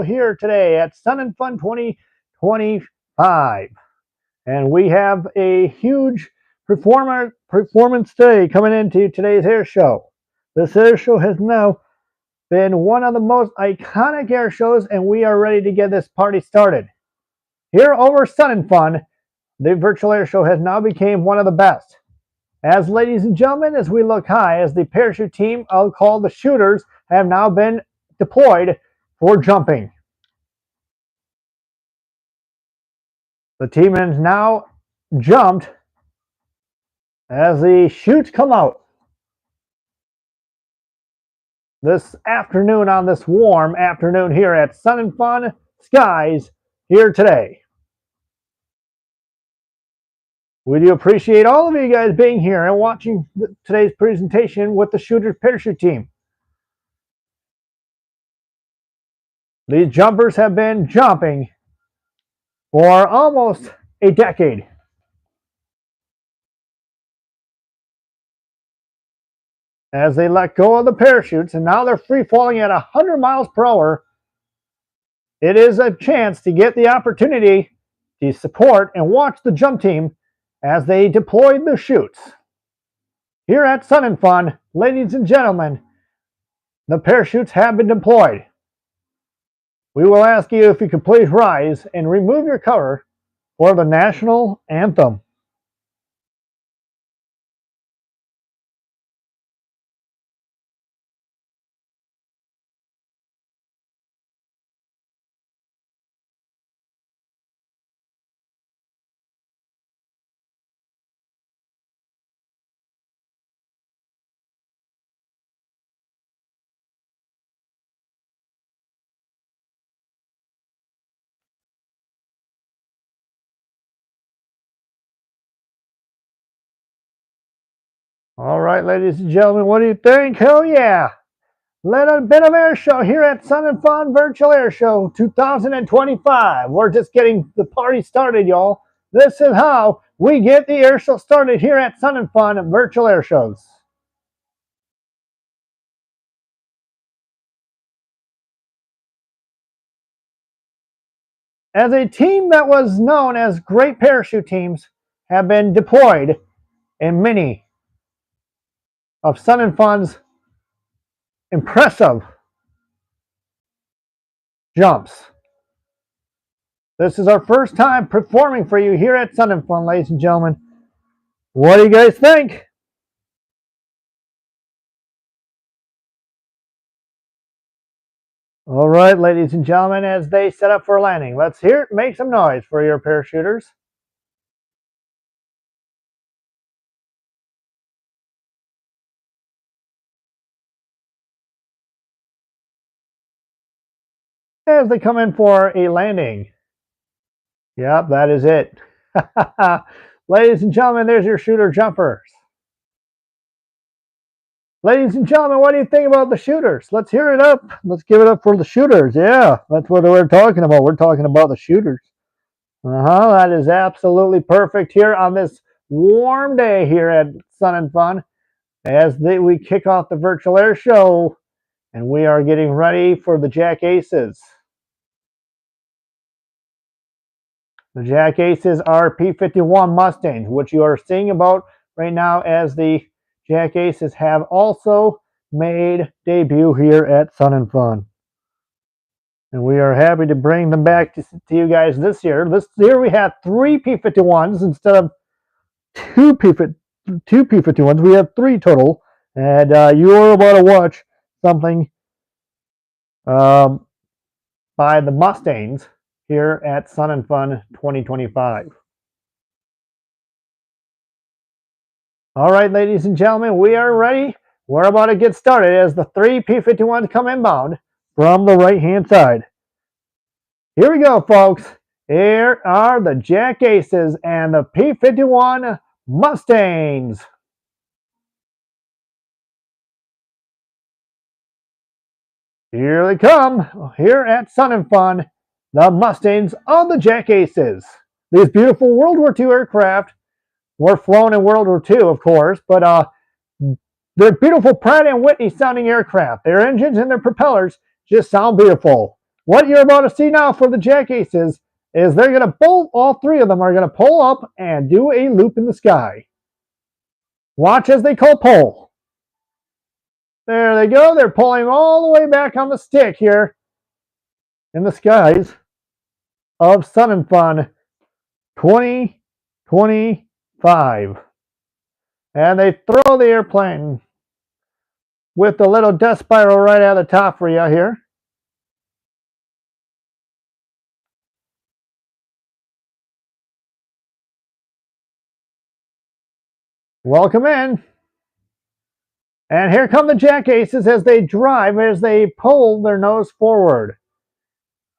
Show here today at Sun and Fun 2025. And we have a huge performance today coming into today's air show. This air show has now been one of the most iconic air shows, and we are ready to get this party started. Here over Sun and Fun, the virtual air show has now become one of the best. As ladies and gentlemen, as we look high, as the parachute team, I'll call the shooters, have now been deployed for jumping. The team has now jumped as the chutes come out this afternoon on this warm afternoon here at Sun and Fun Skies here today. We do appreciate all of you guys being here and watching today's presentation with the Shooters Parachute Team. These jumpers have been jumping for almost a decade. As they let go of the parachutes, and now they're free falling at 100 miles per hour, it is a chance to get the opportunity to support and watch the jump team as they deployed the chutes. Here at Sun and Fun, ladies and gentlemen, the parachutes have been deployed. We will ask you if you could please rise and remove your cover for the national anthem. All right, ladies and gentlemen, what do you think? Hell yeah! Let a bit of air show here at Sun and Fun Virtual Air Show 2025. We're just getting the party started, y'all. This is how we get the air show started here at Sun and Fun Virtual Air Shows. As a team that was known as great parachute teams have been deployed in many of Sun and Fun's impressive jumps. This is our first time performing for you here at Sun and Fun, ladies and gentlemen. What do you guys think? All right, ladies and gentlemen, as they set up for landing, let's hear it. Make some noise for your parachuters. As they come in for a landing. Yep, that is it. Ladies and gentlemen, there's your shooter jumpers. Ladies and gentlemen, what do you think about the shooters? Let's hear it up. Let's give it up for the shooters. Yeah, that's what we're talking about. We're talking about the shooters. That is absolutely perfect here on this warm day here at Sun and Fun as we kick off the virtual air show, and we are getting ready for the Jack Aces. The Jack Aces are P-51 Mustangs, which you are seeing about right now as the Jack Aces have also made debut here at Sun and Fun. And we are happy to bring them back to you guys this year. This year we have 3 P-51s instead of 2 P-51s. We have 3 total. And you are about to watch something by the Mustangs here at Sun and Fun 2025. All right, ladies and gentlemen, we are ready. We're about to get started as the 3 P-51s come inbound from the right-hand side. Here we go, folks. Here are the Jack Aces and the P-51 Mustangs. Here they come, here at Sun and Fun, the Mustangs of the Jack Aces. These beautiful World War II aircraft were flown in World War II, of course, but they're beautiful Pratt & Whitney sounding aircraft. Their engines and their propellers just sound beautiful. what you're about to see now for the Jackaces is they're going to pull, all three of them are going to pull up and do a loop in the sky. Watch as they call pull. There they go. They're pulling all the way back on the stick here in the skies of Sun and Fun 2025. And they throw the airplane with the little death spiral right at the top for you here. Welcome in. And here come the Jackaces as they drive, as they pull their nose forward.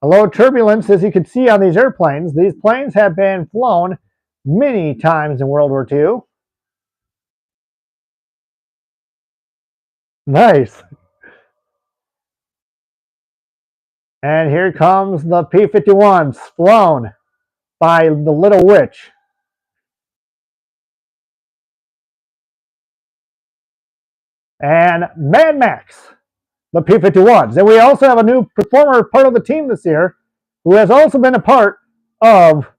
A low turbulence, as you can see on these airplanes. These planes have been flown many times in World War II. Nice. And here comes the P-51s, flown by the Little Witch. And Mad Max, the P-51s. And we also have a new performer, part of the team this year, who has also been a part of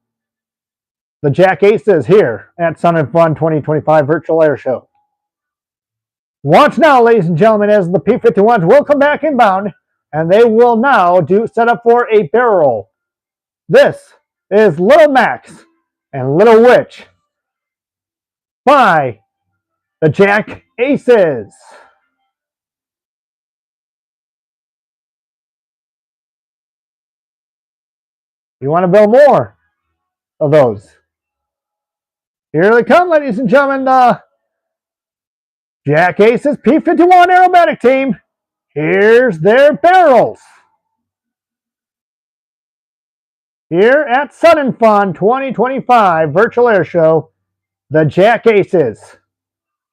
the Jackaces here at Sun and Fun 2025 Virtual Air Show. Watch now, ladies and gentlemen, as the P-51s will come back inbound, and they will now set up for a barrel roll. This is Little Max and Little Witch by the Jackaces. You want to build more of those? Here they come, ladies and gentlemen, the Jackaces P-51 aerobatic team. Here's their barrels. Here at Sun and Fun 2025 Virtual Air Show, the Jackaces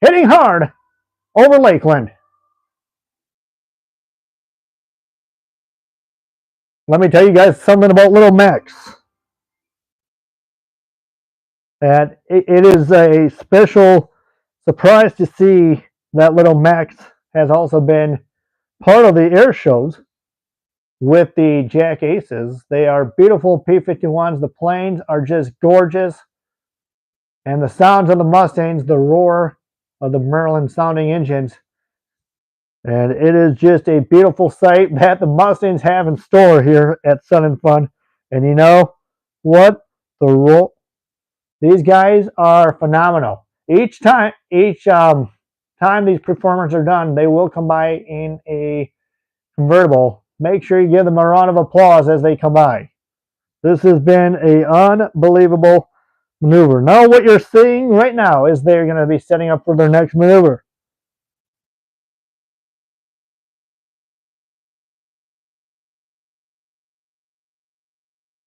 hitting hard over Lakeland. Let me tell you guys something about Little Max. And it is a special surprise to see that Little Max has also been part of the air shows with the Jackaces. They are beautiful P-51s. The planes are just gorgeous. And the sounds of the Mustangs, the roar of the Merlin sounding engines. And it is just a beautiful sight that the Mustangs have in store here at Sun and Fun. And you know what? These guys are phenomenal. Each time these performers are done, they will come by in a convertible. Make sure you give them a round of applause as they come by. This has been an unbelievable maneuver. Now what you're seeing right now is they're going to be setting up for their next maneuver.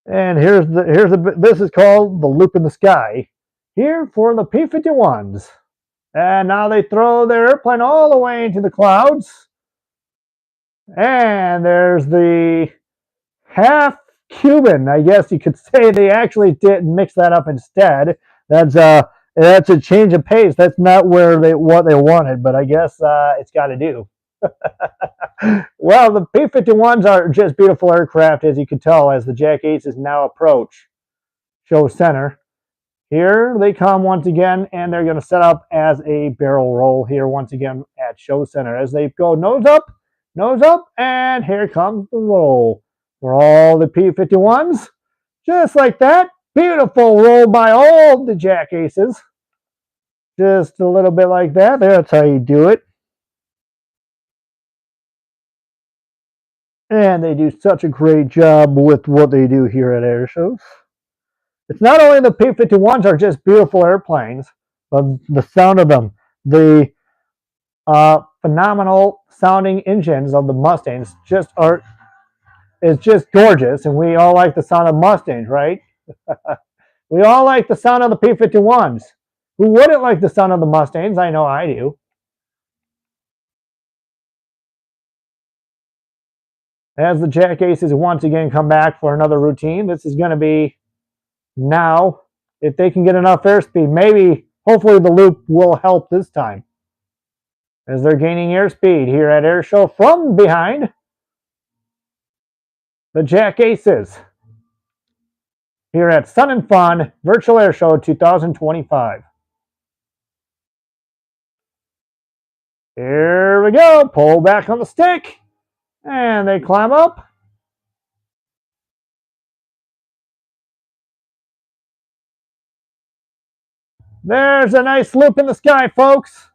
And this is called the loop in the sky. Here for the P-51s. And now they throw their airplane all the way into the clouds. And there's the half Cuban, I guess you could say. They actually did mix that up instead. That's a change of pace. That's not what they wanted, but I guess it's got to do. Well, the P-51s are just beautiful aircraft, as you can tell, as the Jackaces now approach Show Center. Here they come once again, and they're going to set up as a barrel roll here once again at Show Center as they go nose up, and here comes the roll for all the P-51s. Just like that. Beautiful roll by all the Jackaces. Just a little bit like that. That's how you do it. And they do such a great job with what they do here at air shows. It's not only the P-51s are just beautiful airplanes, but the sound of them, the phenomenal sounding engines of the Mustangs is just gorgeous, and we all like the sound of Mustangs, right? We all like the sound of the P-51s. Who wouldn't like the sound of the Mustangs? I know I do. As the Jackaces once again come back for another routine, this is going to be now, if they can get enough airspeed, maybe, hopefully the loop will help this time. As they're gaining airspeed here at Airshow from behind. the Jack Aces here at Sun and Fun Virtual Air Show 2025. Here we go. Pull back on the stick. And they climb up. There's a nice loop in the sky, folks.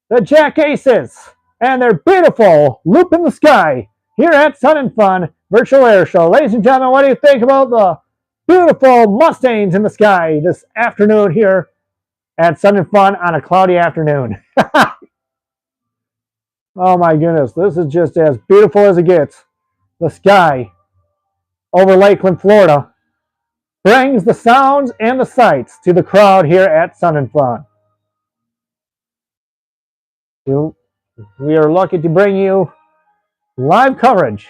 The Jack Aces and their beautiful loop in the sky here at Sun and Fun Virtual Air Show. Ladies and gentlemen, what do you think about the beautiful Mustangs in the sky this afternoon here at Sun and Fun on a cloudy afternoon? Oh my goodness, this is just as beautiful as it gets. The sky over Lakeland, Florida brings the sounds and the sights to the crowd here at Sun and Fun. We are lucky to bring you live coverage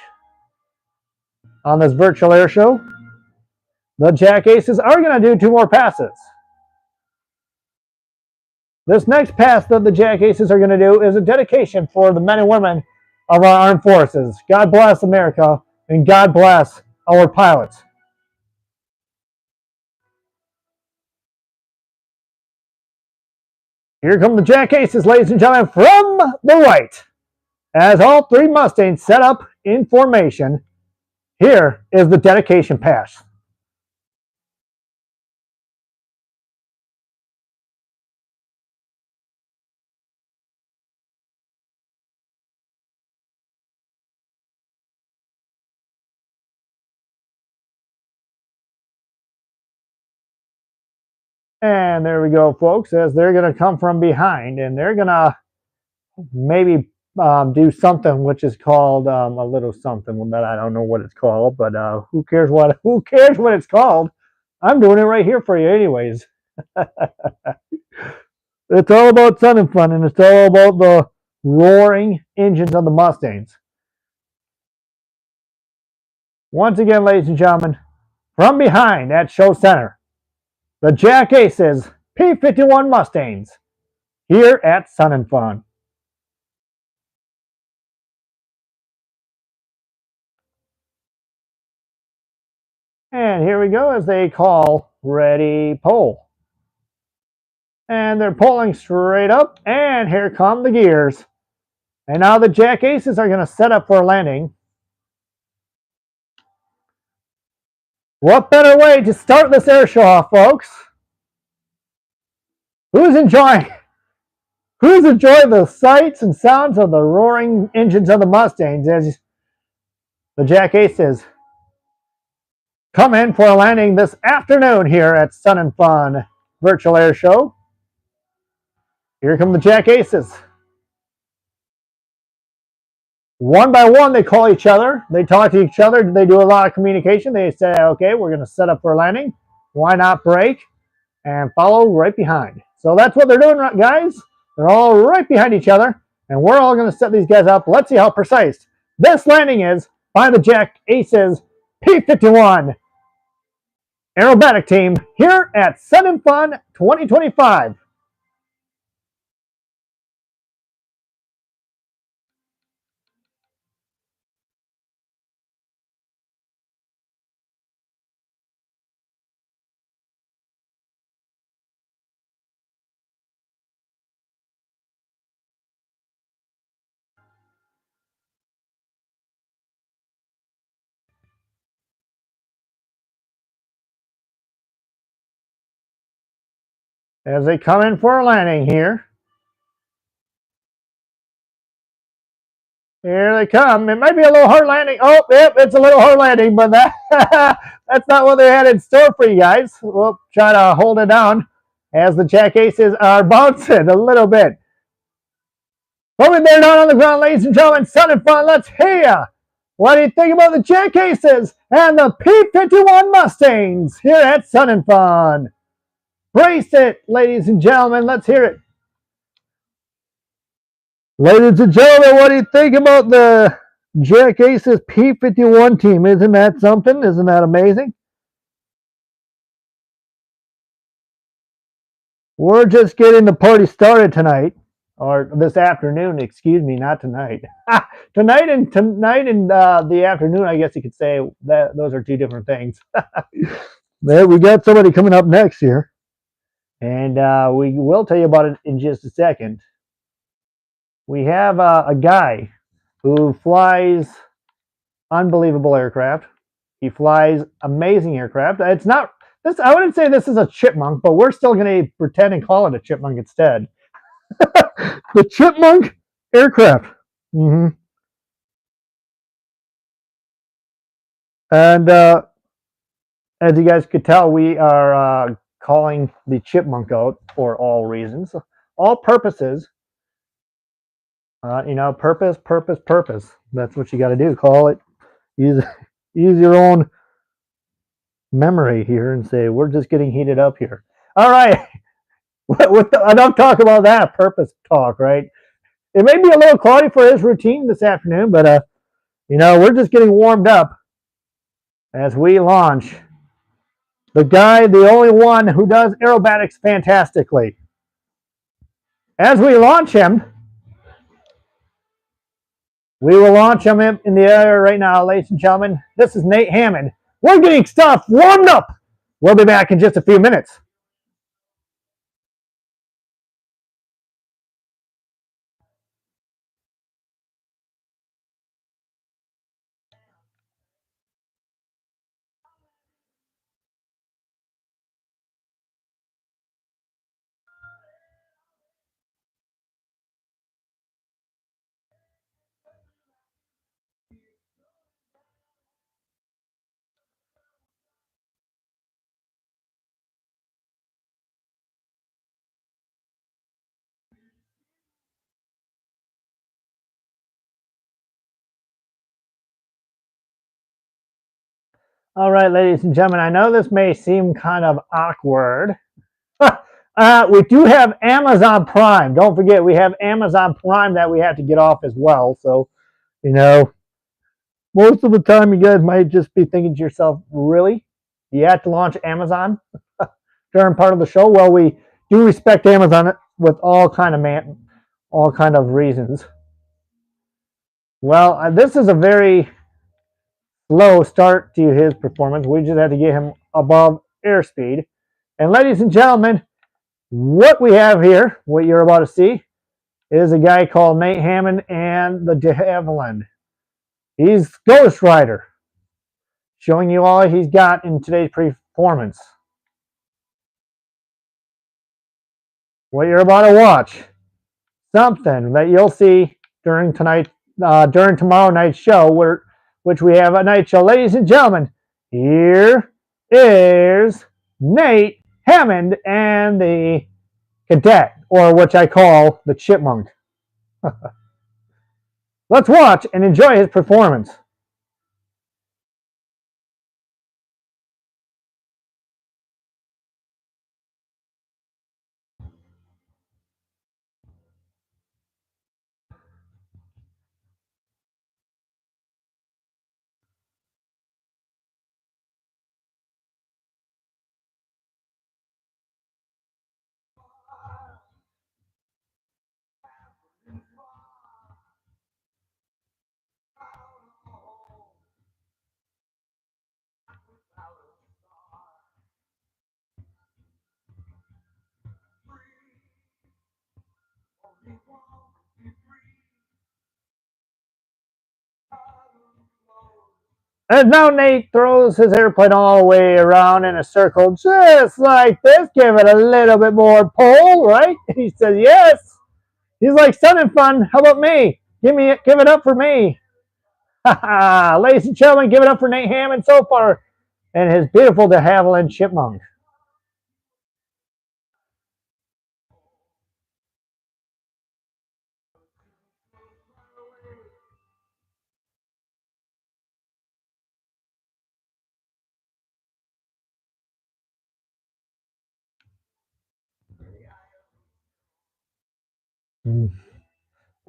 on this virtual air show. The Jack Aces are going to do 2 more passes. This next pass that the Jack Aces are going to do is a dedication for the men and women of our armed forces. God bless America and God bless our pilots. Here come the Jack Aces, ladies and gentlemen, from the right. As all 3 Mustangs set up in formation, here is the dedication pass. And there we go, folks, as they're going to come from behind, and they're going to maybe do something which is called a little something that I don't know what it's called, but who cares what it's called? I'm doing it right here for you anyways. It's all about Sun and Fun, and it's all about the roaring engines of the Mustangs. Once again, ladies and gentlemen, from behind at Show Center, the Jack Aces P-51 Mustangs here at Sun and Fun. And here we go as they call ready pull. And they're pulling straight up, and here come the gears. And now the Jack Aces are going to set up for a landing. What better way to start this air show off, folks? Who's enjoying the sights and sounds of the roaring engines of the Mustangs as the Jack Aces come in for a landing this afternoon here at Sun and Fun Virtual Air Show. Here come the Jack Aces. One by one, they call each other. They talk to each other. They do a lot of communication. They say, okay, we're going to set up for a landing. Why not brake and follow right behind? So that's what they're doing, guys. They're all right behind each other, and we're all going to set these guys up. Let's see how precise this landing is by the Jack Aces P-51 aerobatic team here at Sun and Fun 2025. As they come in for a landing here. Here they come. It might be a little hard landing. Oh, yep, it's a little hard landing, but that's not what they had in store for you guys. We'll try to hold it down as the Jack Aces are bouncing a little bit. Moving there down on the ground, ladies and gentlemen, Sun and Fun, let's hear ya. What do you think about the Jack Aces and the P-51 Mustangs here at Sun and Fun? Brace it, ladies and gentlemen. Let's hear it. Ladies and gentlemen, what do you think about the Jack Aces P-51 team? Isn't that something? Isn't that amazing? We're just getting the party started tonight or this afternoon, excuse me, not tonight. Tonight and the afternoon, I guess you could say that those are two different things. There, we got somebody coming up next here, and we will tell you about it in just a second. We have a guy who flies unbelievable aircraft. He flies amazing aircraft. It's not this. I wouldn't say this is a chipmunk, but we're still going to pretend and call it a chipmunk instead. The chipmunk aircraft. Mm-hmm. And as you guys could tell, we are calling the chipmunk out for all reasons, all purposes. Purpose, purpose, purpose. That's what you got to do. Call it. Use use your own memory here and say we're just getting heated up here. All right. Enough talk about that purpose talk, right? It may be a little cloudy for his routine this afternoon, but we're just getting warmed up as we launch the guy, the only one who does aerobatics fantastically. As we launch him, we will launch him in the air right now, ladies and gentlemen. This is Nate Hammond. We're getting stuff warmed up. We'll be back in just a few minutes. All right, ladies and gentlemen, I know this may seem kind of awkward. We do have Amazon Prime. Don't forget, we have Amazon Prime that we have to get off as well. So, you know, most of the time you guys might just be thinking to yourself, really? You have to launch Amazon during part of the show? Well, we do respect Amazon with all kind of reasons. Well, this is a very slow start to his performance. We just had to get him above airspeed. And ladies and gentlemen, what we have here, what you're about to see, is a guy called Nate Hammond and the Javelin. He's Ghost Rider, showing you all he's got in today's performance. What you're about to watch, something that you'll see during tomorrow night's show, which we have a night show. Ladies and gentlemen, here is Nate Hammond and the Cadet, or which I call the Chipmunk. Let's watch and enjoy his performance. And now Nate throws his airplane all the way around in a circle, just like this. Give it a little bit more pull, right? He says, yes. He's like, Sun and Fun, how about me? Give it up for me. Ladies and gentlemen, give it up for Nate Hammond so far and his beautiful de Havilland Chipmunk.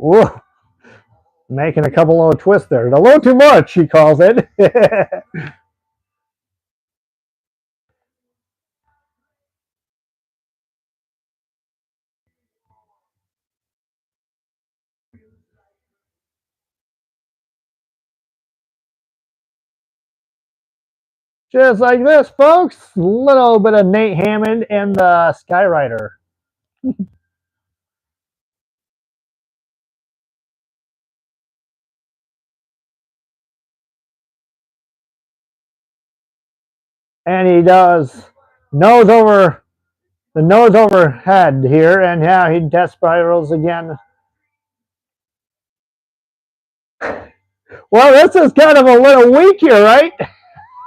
Ooh, making a couple of twists there. A little too much, he calls it. Just like this, folks. A little bit of Nate Hammond and the Skyrider. And he does nose over the nose overhead here, and yeah, he death spirals again. Well, this is kind of a little weak here, right?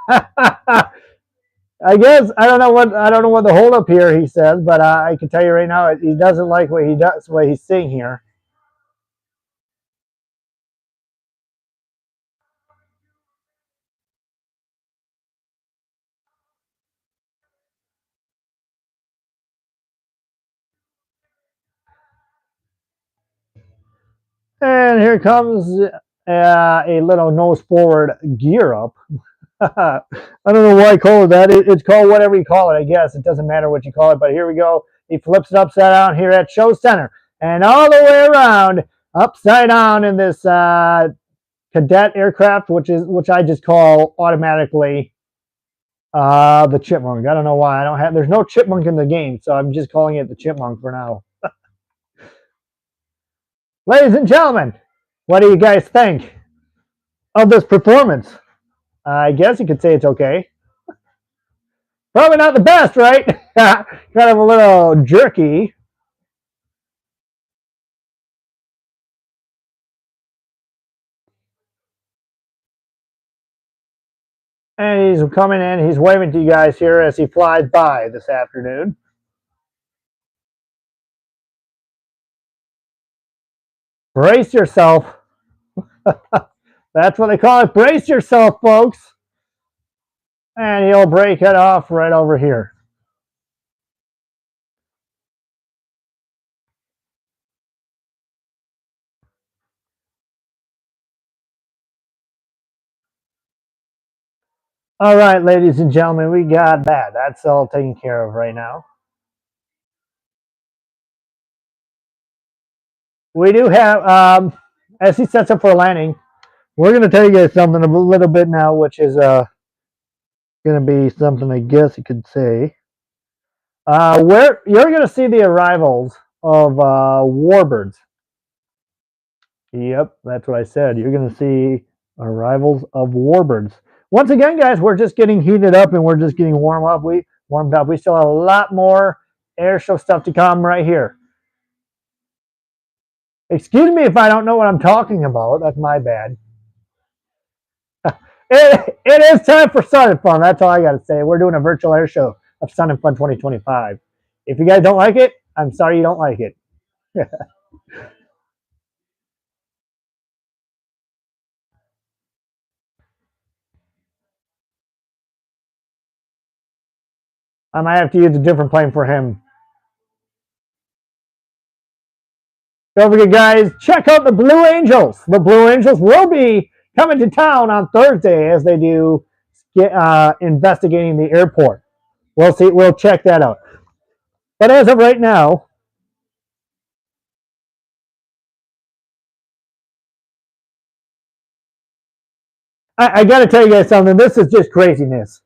I guess I don't know what the holdup here he says, but I can tell you right now he doesn't like what he's seeing here. And here comes a little nose forward gear up. I don't know why I call it that. It's called whatever you call it, I guess. It doesn't matter what you call it, but here we go. He flips it upside down here at Show Center. And all the way around, upside down in this cadet aircraft, which I just call automatically the Chipmunk. I don't know why. There's no Chipmunk in the game, so I'm just calling it the Chipmunk for now. Ladies and gentlemen, what do you guys think of this performance? I guess you could say it's okay. Probably not the best, right? Kind of a little jerky. And he's coming in. He's waving to you guys here as he flies by this afternoon. Brace yourself. That's what they call it. Brace yourself, folks. And he'll break it off right over here. All right, ladies and gentlemen, we got that. That's all taken care of right now. We do have, as he sets up for landing, we're going to tell you guys something a little bit now, which is going to be something I guess you could say. Where you're going to see the arrivals of warbirds. Yep, that's what I said. You're going to see arrivals of warbirds. Once again, guys, we're just getting heated up and we're just getting warmed up. We still have a lot more air show stuff to come right here. Excuse me if I don't know what I'm talking about. That's my bad. It is time for Sun and Fun. That's all I got to say. We're doing a virtual air show of Sun and Fun 2025. If you guys don't like it, I'm sorry you don't like it. I might have to use a different plane for him. Don't forget, guys, check out the Blue Angels. The Blue Angels will be coming to town on Thursday as they do investigating the airport. We'll see. We'll check that out. But as of right now, I got to tell you guys something. This is just craziness.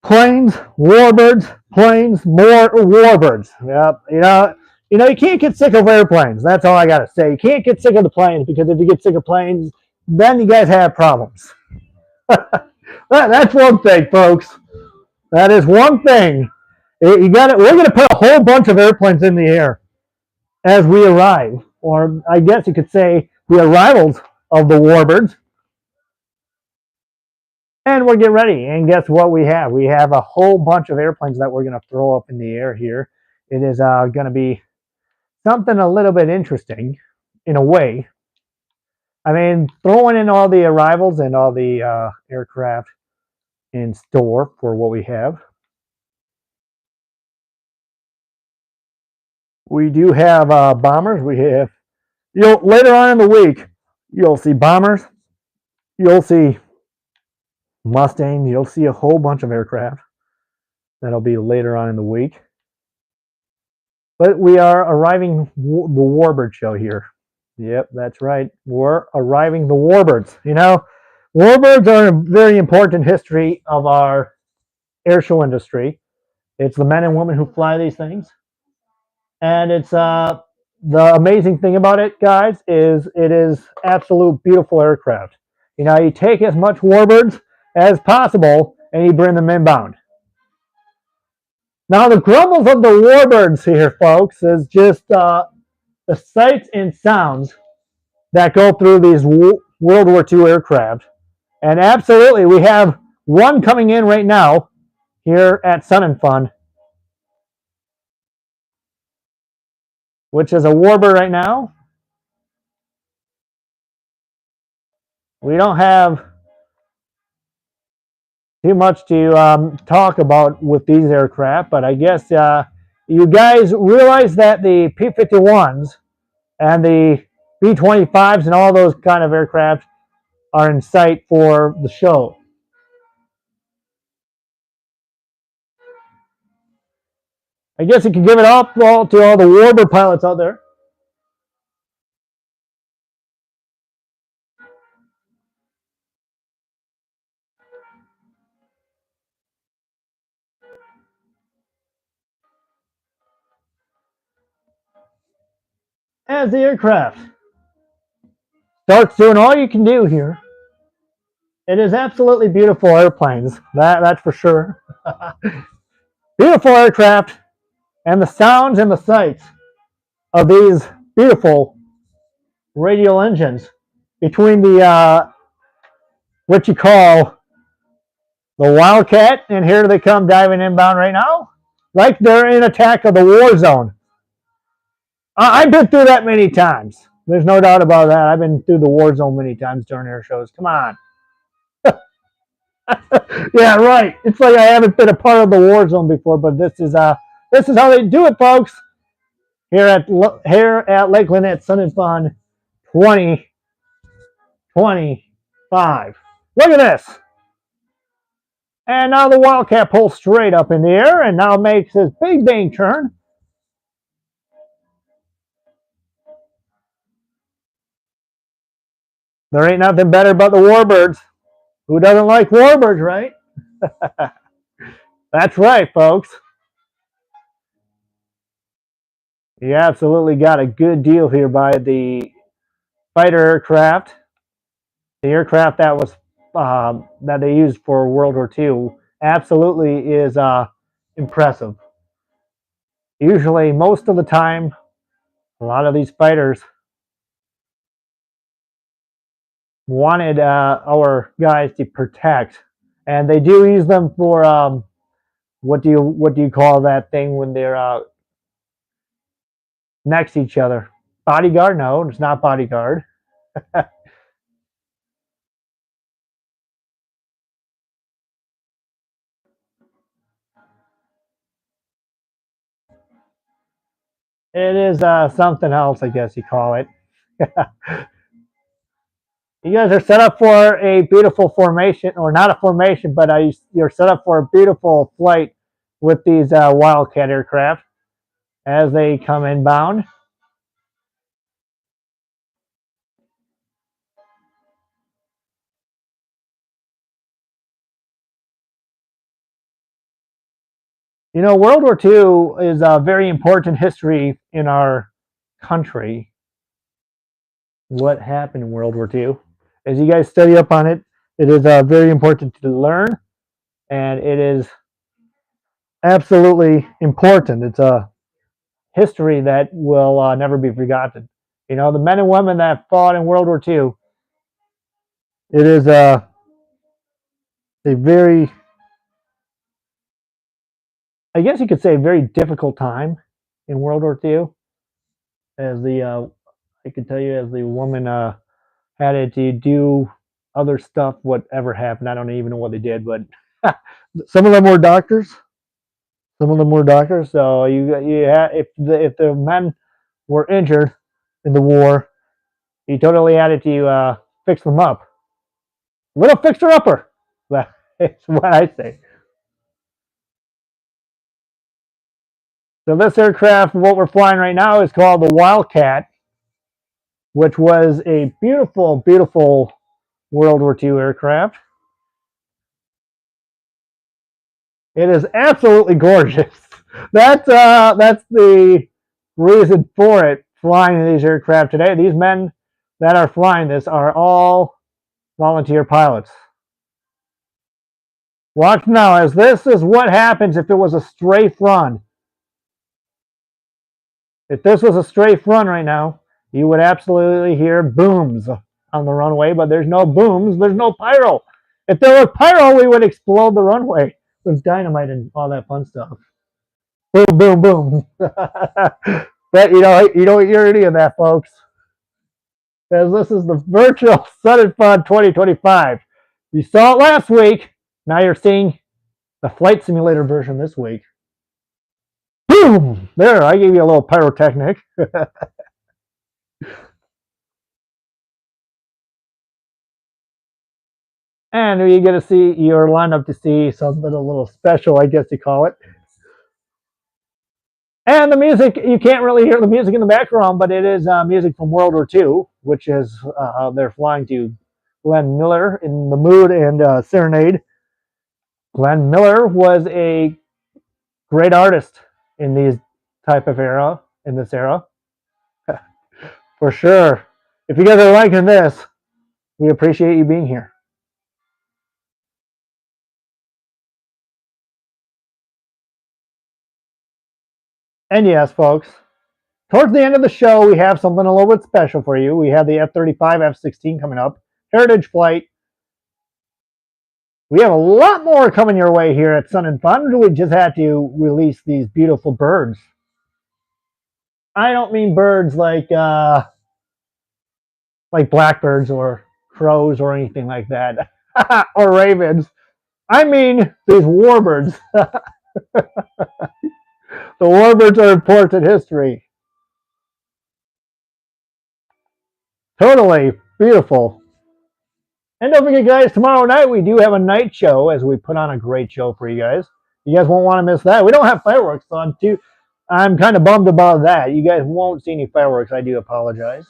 Planes, warbirds, planes, more warbirds. Yep. You can't get sick of airplanes. That's all I got to say. You can't get sick of the planes because if you get sick of planes, then you guys have problems. That's one thing, folks. That is one thing. You got it. We're going to put a whole bunch of airplanes in the air as we arrive, or I guess you could say the arrivals of the warbirds. And we'll get ready. And guess what we have? We have a whole bunch of airplanes that we're going to throw up in the air here. It is going to be something a little bit interesting in a way. I mean, throwing in all the arrivals and all the aircraft in store for what we have. We do have bombers. We have, later on in the week, you'll see bombers. You'll see Mustangs. You'll see a whole bunch of aircraft. That'll be later on in the week. But we are arriving the Warbird show here. Yep, that's right. We're arriving the Warbirds. Warbirds are a very important history of our airshow industry. It's the men and women who fly these things, and it's the amazing thing about it, guys, is it is absolute beautiful aircraft. You know, you take as much warbirds as possible and you bring them inbound. Now, the grumbles of the warbirds here, folks, is just the sights and sounds that go through these World War II aircraft. And absolutely, we have one coming in right now here at Sun and Fun, which is a warbird right now. We don't have too much to talk about with these aircraft, but I guess you guys realize that the P-51s and the B-25s and all those kind of aircraft are in sight for the show. I guess you can give it up to all the warbird pilots out there. As the aircraft starts doing all you can do here, it is absolutely beautiful airplanes. That's for sure. Beautiful aircraft, and the sounds and the sights of these beautiful radial engines between the what you call the Wildcat, and here they come diving inbound right now, like they're in attack of the war zone. I've been through that many times. There's no doubt about that. I've been through the war zone many times during air shows. Come on. Yeah, right. It's like I haven't been a part of the war zone before, but this is how they do it, folks. Here at Lakeland at Sun and Fun 2025. Look at this. And now the Wildcat pulls straight up in the air and now makes his big bang turn. There ain't nothing better but the warbirds. Who doesn't like warbirds, right? That's right, folks. You absolutely got a good deal here by the fighter aircraft. The aircraft that was that they used for World War II absolutely is impressive. Usually, most of the time, a lot of these fighters wanted our guys to protect, and they do use them for what do you call that thing when they're next to each other? Bodyguard? No, it's not bodyguard. It is something else, I guess you call it. You guys are set up for a beautiful formation, or not a formation, but you're set up for a beautiful flight with these Wildcat aircraft as they come inbound. You know, World War II is a very important history in our country. What happened in World War II? As you guys study up on it, it is very important to learn, and it is absolutely important. It's a history that will never be forgotten. You know, the men and women that fought in World War II, it is a very, I guess you could say, a very difficult time in World War II. As I can tell you, as the woman had to do other stuff, whatever happened. I don't even know what they did, but some of them were doctors. Some of them were doctors. So if the men were injured in the war, you totally had to fix them up. Little fixer upper. That's what I say. So this aircraft, what we're flying right now, is called the Wildcat, which was a beautiful, beautiful World War II aircraft. It is absolutely gorgeous. That's the reason for it, flying these aircraft today. These men that are flying this are all volunteer pilots. Watch now, as this is what happens if it was a strafe run. If this was a strafe run right now, you would absolutely hear booms on the runway, but there's no booms, there's no pyro. If there was pyro, we would explode the runway with dynamite and all that fun stuff. Boom, boom, boom. But you don't hear any of that, folks. Because this is the virtual Sun and Fun 2025. You saw it last week. Now you're seeing the flight simulator version this week. Boom! There, I gave you a little pyrotechnic. And you get to see, you're lined up to see something a little special, I guess you call it. And the music, you can't really hear the music in the background, but it is music from World War II, which is they're flying to Glenn Miller in the Mood and Serenade. Glenn Miller was a great artist in these type of era, in this era. For sure. If you guys are liking this, we appreciate you being here. And yes, folks, towards the end of the show, we have something a little bit special for you. We have the F-35, F-16 coming up, Heritage Flight. We have a lot more coming your way here at Sun and Fun. We just had to release these beautiful birds. I don't mean birds like blackbirds or crows or anything like that, or ravens. I mean these warbirds. The warbirds are important history. Totally beautiful. And don't forget, guys, tomorrow night we do have a night show as we put on a great show for you guys. You guys won't want to miss that. We don't have fireworks on, too. I'm kind of bummed about that. You guys won't see any fireworks. I do apologize.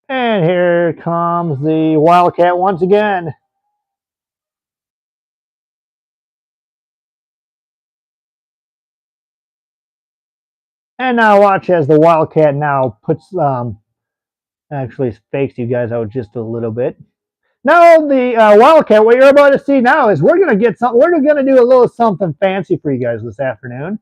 And here comes the Wildcat once again. And now watch as the Wildcat now puts, actually fakes you guys out just a little bit. Now the Wildcat, what you're about to see now is we're gonna get something. We're gonna do a little something fancy for you guys this afternoon.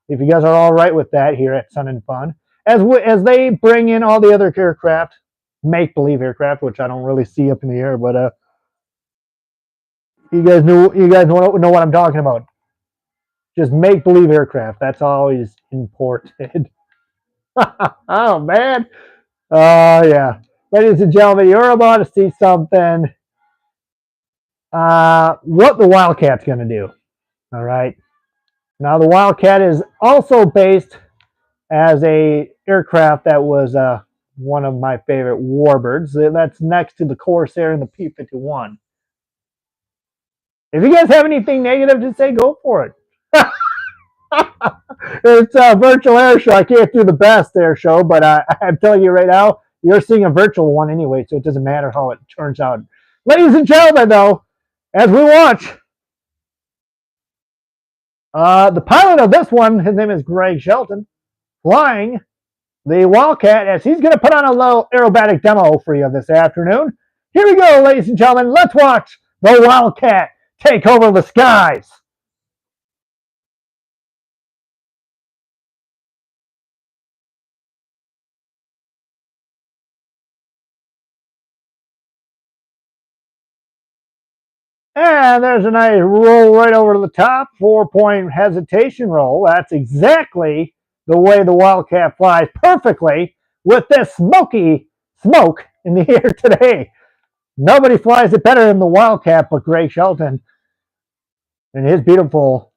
If you guys are all right with that here at Sun and Fun, as they bring in all the other aircraft, make believe aircraft, which I don't really see up in the air, but you guys know what I'm talking about. Just make believe aircraft. That's always important. Oh man. Oh yeah. Ladies and gentlemen, you're about to see something. What the Wildcat's going to do. All right. Now the Wildcat is also based as a aircraft that was one of my favorite warbirds. That's next to the Corsair and the P-51. If you guys have anything negative to say, go for it. It's a virtual air show. I can't do the best air show, but I'm telling you right now, you're seeing a virtual one anyway, so it doesn't matter how it turns out. Ladies and gentlemen, though, as we watch, the pilot of this one, his name is Greg Shelton, flying the Wildcat, as he's going to put on a little aerobatic demo for you this afternoon. Here we go, ladies and gentlemen. Let's watch the Wildcat take over the skies. And there's a nice roll right over to the top, 4-point hesitation roll. That's exactly the way the Wildcat flies perfectly with this smoky smoke in the air today. Nobody flies it better than the Wildcat but Greg Shelton and his beautiful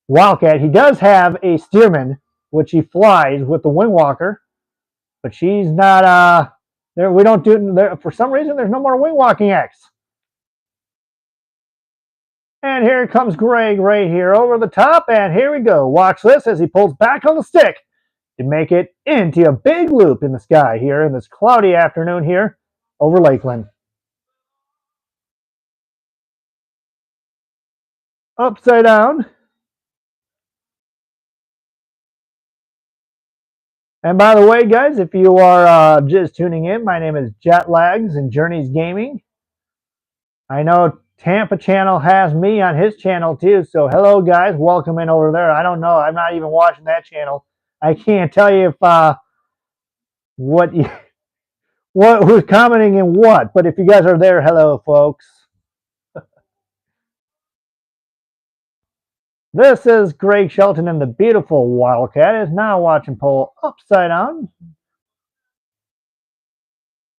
Wildcat. He does have a steerman, which he flies with the wing walker, but she's not, there. We don't do, there, for some reason, there's no more wing walking X. And here comes Greg right here over the top, and here we go. Watch this as he pulls back on the stick. to make it into a big loop in the sky here in this cloudy afternoon here over Lakeland. Upside down. And by the way, guys, if you are just tuning in, my name is Jetlags and Journeys Gaming. I know Tampa Channel has me on his channel too, so hello, guys. Welcome in over there. I don't know. I'm not even watching that channel. I can't tell you if what who's commenting and what, but if you guys are there, hello, folks. This is Greg Shelton, and the beautiful Wildcat is now watching pole upside down.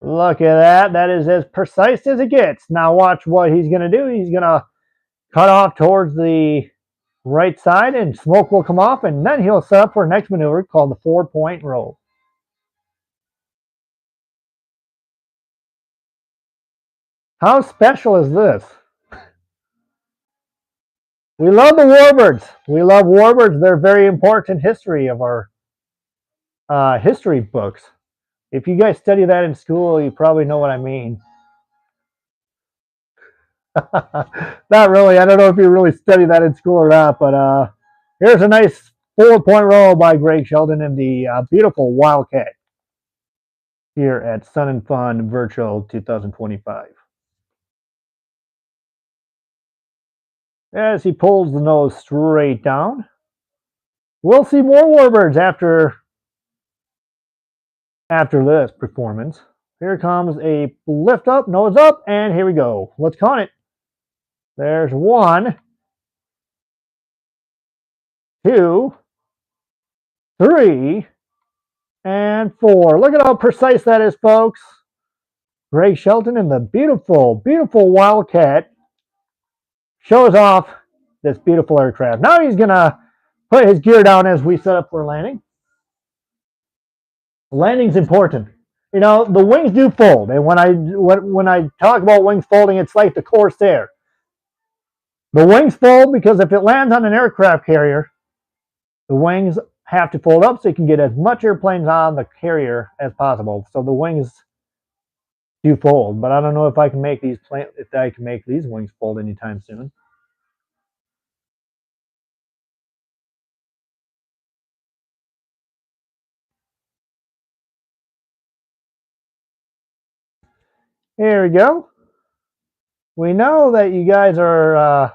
Look at that. That is as precise as it gets. Now watch what he's going to do. He's going to cut off towards the right side, and smoke will come off, and then he'll set up for a next maneuver called the 4-point roll. How special is this? We love the warbirds. We love warbirds. They're very important history of our history books. If you guys study that in school, you probably know what I mean. Not really. I don't know if you really study that in school or not, but here's a nice 4-point roll by Greg Sheldon in the beautiful Wildcat here at Sun and Fun Virtual 2025. As he pulls the nose straight down. We'll see more warbirds after this performance. Here comes a lift up, nose up, and here we go. Let's count it. There's 1, 2, 3, and 4. Look at how precise that is, folks. Greg Shelton and the beautiful, beautiful Wildcat shows off this beautiful aircraft. Now he's going to put his gear down as we set up for landing. Landing's important. You know, the wings do fold, and when I talk about wings folding, it's like the Corsair. The wings fold because if it lands on an aircraft carrier, the wings have to fold up so you can get as much airplanes on the carrier as possible. So the wings do fold, but I don't know if I can make these wings fold anytime soon. Here we go. We know that you guys are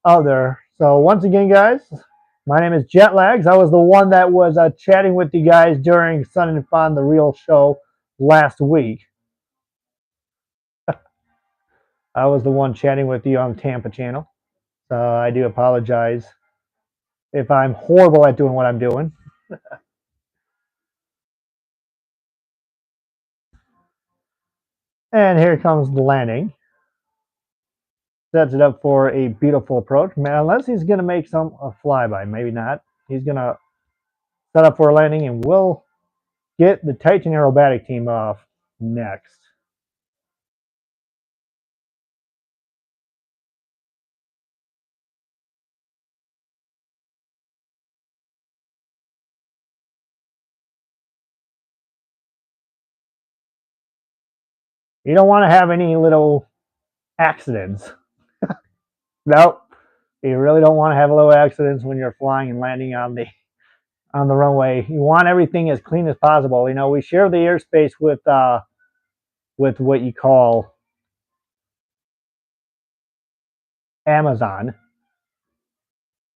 out there. So once again, guys, my name is Jetlags. I was the one that was chatting with you guys during Sun and Fun, the real show, last week. I was the one chatting with you on Tampa Channel. So I do apologize if I'm horrible at doing what I'm doing. And here comes the landing. Sets it up for a beautiful approach. Unless he's going to make a flyby. Maybe not. He's going to set up for a landing, and we'll get the Titan aerobatic team off next. You don't want to have any little accidents. Nope. You really don't want to have little accidents when you're flying and landing on the runway. You want everything as clean as possible. You know, we share the airspace with what you call Amazon.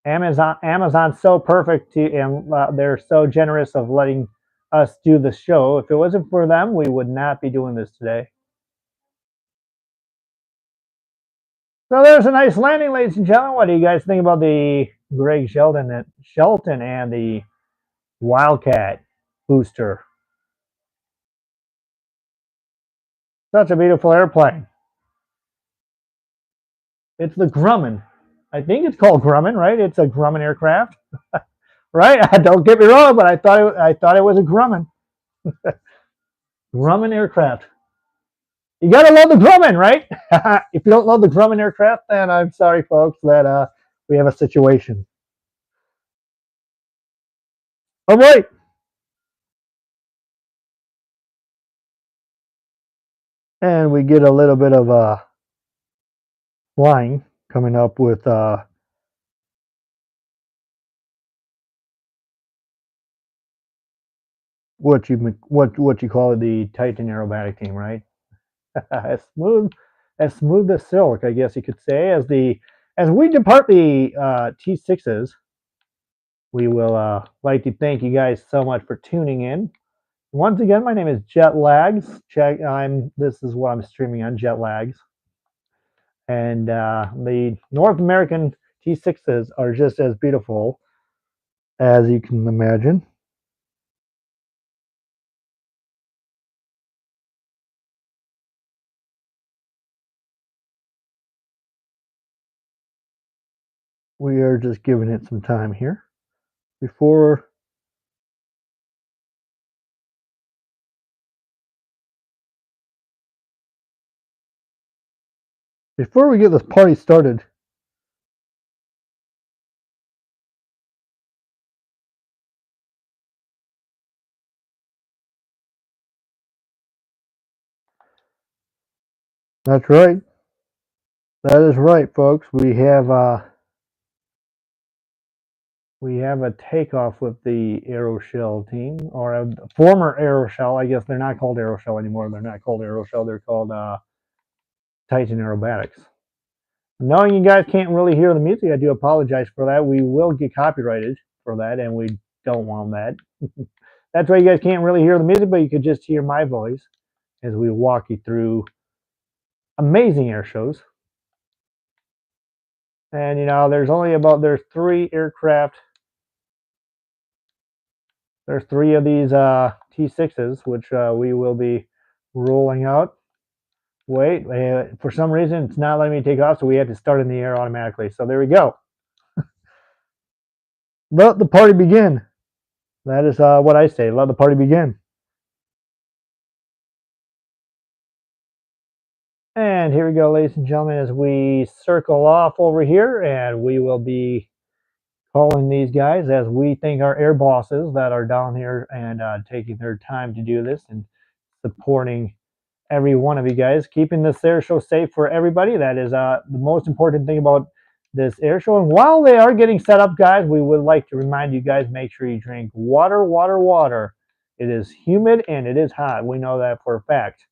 Amazon's so perfect and they're so generous of letting us do the show. If it wasn't for them, we would not be doing this today. So there's a nice landing, ladies and gentlemen. What do you guys think about the Greg Shelton and the Wildcat booster? Such a beautiful airplane. It's the Grumman. I think it's called Grumman, right? It's a Grumman aircraft, right? Don't get me wrong, but I thought it was a Grumman. Grumman aircraft. You gotta love the Grumman, right? If you don't love the Grumman aircraft, then I'm sorry, folks, that we have a situation. All right. And we get a little bit of flying coming up with what you call it, the Titan aerobatic team, right? as smooth as silk, I guess you could say. As we depart the T6s, we will like to thank you guys so much for tuning in. Once again, my name is Jet Lags. This is what I'm streaming on, Jet Lags, and the North American T6s are just as beautiful as you can imagine. We are just giving it some time here before we get this party started. That's right. That is right, folks. We have a takeoff with the Aeroshell team, or a former Aeroshell. I guess they're not called Aeroshell anymore. They're not called Aeroshell. They're called Titan Aerobatics. Knowing you guys can't really hear the music, I do apologize for that. We will get copyrighted for that, and we don't want that. That's why you guys can't really hear the music, but you could just hear my voice as we walk you through amazing air shows. And there's 3 aircraft. There's 3 of these T6s, which we will be rolling out. Wait, for some reason it's not letting me take off, so we have to start in the air automatically. So there we go. Let the party begin. That is what I say. Let the party begin. And here we go, ladies and gentlemen, as we circle off over here, and we will be calling these guys as we thank our air bosses that are down here and taking their time to do this and supporting every one of you guys, keeping this air show safe for everybody. That is the most important thing about this air show. And while they are getting set up, guys, we would like to remind you guys, make sure you drink water, water, water. It is humid and it is hot. We know that for a fact,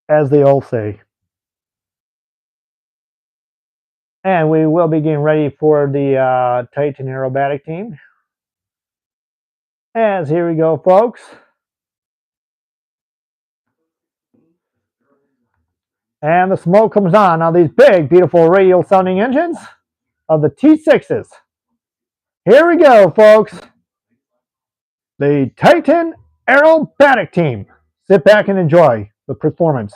as they all say. And we will be getting ready for the Titan aerobatic team. As here we go, folks. And the smoke comes on. Now these big, beautiful radial sounding engines of the T6s. Here we go, folks. The Titan aerobatic team. Sit back and enjoy the performance.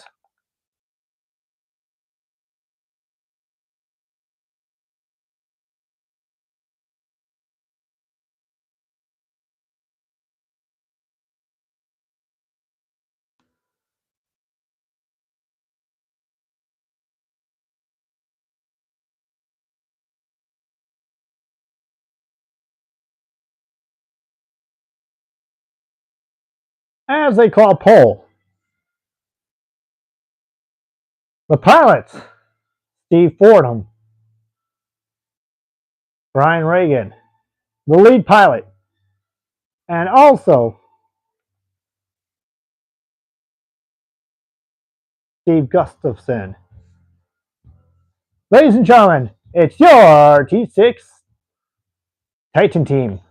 As they call pole, the pilots, Steve Fordham, Brian Reagan, the lead pilot, and also Steve Gustafson. Ladies and gentlemen, it's your T6 Titan team.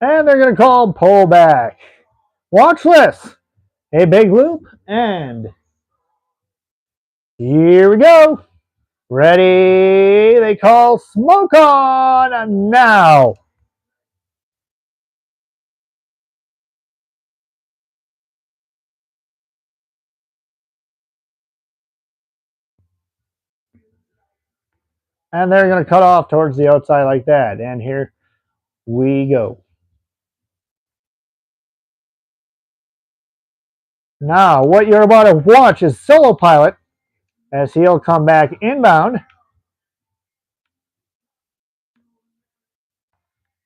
And they're going to call pull back. Watch this. A big loop, and here we go. Ready? They call smoke on now. And they're going to cut off towards the outside like that. And here we go. Now, what you're about to watch is Solo Pilot as he'll come back inbound.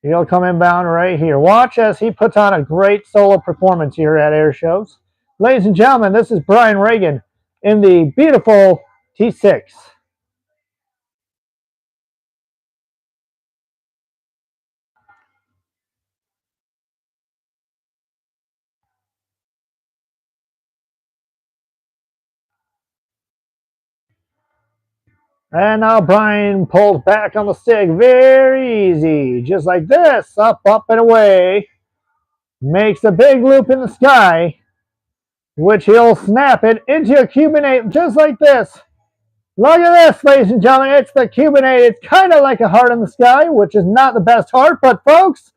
He'll come inbound right here. Watch as he puts on a great solo performance here at Airshows. Ladies and gentlemen, this is Brian Reagan in the beautiful T6. And now Brian pulls back on the stick very easy. Just like this. Up, up, and away. Makes a big loop in the sky, which he'll snap it into a Cuban 8 just like this. Look at this, ladies and gentlemen. It's the Cuban 8. It's kind of like a heart in the sky, which is not the best heart, but folks,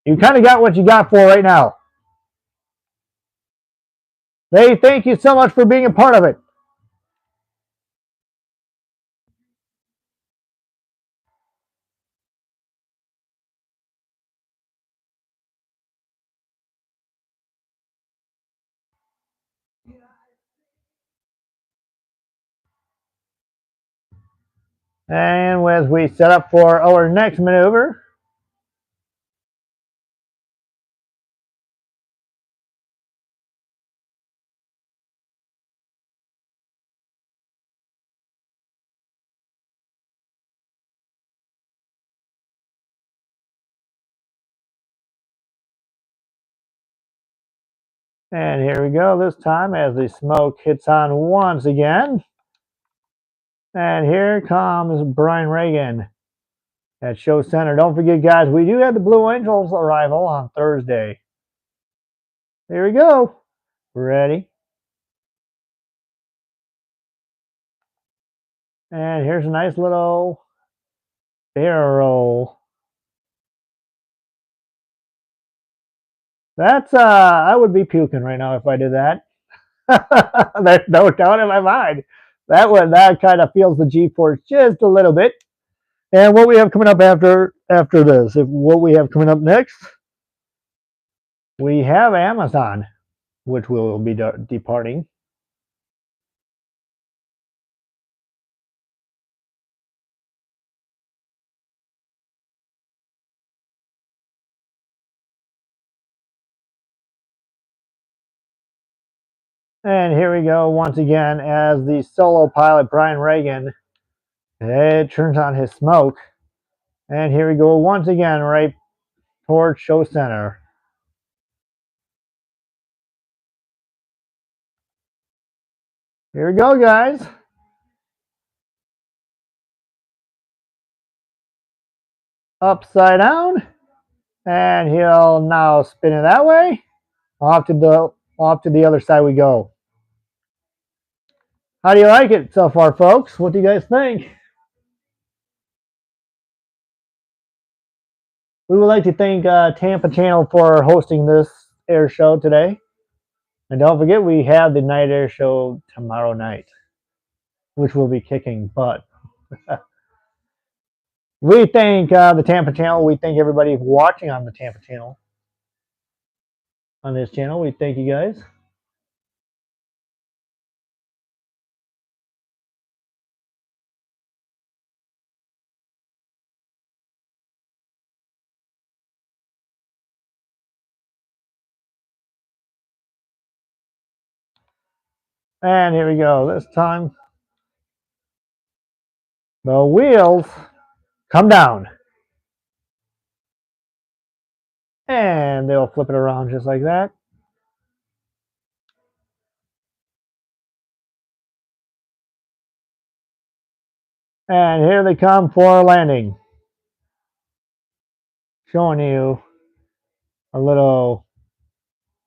you kind of got what you got for right now. They thank you so much for being a part of it. And as we set up for our next maneuver, and here we go this time as the smoke hits on once again. And here comes Brian Reagan at Show Center. Don't forget, guys, we do have the Blue Angels arrival on Thursday. Here we go. Ready? And here's a nice little barrel. That's I would be puking right now if I did that. There's no doubt in my mind. That kind of feels the G-force just a little bit. And what we have coming up after this, what we have coming up next, we have Amazon, which will be departing. And here we go once again as the solo pilot, Brian Reagan, it turns on his smoke. And here we go once again right towards Show Center. Here we go, guys. Upside down. And he'll now spin it that way. Off to the other side we go. How do you like it so far, folks? What do you guys think? We would like to thank Tampa Channel for hosting this air show today. And don't forget, we have the night air show tomorrow night, which will be kicking butt. We thank the Tampa Channel. We thank everybody watching on the Tampa Channel. On this channel, we thank you guys. And here we go. This time, the wheels come down. And they'll flip it around just like that. And here they come for landing. showing you a little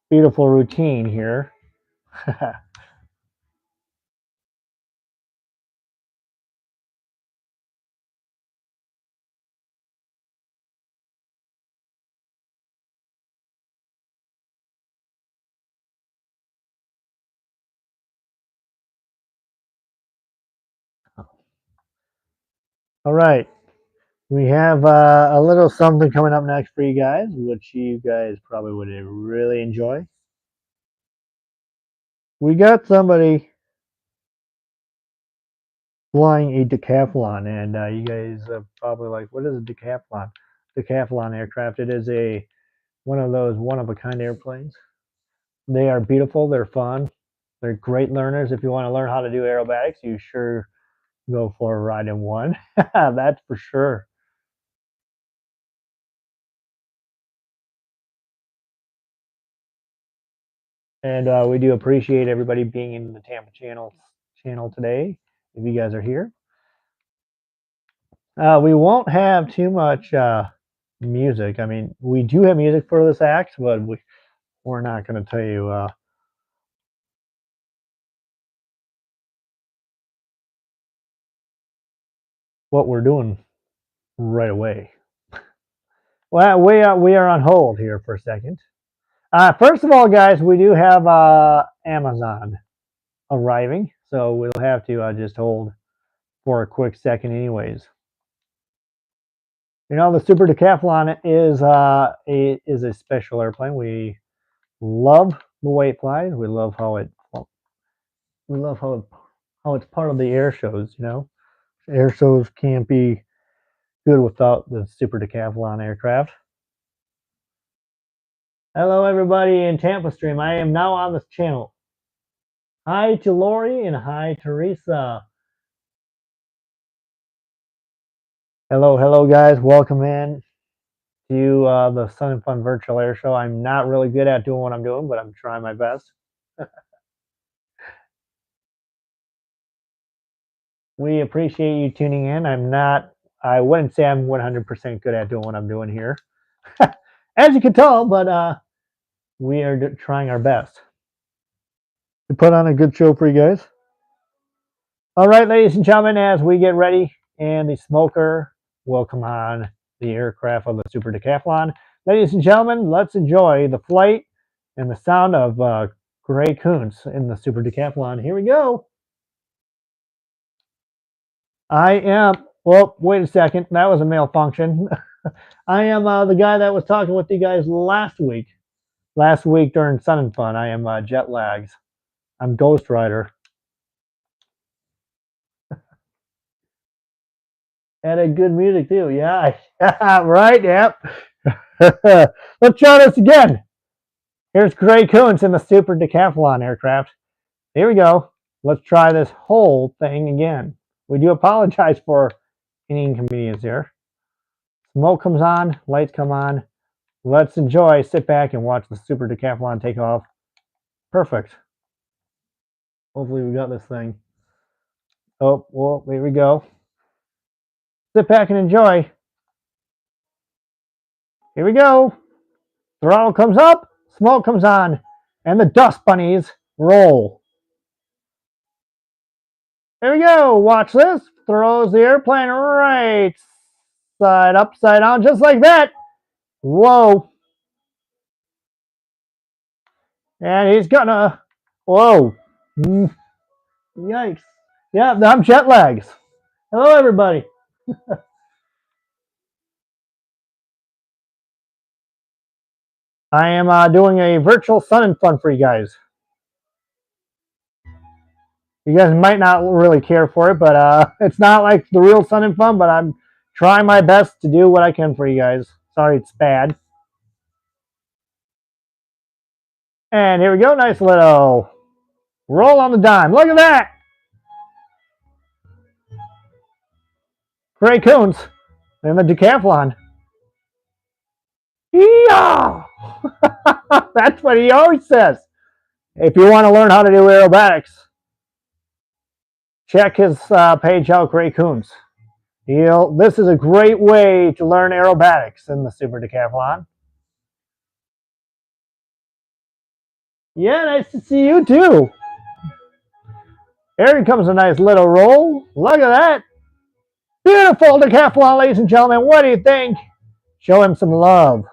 beautiful routine here. All right. We have a little something coming up next for you guys, which you guys probably would really enjoy. We got somebody flying a decathlon, and you guys are probably like, "What is a decathlon?" Decathlon aircraft. It is one of those one-of-a-kind airplanes. They are beautiful. They're fun. They're great learners. If you want to learn how to do aerobatics, you sure go for a ride in one. That's for sure. And we do appreciate everybody being in the Tampa channel today. If you guys are here, we won't have too much music. I mean, we do have music for this act, but we're not going to tell you what we're doing right away. Well, we are on hold here for a second. First of all, guys, we do have Amazon arriving, so we'll have to just hold for a quick second, anyways. You know, the Super Decathlon is a special airplane. We love the way it flies. We love how it's part of the air shows. You know, air shows can't be good without the Super Decathlon aircraft. Hello, everybody in Tampa Stream. I am now on this channel. Hi to Lori and hi Teresa. Hello, guys. Welcome in to the Sun and Fun Virtual Air Show. I'm not really good at doing what I'm doing, but I'm trying my best. We appreciate you tuning in. I wouldn't say I'm 100% good at doing what I'm doing here, as you can tell, but we are trying our best to put on a good show for you guys. All right, ladies and gentlemen, as we get ready and the smoker will come on the aircraft of the Super Decathlon. Ladies and gentlemen, let's enjoy the flight and the sound of Gray Kuntz in the Super Decathlon. Here we go. I am, well, wait a second. That was a malfunction. I am the guy that was talking with you guys last week. Last week during Sun and Fun. I am Jet Lags. I'm Ghost Rider. Added good music too. Yeah, right. Yep. Let's try this again. Here's Gray Kuntz in the Super Decathlon aircraft. Here we go. Let's try this whole thing again. We do apologize for any inconvenience here. Smoke comes on, lights come on. Let's enjoy, sit back, and watch the Super Decathlon take off. Perfect. Hopefully we got this thing. Oh, well, here we go. Sit back and enjoy. Here we go. Throttle comes up, smoke comes on, and the dust bunnies roll. Here we go. Watch this. Throws the airplane right side upside down, just like that. Whoa. And he's gonna, whoa. Yikes. Yeah, I'm jet lags. Hello, everybody. I am doing a virtual Sun and Fun for you guys. You guys might not really care for it, but it's not like the real Sun and Fun, but I'm trying my best to do what I can for you guys. Sorry it's bad. And here we go. Nice little roll on the dime. Look at that. Gray Kuntz in the decathlon. Yeah! That's what he always says. If you want to learn how to do aerobatics, check his page out, Gray Kuntz. This is a great way to learn aerobatics in the Super Decathlon. Yeah, nice to see you too. Here comes a nice little roll. Look at that. Beautiful decathlon, ladies and gentlemen. What do you think? Show him some love.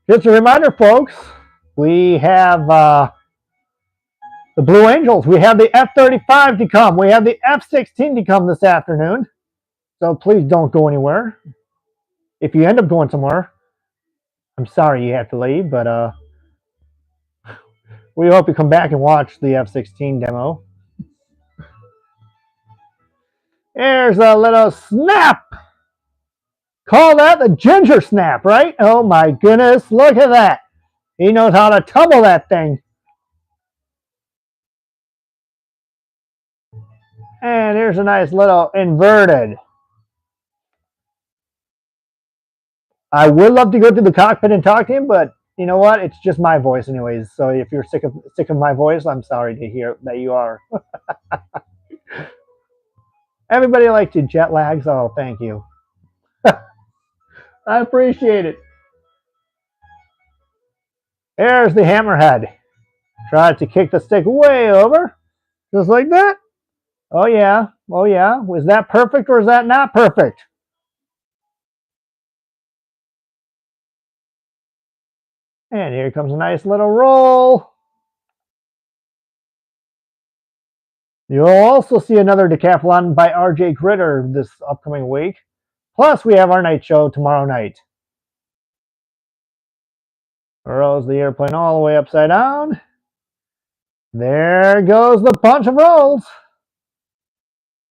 Just a reminder, folks, we have the Blue Angels. We have the F-35 to come. We have the F-16 to come this afternoon. So please don't go anywhere. If you end up going somewhere, I'm sorry you have to leave, but we hope you come back and watch the F-16 demo. There's a little snap. Call that the ginger snap, right? Oh my goodness, look at that. He knows how to tumble that thing. And here's a nice little inverted. I would love to go to the cockpit and talk to him, but you know what? It's just my voice anyways. So if you're sick of my voice, I'm sorry to hear that you are. Everybody likes your jet lags. Oh, thank you. I appreciate it. There's the hammerhead. Try to kick the stick way over. Just like that. Oh yeah. Oh yeah. Was that perfect or is that not perfect? And here comes a nice little roll. You'll also see another decathlon by RJ Gritter this upcoming week. Plus, we have our night show tomorrow night. Rolls the airplane all the way upside down. There goes the bunch of rolls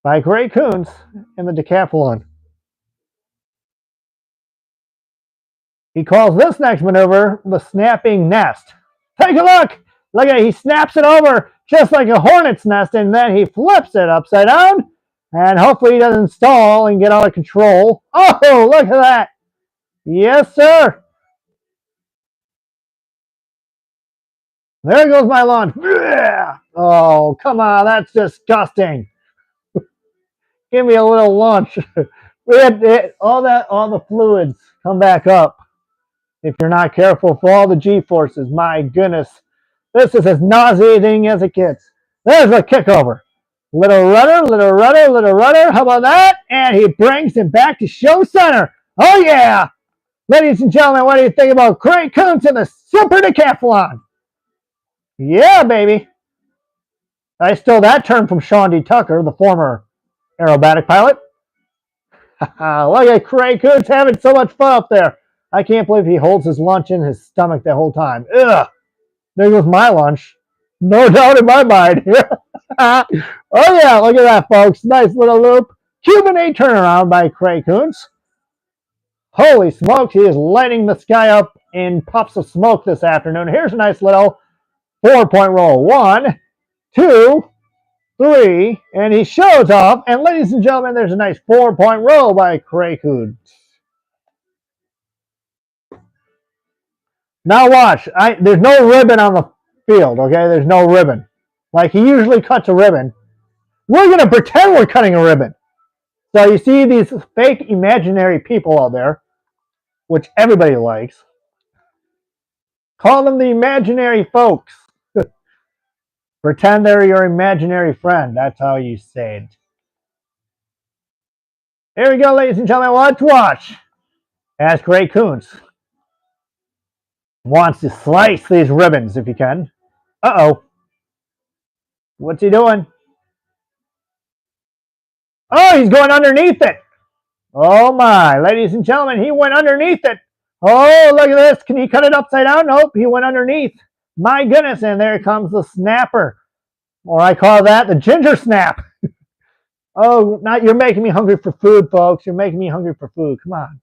by Gray Coons in the decathlon. He calls this next maneuver the snapping nest. Take a look. Look at it. He snaps it over just like a hornet's nest, and then he flips it upside down. And hopefully he doesn't stall and get out of control. Oh, look at that. Yes, sir. There goes my launch. Oh, come on. That's disgusting. Give me a little launch. We had all the fluids come back up. If you're not careful for all the G-forces, my goodness. This is as nauseating as it gets. There's a kickover. Little rudder, little rudder, little rudder. How about that? And he brings him back to show center. Oh, yeah. Ladies and gentlemen, what do you think about Craig Kuntz in the Super Decathlon? Yeah, baby. I stole that term from Sean D. Tucker, the former aerobatic pilot. Look at Craig Kuntz having so much fun up there. I can't believe he holds his lunch in his stomach the whole time. Ugh. There goes my lunch. No doubt in my mind. Oh, yeah, look at that, folks. Nice little loop. Cuban A turnaround by Craig Kuntz. Holy smokes, he is lighting the sky up in puffs of smoke this afternoon. Here's a nice little 4-point roll. 1, 2, 3, and he shows off. And ladies and gentlemen, there's a nice 4-point roll by Craig Kuntz. Now watch. There's no ribbon on the field, okay? There's no ribbon. Like he usually cuts a ribbon. We're going to pretend we're cutting a ribbon. So you see these fake imaginary people out there, which everybody likes. Call them the imaginary folks. Pretend they're your imaginary friend. That's how you say it. Here we go, ladies and gentlemen. Let's watch as Craig Kuntz wants to slice these ribbons if he can. Uh-oh. What's he doing? Oh, he's going underneath it. Oh, my. Ladies and gentlemen, he went underneath it. Oh, look at this. Can he cut it upside down? Nope, he went underneath. My goodness, and there comes the snapper. Or I call that the ginger snap. Oh, you're making me hungry for food, folks. You're making me hungry for food. Come on.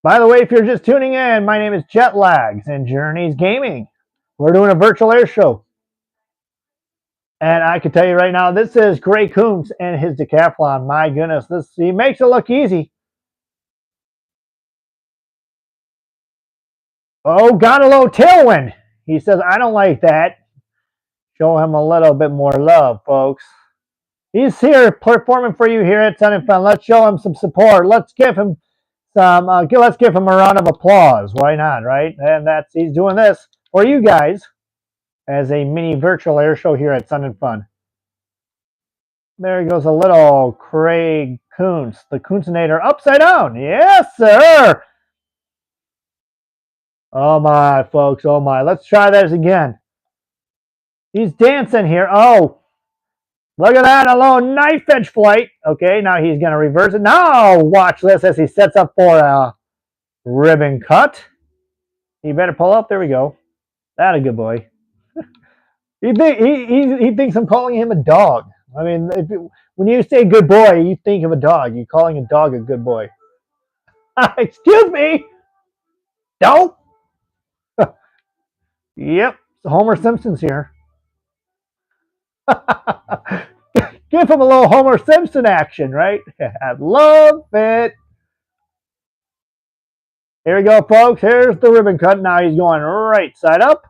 By the way, if you're just tuning in, my name is Jetlags and Journeys Gaming. We're doing a virtual air show. And I can tell you right now, this is Gray Kuntz and his decathlon. My goodness, he makes it look easy. Oh, got a little tailwind. He says, I don't like that. Show him a little bit more love, folks. He's here performing for you here at Sun and Fun. Let's show him some support. Let's give him let's give him a round of applause. Why not, right? And he's doing this for you guys as a mini virtual air show here at Sun and Fun. There goes a little Craig Kuntz, the Kuntzinator upside down. Yes, sir. Oh my, folks. Oh my. Let's try this again. He's dancing here. Oh, look at that. A little knife edge flight. Okay, now he's going to reverse it. Now watch this as he sets up for a ribbon cut. He better pull up. There we go. That a good boy. He thinks I'm calling him a dog. I mean, when you say good boy, you think of a dog. You're calling a dog a good boy. Excuse me. Don't. Yep. Homer Simpson's here. Give him a little Homer Simpson action, right? I love it. Here we go, folks. Here's the ribbon cut. Now he's going right side up.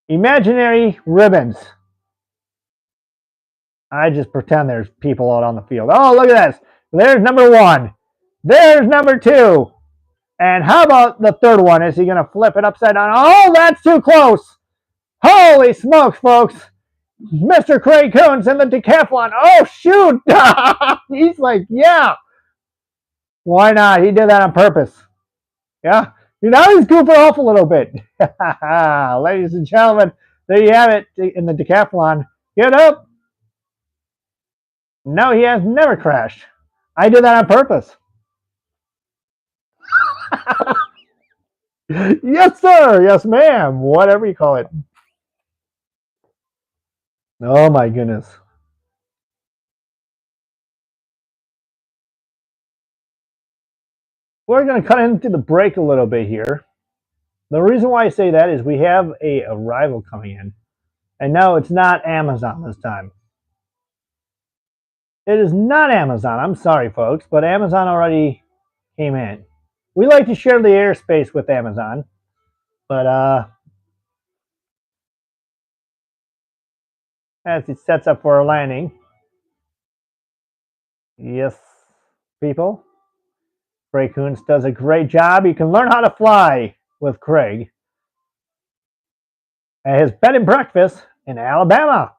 Imaginary ribbons. I just pretend there's people out on the field. Oh, look at this. There's number one. There's number two. And how about the third one? Is he going to flip it upside down? Oh, that's too close. Holy smokes, folks. Mr. Craig Kuntz in the decathlon. Oh, shoot. He's like, yeah. Why not? He did that on purpose. Yeah. Now he's goofing off a little bit. Ladies and gentlemen, there you have it in the decathlon. Get up. No, he has never crashed. I did that on purpose. Yes, sir. Yes, ma'am. Whatever you call it. Oh, my goodness. We're going to cut into the break a little bit here. The reason why I say that is we have a arrival coming in. And no, it's not Amazon this time. It is not Amazon. I'm sorry, folks, but Amazon already came in. We like to share the airspace with Amazon, but as it sets up for a landing, yes, people, Craig Kuntz does a great job. You can learn how to fly with Craig at his bed and breakfast in Alabama.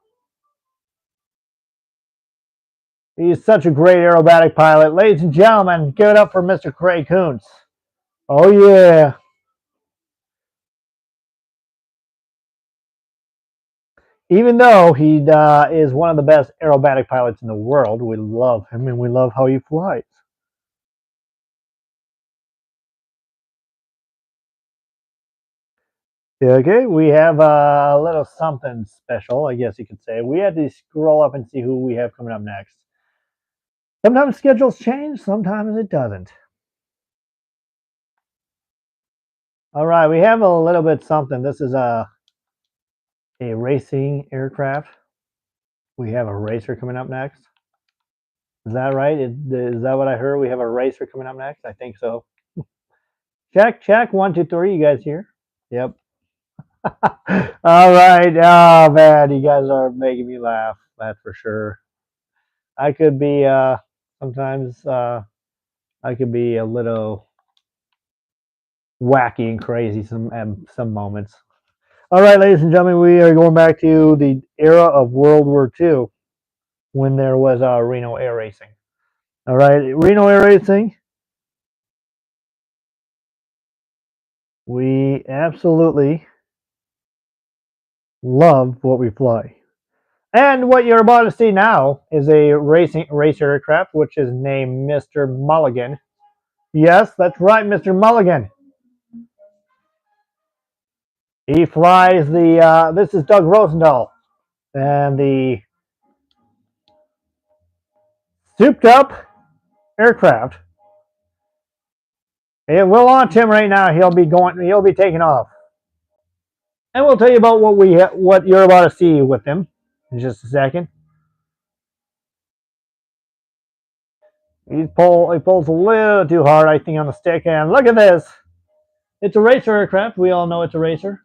He's such a great aerobatic pilot. Ladies and gentlemen, give it up for Mr. Craig Kuntz. Oh, yeah. Even though he is one of the best aerobatic pilots in the world, we love him and we love how he flies. Okay, we have a little something special, I guess you could say. We had to scroll up and see who we have coming up next. Sometimes schedules change, sometimes it doesn't. All right, we have a little bit something. This is a racing aircraft. We have a racer coming up next. Is that right? Is that what I heard? We have a racer coming up next? I think so. Check, check. 1, 2, 3. You guys here? Yep. All right. Oh, man. You guys are making me laugh. That's for sure. I could be, sometimes, I could be a little wacky and crazy some moments. All right, ladies and gentlemen, we are going back to the era of World War II when there was Reno Air Racing. All right, Reno Air Racing. We absolutely love what we fly. And what you're about to see now is a racer aircraft, which is named Mr. Mulligan. Yes, that's right, Mr. Mulligan. He flies the, this is Doug Rosendahl, and the souped up aircraft. It will launch him right now. He'll be taking off. And we'll tell you about what you're about to see with him in just a second. He pulls a little too hard, I think, on the stick, and look at this. It's a racer aircraft. We all know it's a racer.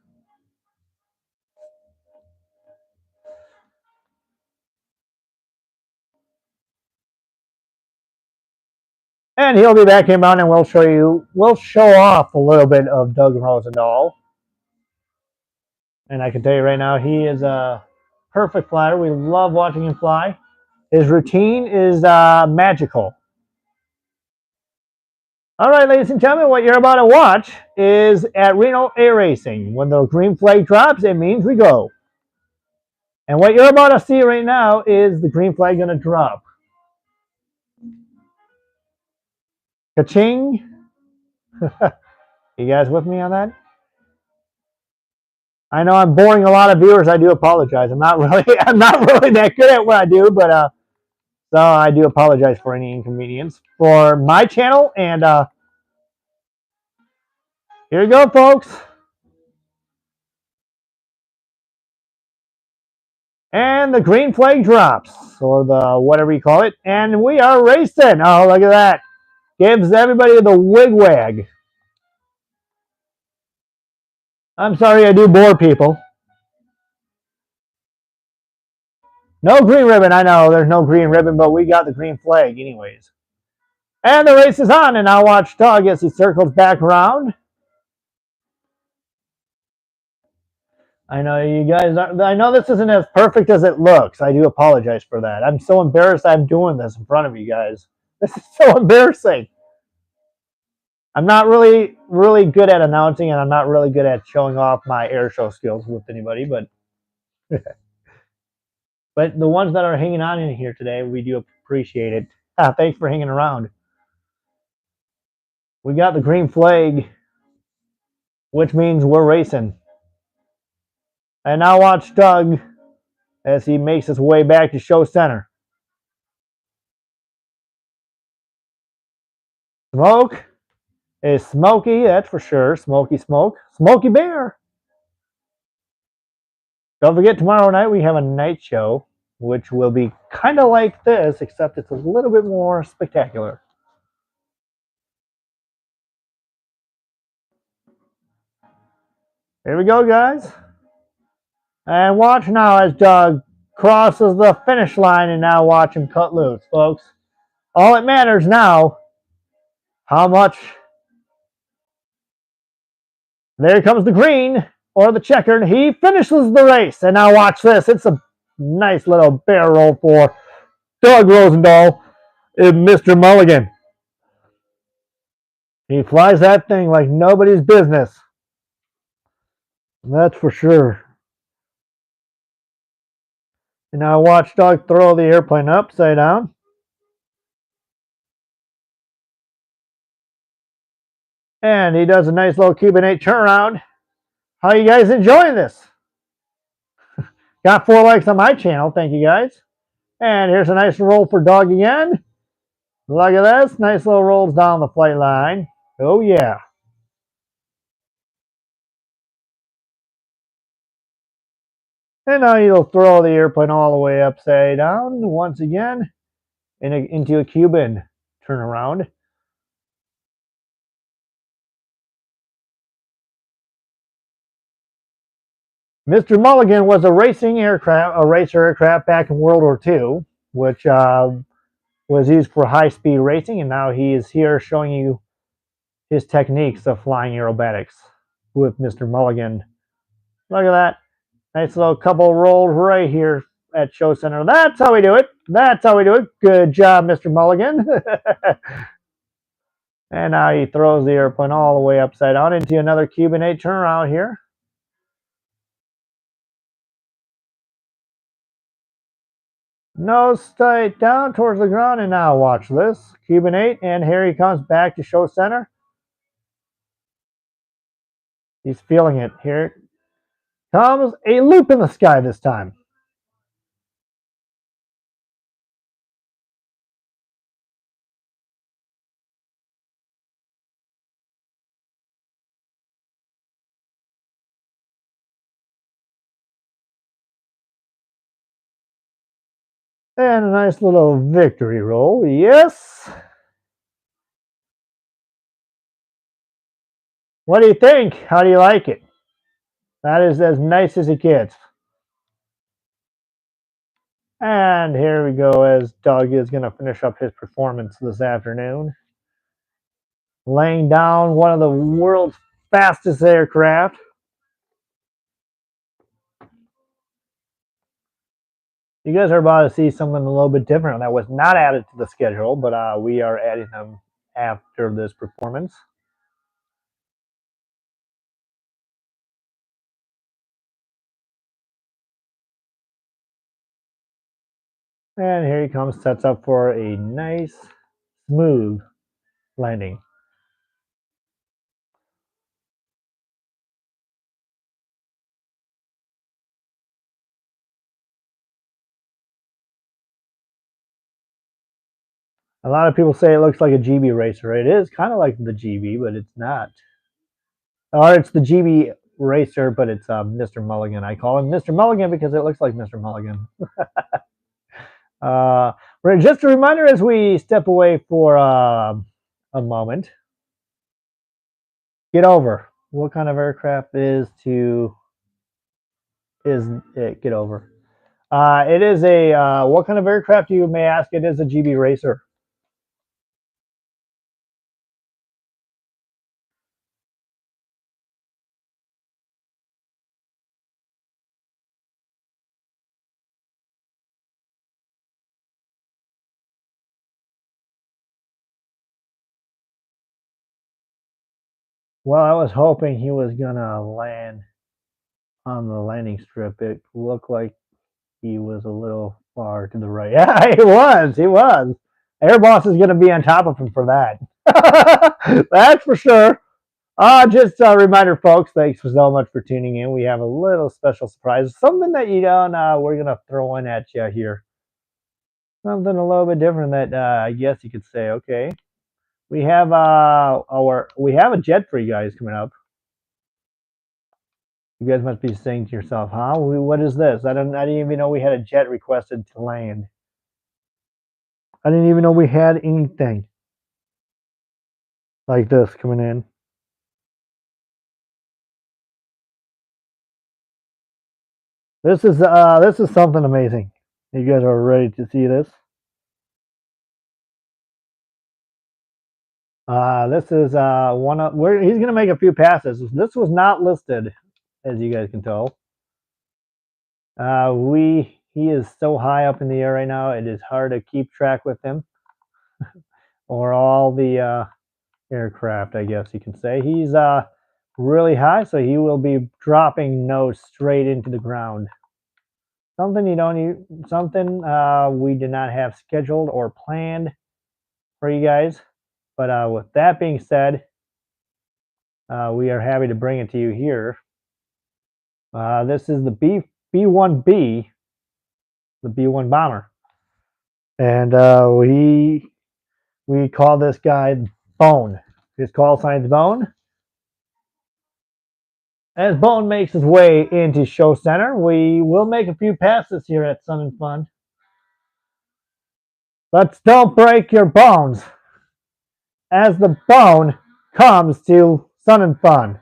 And he'll be back inbound, and we'll show off a little bit of Doug Rosendahl. And I can tell you right now, he is a perfect flyer. We love watching him fly. His routine is magical. All right, ladies and gentlemen, what you're about to watch is at Reno Air Racing. When the green flag drops, it means we go. And what you're about to see right now is the green flag going to drop. Ka-ching. You guys with me on that? I know I'm boring a lot of viewers. I do apologize. I'm not really that good at what I do, but so I do apologize for any inconvenience for my channel. And here you go, folks. And the green flag drops, or the whatever you call it, and we are racing. Oh, look at that. Gives everybody the wig-wag. I'm sorry I do bore people. No green ribbon. I know there's no green ribbon, but we got the green flag anyways. And the race is on, and now watch Doug as he circles back around. I know you guys I know this isn't as perfect as it looks. I do apologize for that. I'm so embarrassed I'm doing this in front of you guys. This is so embarrassing. I'm not really good at announcing, and I'm not really good at showing off my air show skills with anybody, but but the ones that are hanging on in here today, we do appreciate it. Thanks for hanging around. We got the green flag, which means we're racing. And now watch Doug as he makes his way back to show center. Smoke is smoky, that's for sure. Smoky smoke. Smoky bear. Don't forget, tomorrow night we have a night show, which will be kind of like this, except it's a little bit more spectacular. Here we go, guys. And watch now as Doug crosses the finish line, and now watch him cut loose, folks. All it matters now, how much. There comes the green, or the checkered. He finishes the race. And now watch this. It's a nice little bear roll for Doug Rosendahl and Mr. Mulligan. He flies that thing like nobody's business. That's for sure. And now watch Doug throw the airplane upside down. And he does a nice little Cuban 8 turnaround. How you guys enjoying this? Got 4 likes on my channel. Thank you, guys. And here's a nice roll for Doug again. Look at this. Nice little rolls down the flight line. Oh, yeah. And now you'll throw the airplane all the way upside down once again into a Cuban turnaround. Mr. Mulligan was a racer aircraft back in World War II, which was used for high-speed racing, and now he is here showing you his techniques of flying aerobatics with Mr. Mulligan. Look at that. Nice little couple rolls right here at Show Center. That's how we do it. That's how we do it. Good job, Mr. Mulligan. And now he throws the airplane all the way upside down into another Cuban 8 turnaround here. Nose straight down towards the ground, and now watch this. Cuban 8, and here he comes back to Show Center. He's feeling it. Here comes a loop in the sky this time. And a nice little victory roll. Yes. What do you think? How do you like it? That is as nice as it gets. And here we go as Doug is going to finish up his performance this afternoon. Laying down one of the world's fastest aircraft. You guys are about to see something a little bit different that was not added to the schedule, but we are adding them after this performance. And here he comes, sets up for a nice, smooth landing. A lot of people say it looks like a GB racer. It is kind of like the GB, but it's not. Or it's the GB racer, but it's Mr. Mulligan. I call him Mr. Mulligan because it looks like Mr. Mulligan. uh, just a reminder as we step away for a moment. Get over. What kind of aircraft is it? Get over. It is a what kind of aircraft, you may ask? It is a GB racer. Well, I was hoping he was gonna land on the landing strip. It looked like he was a little far to the right. Yeah, he was. He was. Airboss is gonna be on top of him for that. That's for sure. Just a reminder, folks. Thanks so much for tuning in. We have a little special surprise, something that you don't. We're gonna throw in at you here. Something a little bit different that I guess you could say. Okay, we have a jet for you guys coming up. You guys must be saying to yourself, "Huh? What is this? I didn't even know we had a jet requested to land. I didn't even know we had anything like this coming in." This is something amazing. You guys are ready to see this. This is one of where he's going to make a few passes. This was not listed, as you guys can tell. He is so high up in the air right now. It is hard to keep track with him or all the aircraft. I guess you can say he's really high, so he will be dropping nose straight into the ground. Something you don't need, something we did not have scheduled or planned for you guys. But with that being said, we are happy to bring it to you here. This is the B1B, the B1 bomber, and we call this guy Bone. His call sign's Bone. As Bone makes his way into Show Center, we will make a few passes here at Sun and Fun. But don't break your bones as the bone comes to Sun and Fun.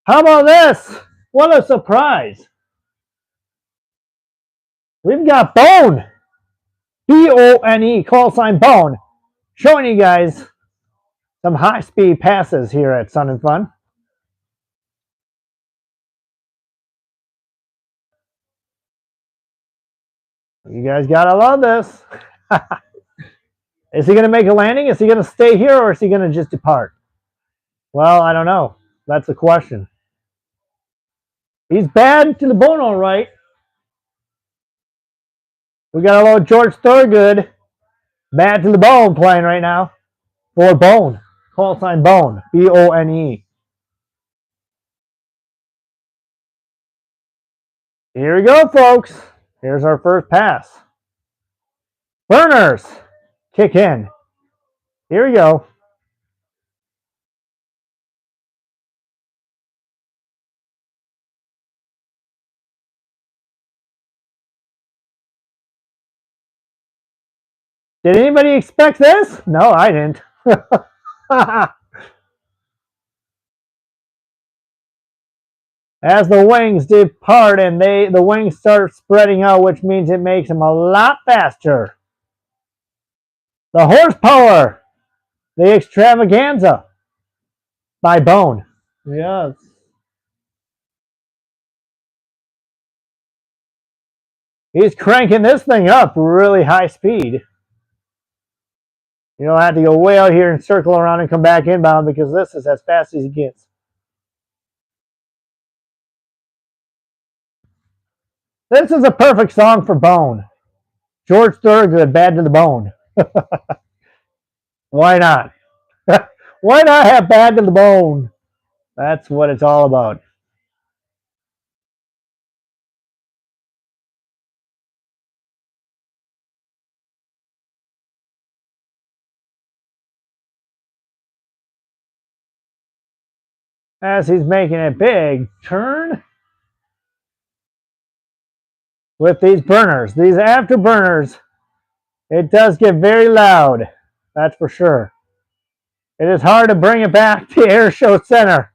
How about this? What a surprise! We've got Bone, Bone, call sign Bone, showing you guys some high-speed passes here at Sun and Fun. You guys gotta love this. Is he gonna make a landing? Is he gonna stay here, or is he gonna just depart? Well, I don't know. That's the question. He's bad to the bone, all right. We got a little George Thorogood, bad to the bone, playing right now for Bone. Call sign Bone, Bone. Here we go, folks. Here's our first pass. Burners kick in. Here we go. Did anybody expect this? No, I didn't. As the wings depart and the wings start spreading out, which means it makes them a lot faster. The horsepower, the extravaganza by Bone. Yes. He's cranking this thing up really high speed. You don't have to go way out here and circle around and come back inbound because this is as fast as he gets. This is a perfect song for Bone. George Thorogood, Bad to the Bone. Why not? Why not have Bad to the Bone? That's what it's all about. As he's making a big turn with these burners, these afterburners, it does get very loud. That's for sure. It is hard to bring it back to Airshow Center.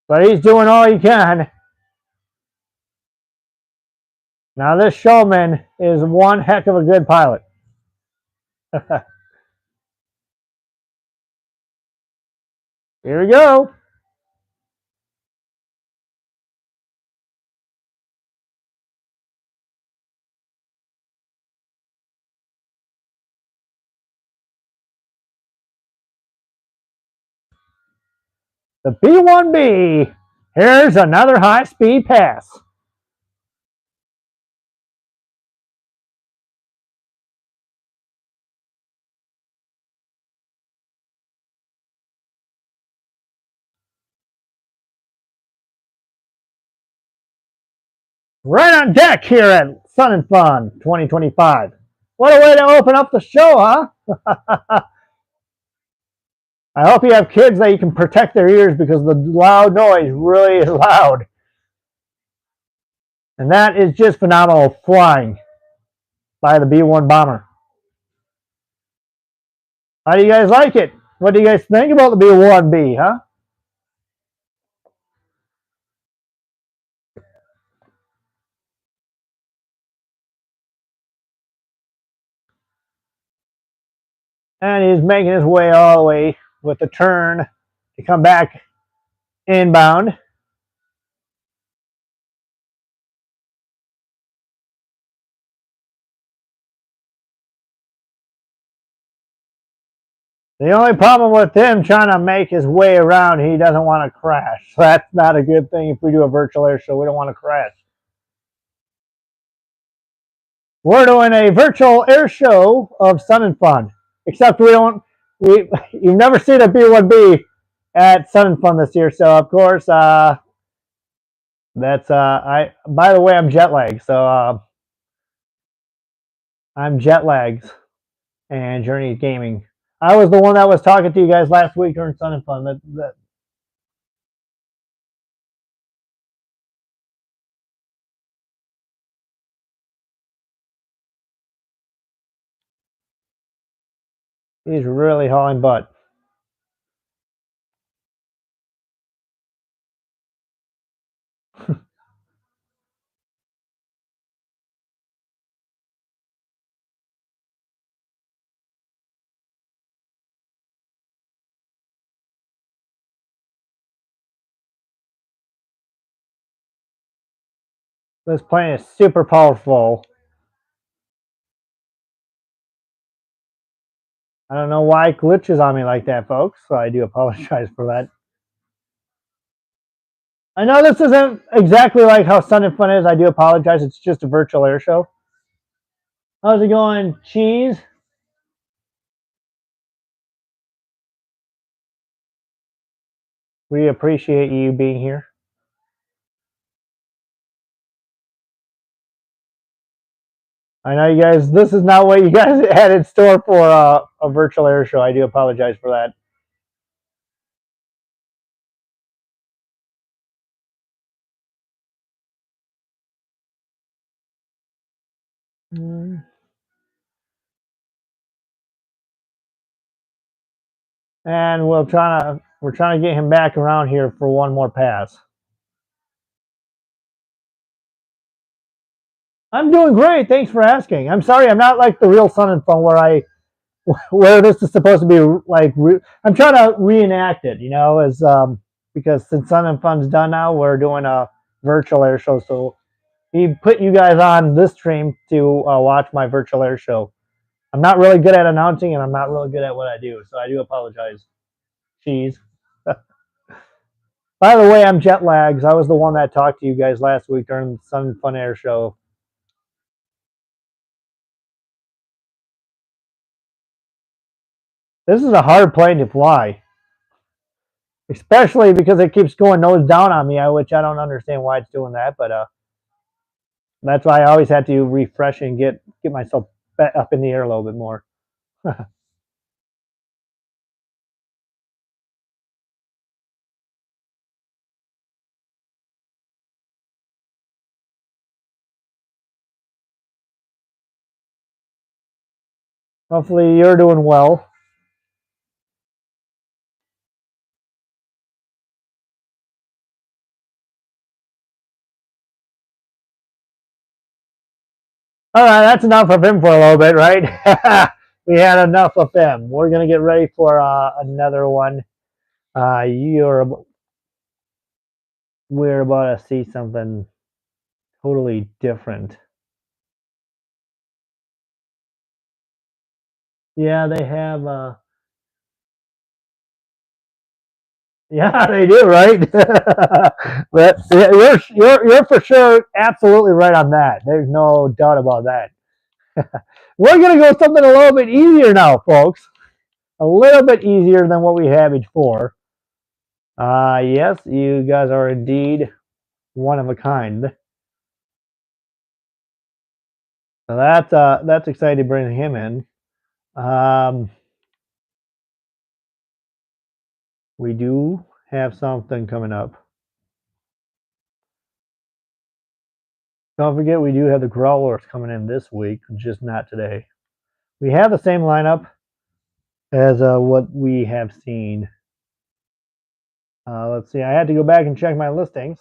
But he's doing all he can. Now this showman is one heck of a good pilot. Here we go. The B1B. Here's another high-speed pass. Right on deck here at Sun and Fun 2025. What a way to open up the show, huh? I hope you have kids that you can protect their ears because the loud noise really is loud. And that is just phenomenal flying by the B-1 bomber. How do you guys like it? What do you guys think about the B-1B, huh? And he's making his way all the way with the turn to come back inbound. The only problem with him trying to make his way around, he doesn't want to crash. So that's not a good thing if we do a virtual air show. We don't want to crash. We're doing a virtual air show of Sun and Fun, except you've never seen a B1B at Sun and Fun this year. So of course, by the way, I'm jet lagged. So I'm jet lagged and Journey Gaming. I was the one that was talking to you guys last week during Sun and Fun. He's really hauling butt. This plane is super powerful. I don't know why it glitches on me like that, folks, so I do apologize for that. I know this isn't exactly like how Sun and Fun is. I do apologize. It's just a virtual air show. How's it going, Cheese? We appreciate you being here. I know you guys, this is not what you guys had in store for a virtual air show. I do apologize for that. Mm. And we're trying to get him back around here for one more pass. I'm doing great. Thanks for asking. I'm sorry, I'm not like the real Sun and Fun where this is supposed to be like. I'm trying to reenact it, as because since Sun and Fun's done now, we're doing a virtual air show. So he put you guys on this stream to watch my virtual air show. I'm not really good at announcing, and I'm not really good at what I do, so I do apologize. Cheese. By the way, I'm jet lagged. I was the one that talked to you guys last week during the Sun and Fun Air Show. This is a hard plane to fly, especially because it keeps going nose down on me, which I don't understand why it's doing that. But that's why I always have to refresh and get myself up in the air a little bit more. Hopefully, you're doing well. All right, that's enough of him for a little bit, right? We had enough of him. We're gonna get ready for another one. You're We're about to see something totally different. Yeah, they have. Yeah, they do, right? But you're for sure absolutely right on that. There's no doubt about that. We're gonna go something a little bit easier now, folks. A little bit easier than what we had before. Yes, you guys are indeed one of a kind. So that's exciting to bring him in. Um, we do have something coming up. Don't forget, we do have the Growlers coming in this week, just not today. We have the same lineup as what we have seen. Let's see. I had to go back and check my listings.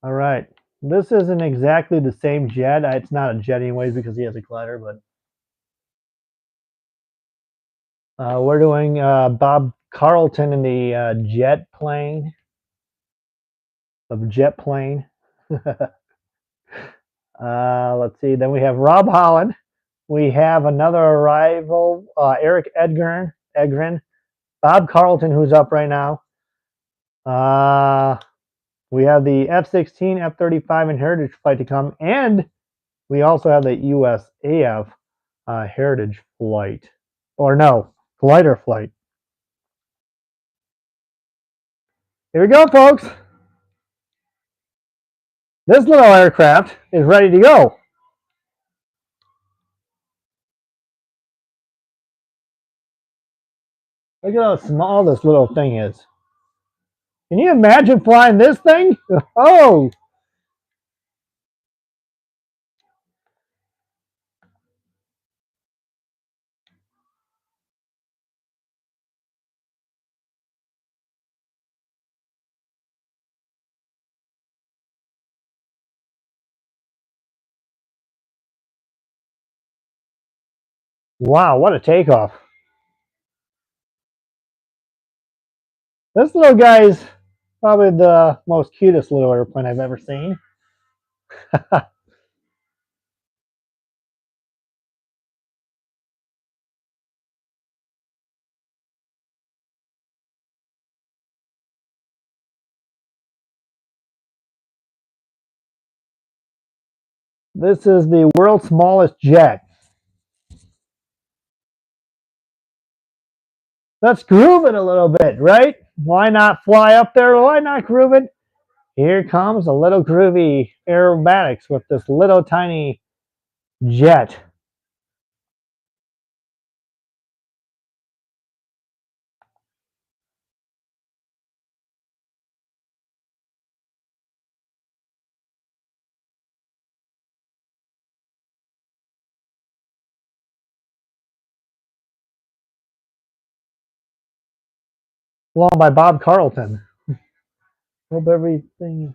All right. This isn't exactly the same jet. It's not a jet anyways because he has a glider, but we're doing Bob Carlton in the jet plane. Of jet plane. Let's see. Then we have Rob Holland. We have another arrival, Eric Edgren, Bob Carlton, who's up right now. We have the F-16, F-35, and Heritage flight to come, and we also have the USAF Heritage flight, or no, glider flight. Here we go, folks. This little aircraft is ready to go. Look at how small this little thing is. Can you imagine flying this thing? Oh, wow, what a takeoff. This little guy is probably the most cutest little airplane I've ever seen. This is the world's smallest jet. Let's groove it a little bit, right? Why not fly up there? Why not groove it? Here comes a little groovy aerobatics with this little tiny jet. Along by Bob Carlton. Hope everything.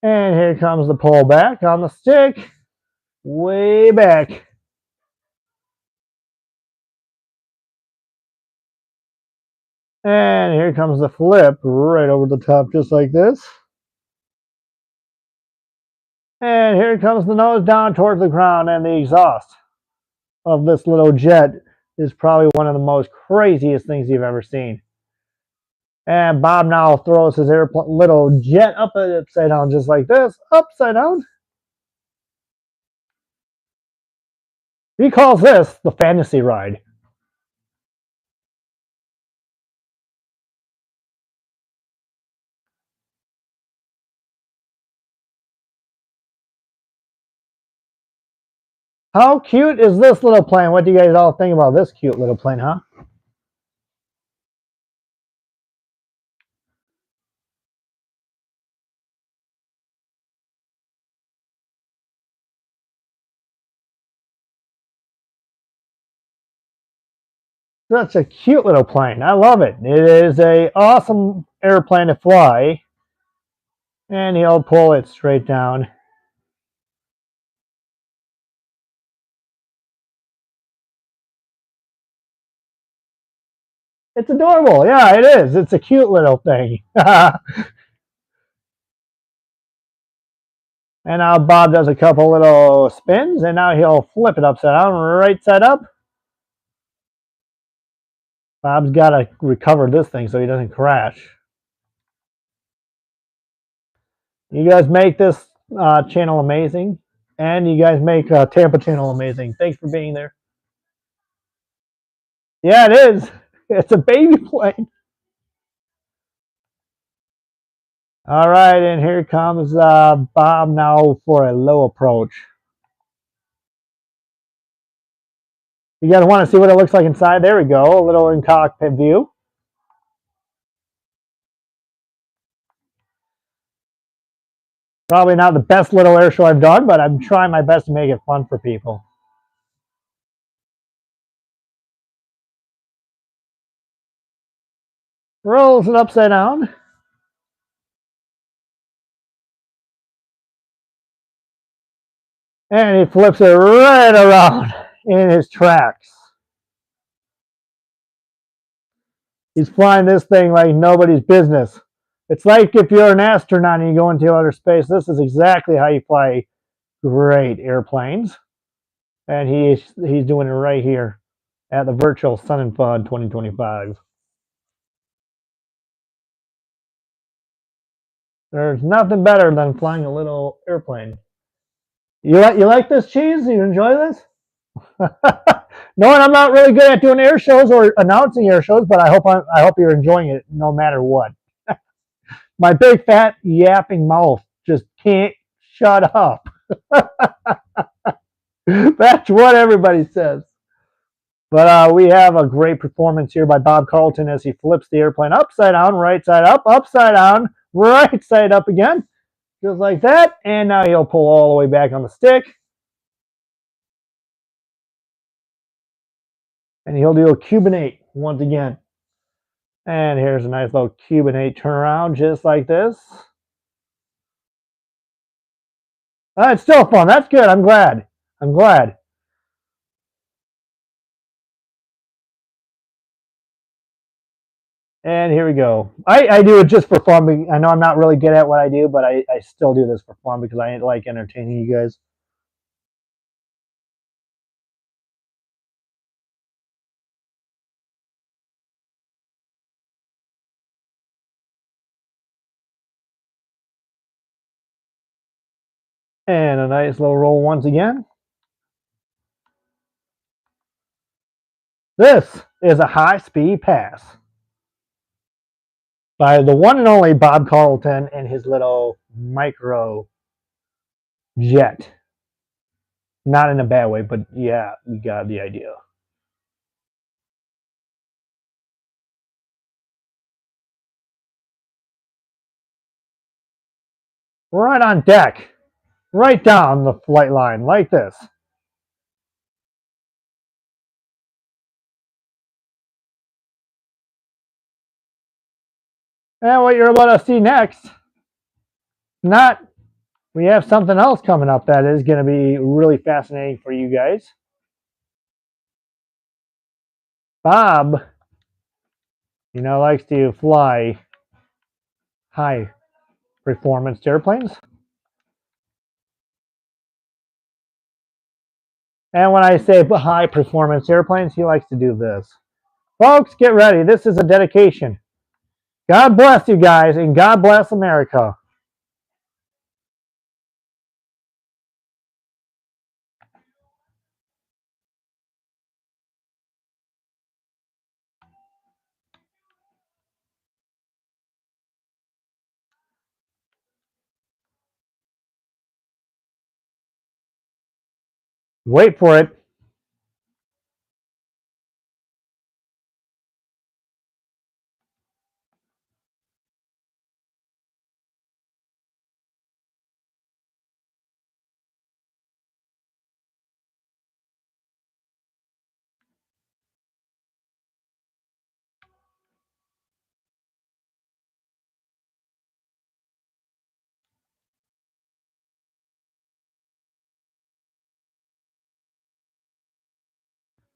And here comes the pull back on the stick. Way back. And here comes the flip right over the top, just like this. And here comes the nose down towards the ground, and the exhaust of this little jet is probably one of the most craziest things you've ever seen. And Bob now throws his little jet upside down, just like this, upside down. He calls this the fantasy ride. How cute is this little plane? What do you guys all think about this cute little plane, huh? Such a cute little plane. I love it. It is a awesome airplane to fly. And he'll pull it straight down. It's adorable. Yeah, it is. It's a cute little thing. And now Bob does a couple little spins, and now he'll flip it upside down, right side up. Bob's got to recover this thing so he doesn't crash. You guys make this channel amazing, and you guys make Tampa channel amazing. Thanks for being there. Yeah, it is. It's a baby plane. All right, and here comes Bob now for a low approach. You guys want to see what it looks like inside? There we go, a little in cockpit view. Probably not the best little air show I've done, but I'm trying my best to make it fun for people. Rolls it upside down. And he flips it right around in his tracks. He's flying this thing like nobody's business. It's like if you're an astronaut and you go into outer space, this is exactly how you fly great airplanes. And he's doing it right here at the virtual Sun and Fun 2025. There's nothing better than flying a little airplane. You like this, Cheese? You enjoy this? Knowing I'm not really good at doing air shows or announcing air shows, but I hope you're enjoying it no matter what. My big fat yapping mouth just can't shut up. That's what everybody says. But we have a great performance here by Bob Carlton as he flips the airplane upside down, right side up, upside down, right side up again, just like that. And now he'll pull all the way back on the stick. And he'll do a Cuban 8 once again. And here's a nice little Cuban 8 turnaround, just like this. It's still fun. That's good. I'm glad. I'm glad. And here we go. I do it just for fun. I know I'm not really good at what I do, but I still do this for fun because I like entertaining you guys. And a nice little roll once again. This is a high-speed pass by the one and only Bob Carlton and his little micro jet. Not in a bad way, but yeah, we got the idea. Right on deck, right down the flight line, like this. And what you're about to see next, not we have something else coming up that is going to be really fascinating for you guys. Bob, likes to fly high performance airplanes. And when I say high performance airplanes, he likes to do this. Folks, get ready. This is a dedication. God bless you guys, and God bless America. Wait for it.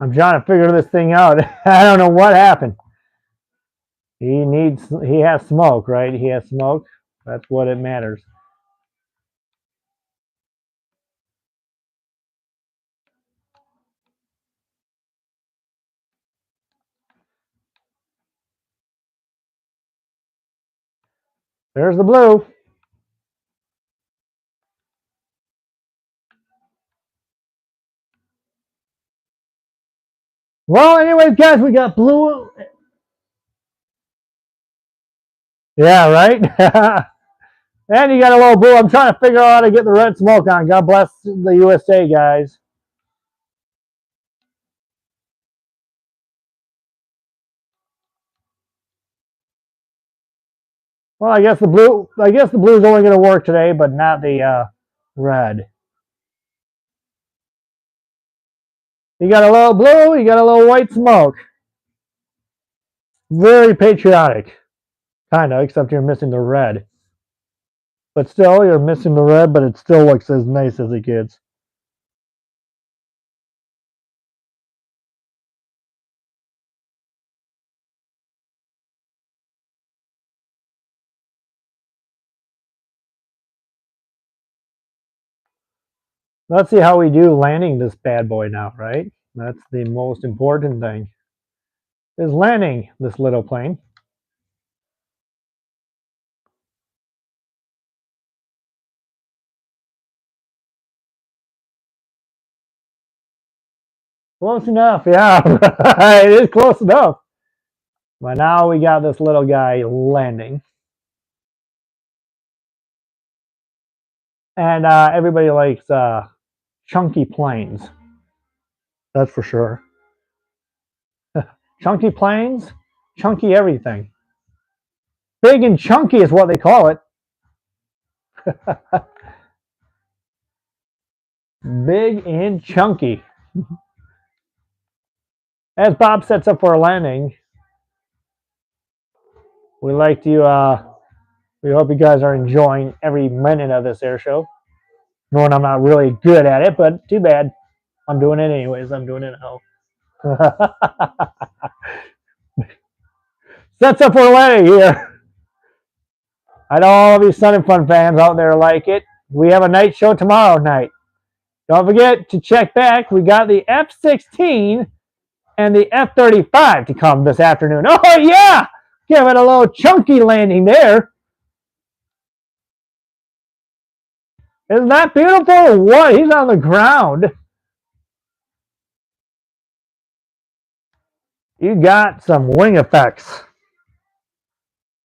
I'm trying to figure this thing out. I don't know what happened. He has smoke, right? He has smoke. That's what it matters. There's the blue. Well, anyways, guys, we got blue. Yeah, right? And you got a little blue. I'm trying to figure out how to get the red smoke on. God bless the USA, guys. Well, I guess the blue is only going to work today, but not the red. You got a little blue, you got a little white smoke. Very patriotic. Kind of, except you're missing the red. But still, you're missing the red, but it still looks as nice as it gets. Let's see how we do landing this bad boy now, right? That's the most important thing, is landing this little plane. Close enough, yeah. It is close enough. But now we got this little guy landing. And everybody likes chunky planes. That's for sure. Chunky planes, chunky everything. Big and chunky is what they call it. Big and chunky. As Bob sets up for a landing, we like to. We hope you guys are enjoying every minute of this air show. Knowing I'm not really good at it, but too bad. I'm doing it anyways. I'm doing it now. Sets up for a landing here. I know all of you Sun and Fun fans out there like it. We have a night show tomorrow night. Don't forget to check back. We got the F-16 and the F-35 to come this afternoon. Oh, yeah! Give it a little chunky landing there. Isn't that beautiful? What? He's on the ground. You got some wing effects.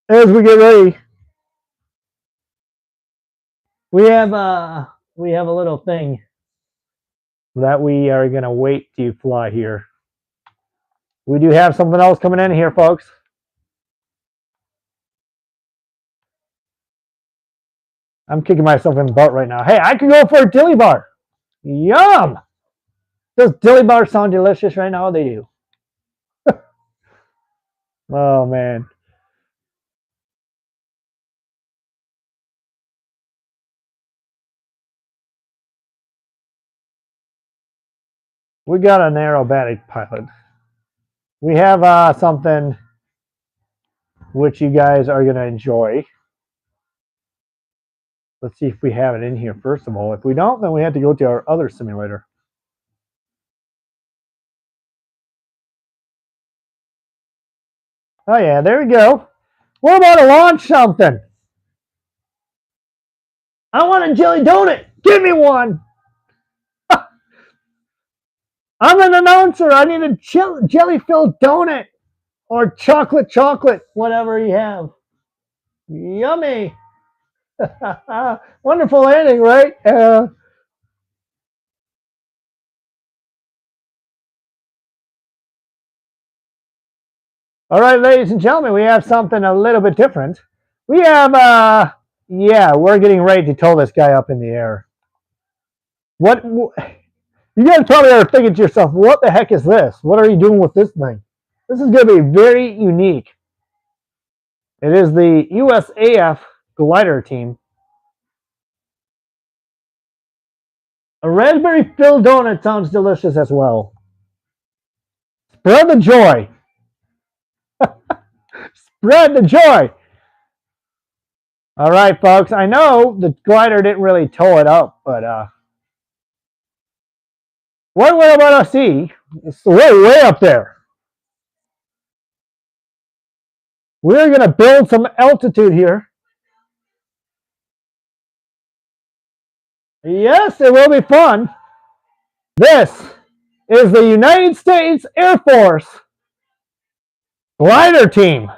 As we get ready, we have a little thing that we are going to wait to fly here. We do have something else coming in here, folks. I'm kicking myself in the butt right now. Hey, I could go for a dilly bar. Yum! Does dilly bar sound delicious right now? They do. Oh, man. We got an aerobatic pilot. We have something which you guys are going to enjoy. Let's see if we have it in here first of all. If we don't, then we have to go to our other simulator. Oh yeah, there we go. We're about to launch something. I want a jelly donut. Give me one. I'm an announcer. I need a jelly-filled donut or chocolate, whatever you have. Yummy. Wonderful landing, right? All right, ladies and gentlemen, we have something a little bit different. We have, yeah, we're getting ready to tow this guy up in the air. What? You guys probably are thinking to yourself, what the heck is this? What are you doing with this thing? This is going to be very unique. It is the USAF glider team. A raspberry filled donut sounds delicious as well. Spread the joy. Spread the joy. All right, folks. I know the glider didn't really tow it up, but what we're about to see is way up there. We're going to build some altitude here. Yes, it will be fun. This is the United States Air Force glider team.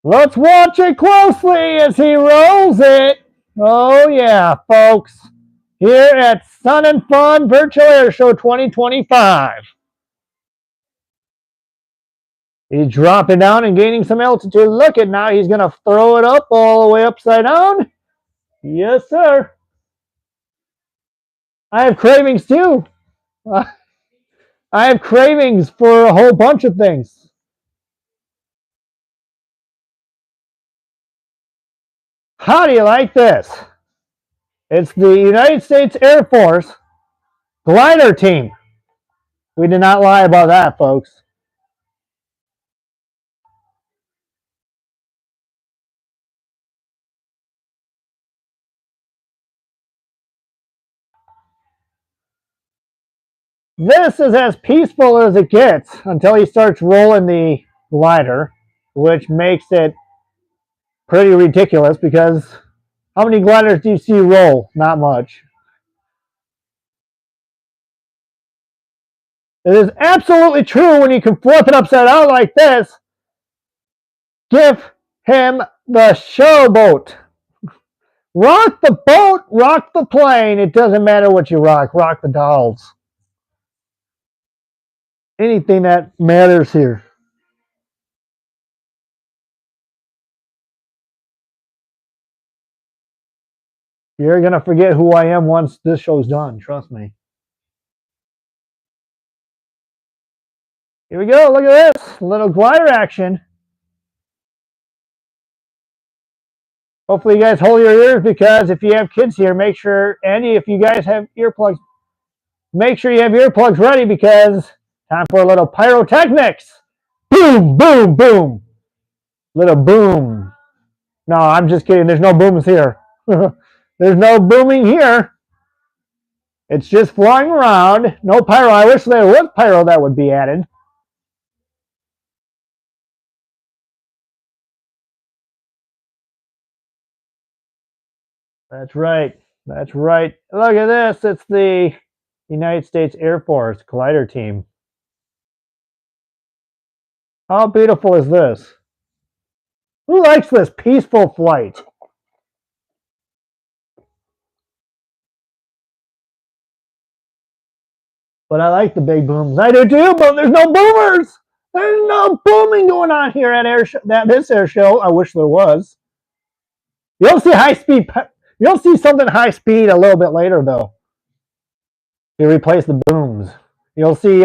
Let's watch it closely as he rolls it. Oh yeah, folks. Here at Sun and Fun Virtual Air Show 2025. He's dropping down and gaining some altitude. Look at now, he's going to throw it up all the way upside down. Yes, sir. I have cravings too. I have cravings for a whole bunch of things. How do you like this? It's the United States Air Force glider team. We did not lie about that, folks. This is as peaceful as it gets until he starts rolling the glider, which makes it pretty ridiculous because how many gliders do you see roll? Not much. It is absolutely true when you can flip it upside down like this. Give him the showboat. Rock the boat, rock the plane. It doesn't matter what you rock. Rock the dolls. Anything that matters here. You're going to forget who I am once this show's done. Trust me. Here we go. Look at this. Little glider action. Hopefully you guys hold your ears because if you have kids here, make sure, Andy, if you guys have earplugs, make sure you have earplugs ready because time for a little pyrotechnics. Boom, boom, boom. Little boom. No, I'm just kidding. There's no booms here. There's no booming here. It's just flying around. No pyro. I wish there was pyro that would be added. That's right. That's right. Look at this. It's the United States Air Force glider team. How beautiful is this? Who likes this peaceful flight? But I like the big booms. I do too, but there's no boomers. There's no booming going on here at this air show. I wish there was. You'll see high speed. You'll see something high speed a little bit later, though. You replace the booms. You'll see.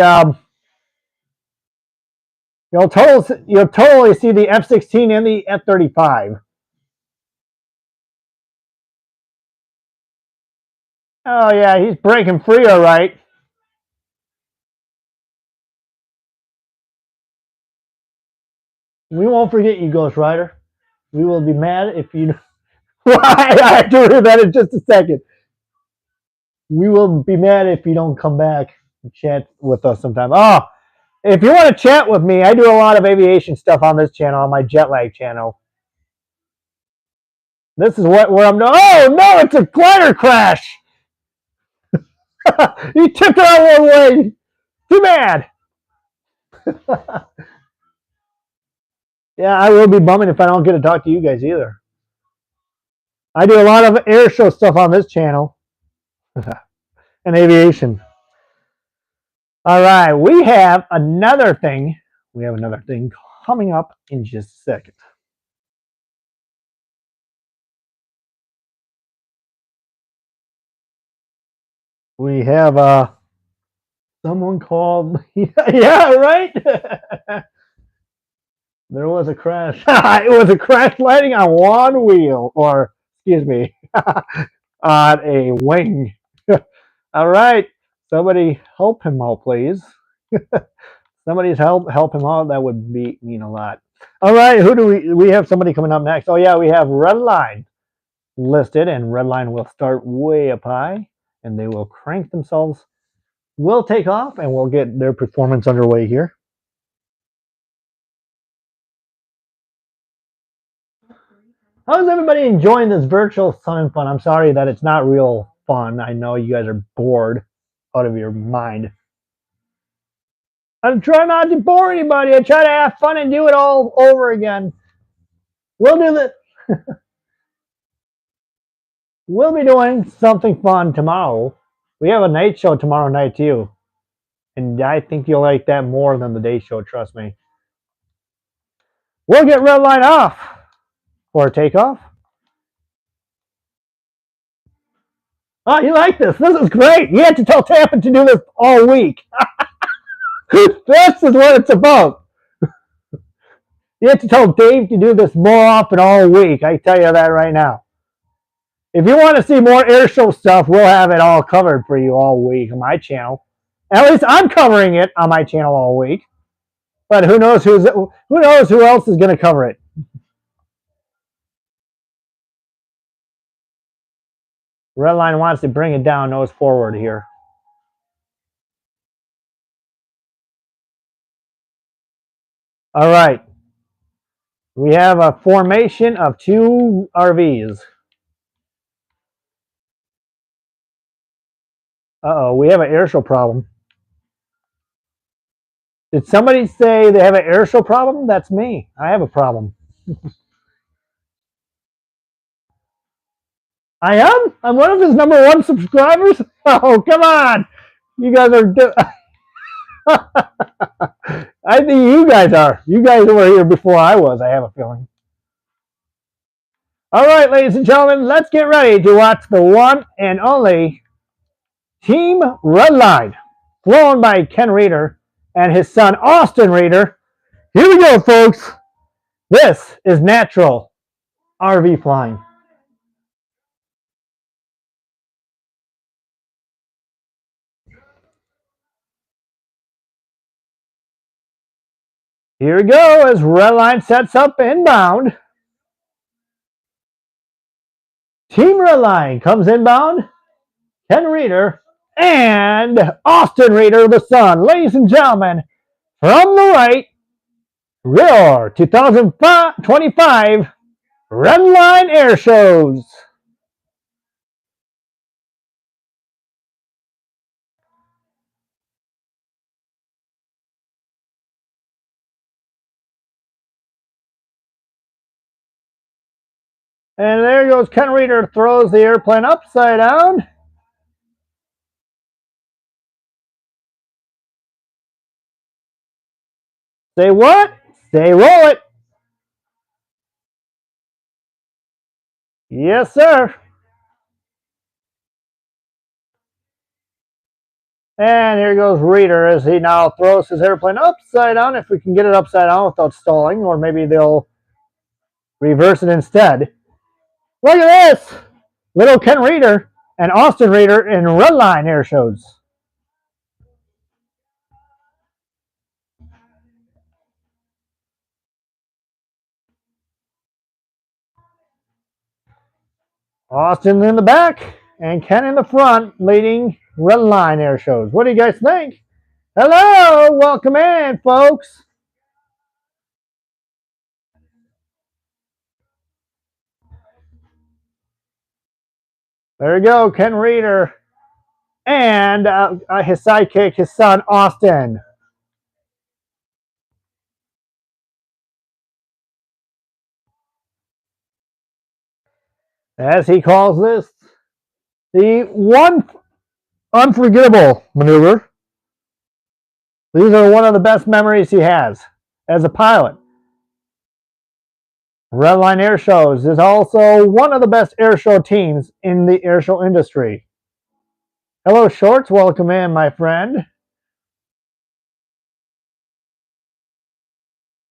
You'll totally see the F-16 and the F-35. Oh, yeah, he's breaking free, all right. We won't forget you, Ghost Rider. We will be mad if you. I have to read that in just a second. We will be mad if you don't come back and chat with us sometime. Oh, if you want to chat with me, I do a lot of aviation stuff on this channel, on my jet lag channel. This is where I'm doing. Oh no, it's a glider crash. You took it out one way. Too bad. Yeah, I will be bumming if I don't get to talk to you guys either. I do a lot of air show stuff on this channel and aviation. All right, we have another thing. We have another thing coming up in just a second. We have someone called. Yeah, right. There was a crash. It was a crash landing on one wheel, or excuse me, on a wing. All right, somebody help him out, please. Somebody's help him out. That would mean a lot. All right, who do we have? Somebody coming up next. Oh yeah, we have Redline listed, and Redline will start way up high, and they will crank themselves. We'll take off, and we'll get their performance underway here. How's everybody enjoying this virtual sun fun? I'm sorry that it's not real fun. I know you guys are bored out of your mind. I'm trying not to bore anybody. I try to have fun and do it all over again. We'll do that. We'll be doing something fun tomorrow. We have a night show tomorrow night too. And I think you'll like that more than the day show, trust me. We'll get Redline off for takeoff. Oh, you like this? This is great. You had to tell Tappan to do this all week. This is what it's about. You have to tell Dave to do this more often all week. I tell you that right now. If you want to see more airshow stuff, we'll have it all covered for you all week on my channel. At least I'm covering it on my channel all week. But who knows who else is going to cover it? Redline wants to bring it down, nose forward here. All right. We have a formation of two RVs. Uh-oh, we have an airshow problem. Did somebody say they have an airshow problem? That's me. I have a problem. I am? I'm one of his #1 subscribers? Oh, come on. You guys are... I think you guys are. You guys were here before I was, I have a feeling. All right, ladies and gentlemen, let's get ready to watch the one and only Team Redline, flown by Ken Reeder and his son, Austin Reeder. Here we go, folks. This is natural RV flying. Here we go as Redline sets up inbound. Team Redline comes inbound. Ken Reeder and Austin Reeder, the son. Ladies and gentlemen, from the right, your 2025 Redline Air Shows. And there goes Ken Reeder, throws the airplane upside down. Say what? Say roll it. Yes, sir. And here goes Reeder as he now throws his airplane upside down. If we can get it upside down without stalling, or maybe they'll reverse it instead. Look at this. Little Ken Reeder and Austin Reader in Redline Air Shows. Austin in the back and Ken in the front leading Redline Air Shows. What do you guys think? Hello, welcome in, folks. There you go, Ken Reader and his sidekick, his son, Austin. As he calls this, the one unforgettable maneuver. These are one of the best memories he has as a pilot. Redline Air Shows is also one of the best airshow teams in the airshow industry. Hello, Shorts. Welcome in, my friend.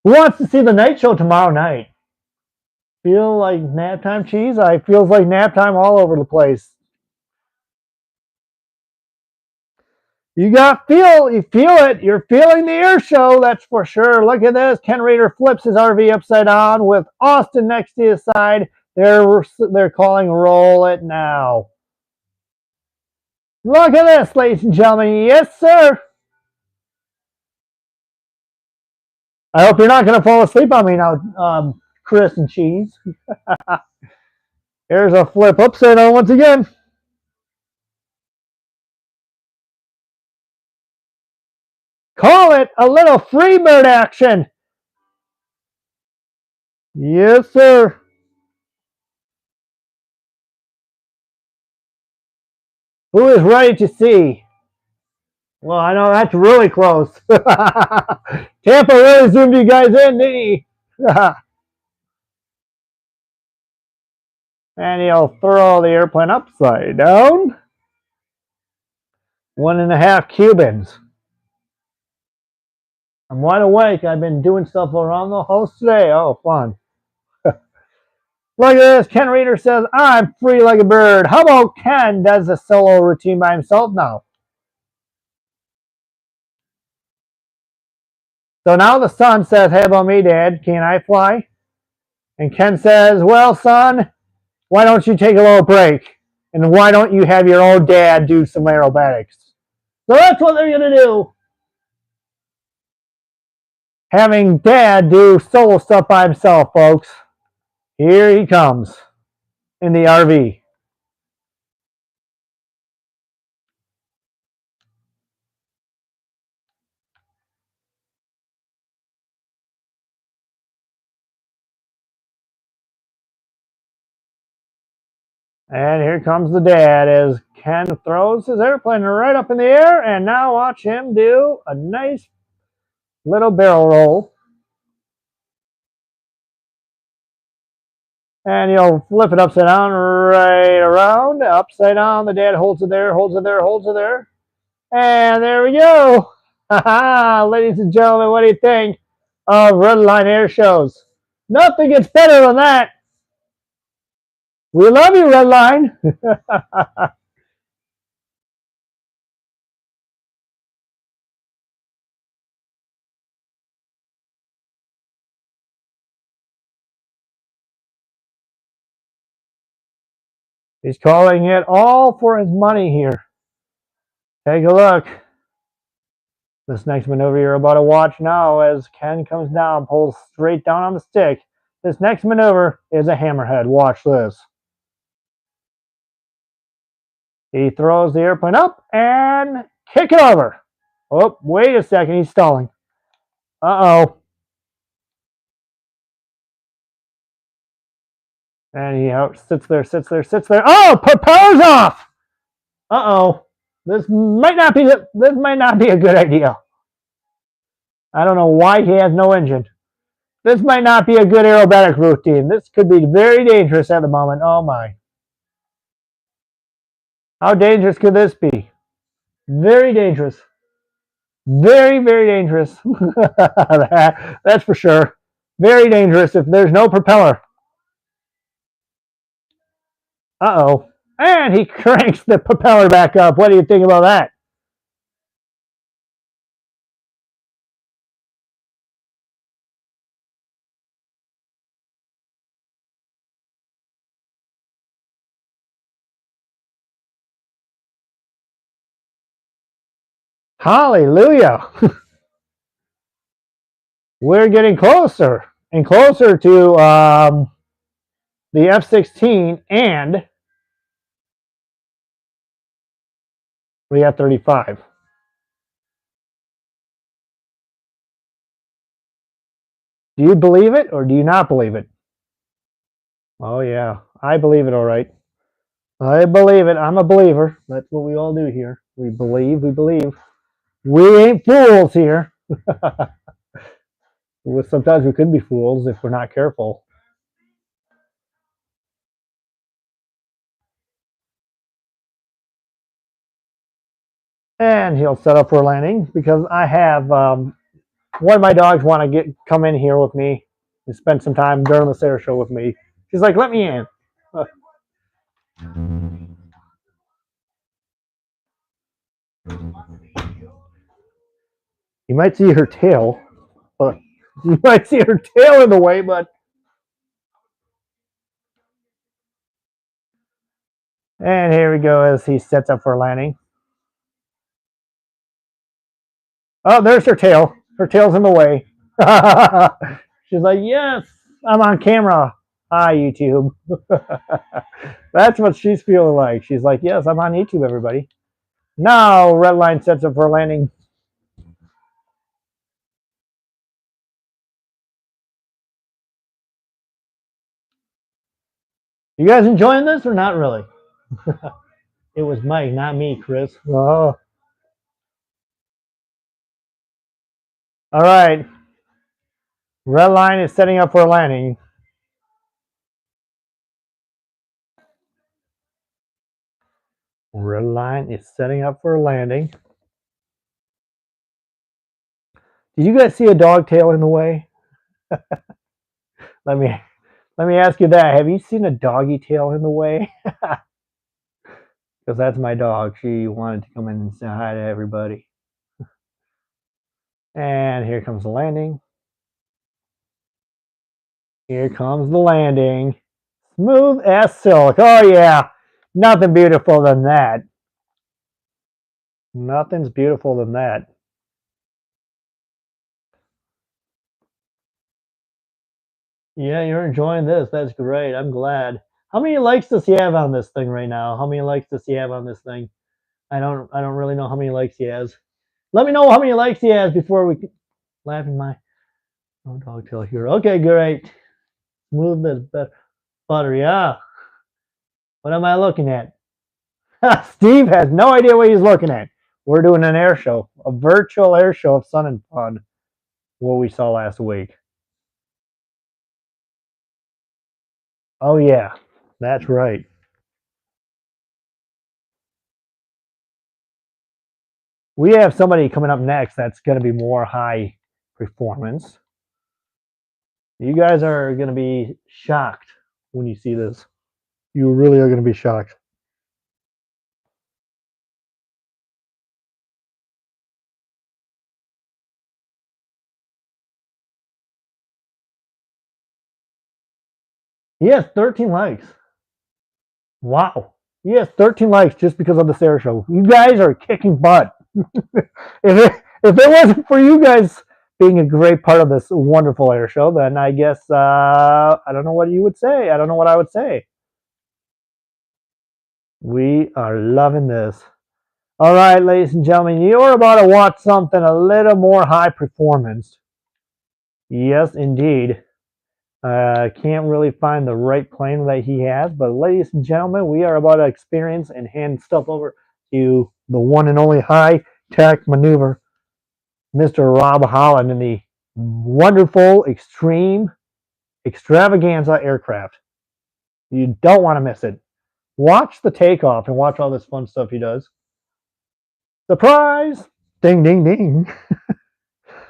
Who wants to see the night show tomorrow night? Feel like nap time cheese? I feels like nap time all over the place. You feel it. You're feeling the air show, that's for sure. Look at this. Ken Reader flips his RV upside down with Austin next to his side. They're calling roll it now. Look at this, ladies and gentlemen. Yes, sir. I hope you're not going to fall asleep on me now, Chris and Cheese. Here's a flip upside down once again. Call it a little Freebird action. Yes, sir. Who is ready to see? Well, I know that's really close. Tampa really zoomed you guys in, didn't he? And he'll throw the airplane upside down. 1.5 Cubans. I'm wide awake. I've been doing stuff around the house today. Oh, fun. Look at this. Ken Reader says, I'm free like a bird. How about Ken does a solo routine by himself now? So now the son says, hey, about me, Dad? Can I fly? And Ken says, well, son, why don't you take a little break? And why don't you have your own dad do some aerobatics? So that's what they're going to do. Having Dad do solo stuff by himself, folks. Here he comes in the RV. And here comes the dad as Ken throws his airplane right up in the air. And now watch him do a nice little barrel roll. And he'll flip it upside down, right around, upside down. The dad holds it there, holds it there, holds it there. And there we go. Ladies and gentlemen, what do you think of Redline Air Shows? Nothing gets better than that. We love you, Redline. He's calling it all for his money here. Take a look. This next maneuver you're about to watch now as Ken comes down, pulls straight down on the stick. This next maneuver is a hammerhead. Watch this. He throws the airplane up and kick it over. Oh, wait a second. He's stalling. Uh-oh. And he sits there. Oh, propeller's off. Uh-oh. This might not be a good idea. I don't know why he has no engine. This might not be a good aerobatic routine. This could be very dangerous at the moment. Oh my. How dangerous could this be? Very dangerous. Very, very dangerous. That's for sure. Very dangerous if there's no propeller. Uh-oh. And he cranks the propeller back up. What do you think about that? Hallelujah. We're getting closer and closer to the F-16, and we have 35. Do you believe it or do you not believe it? Oh, yeah. I believe it, all right. I believe it. I'm a believer. That's what we all do here. We believe, we believe. We ain't fools here. Sometimes we could be fools if we're not careful. And he'll set up for landing because I have one of my dogs want to come in here with me and spend some time during this air show with me. She's like, let me in. You might see her tail, but you might see her tail in the way, but and here we go as he sets up for landing. Oh, there's her tail. Her tail's in the way. She's like, yes, I'm on camera. Hi, YouTube. That's what she's feeling like. She's like, yes, I'm on YouTube, everybody. Now, red line sets up for landing. You guys enjoying this or not really? It was Mike, not me, Chris. Oh. All right. Red line is setting up for landing. Red line is setting up for landing. Did you guys see a dog tail in the way? Let me ask you that. Have you seen a doggy tail in the way? Because that's my dog. She wanted to come in and say hi to everybody. And here comes the landing. Here comes the landing. Smooth as silk. Oh, yeah. Nothing beautiful than that. Nothing's beautiful than that. Yeah, you're enjoying this. That's great. I'm glad. How many likes does he have on this thing right now? How many likes does he have on this thing? I don't really know how many likes he has. Let me know how many likes he has before we laugh in my dog tail here. Okay, great. Smooth as butter. Yeah. What am I looking at? Steve has no idea what he's looking at. We're doing an air show, a virtual air show of Sun and Fun, what we saw last week. Oh, yeah, that's right. We have somebody coming up next that's going to be more high performance. You guys are going to be shocked when you see this. You really are going to be shocked. Yes, 13 likes. Wow. Yes, 13 likes just because of this air show. You guys are kicking butt. If it wasn't for you guys being a great part of this wonderful air show, then I guess I don't know what you would say. I don't know what I would say. We are loving this. All right, ladies and gentlemen, you're about to watch something a little more high performance. Yes, indeed. Can't really find the right plane that he has, but ladies and gentlemen, we are about to experience and hand stuff over to the one and only high-tech maneuver, Mr. Rob Holland, in the wonderful, extreme, extravaganza aircraft. You don't want to miss it. Watch the takeoff and watch all this fun stuff he does. Surprise! Ding, ding, ding.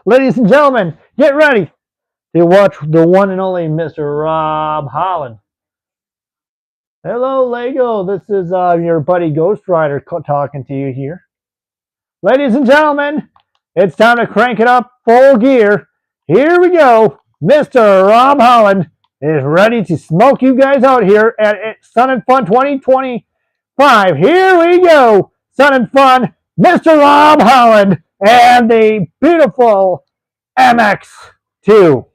Ladies and gentlemen, get ready to watch the one and only Mr. Rob Holland. Hello, Lego. This is your buddy Ghost Rider talking to you here. Ladies and gentlemen, it's time to crank it up full gear. Here we go. Mr. Rob Holland is ready to smoke you guys out here at Sun and Fun 2025. Here we go. Sun and Fun, Mr. Rob Holland, and the beautiful MX2.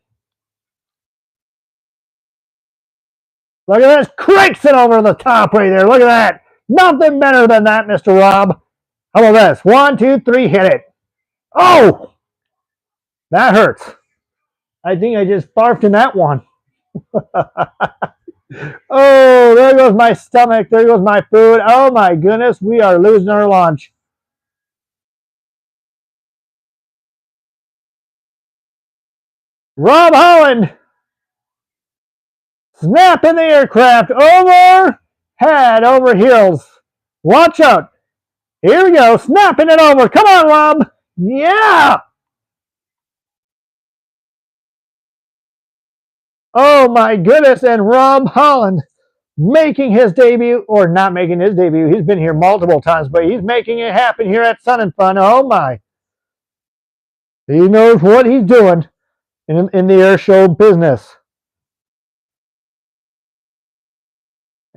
Look at this. Cranks it over the top right there. Look at that. Nothing better than that, Mr. Rob. How about this? 1, 2, 3, hit it. Oh, that hurts. I think I just barfed in that one. Oh, there goes my stomach. There goes my food. Oh, my goodness. We are losing our lunch. Rob Holland. Snap in the aircraft. Over, head, over heels. Watch out. Here we go. Snapping it over. Come on, Rob. Yeah. Oh, my goodness. And Rob Holland making his debut, or not making his debut. He's been here multiple times, but he's making it happen here at Sun and Fun. Oh, my. He knows what he's doing in the air show business.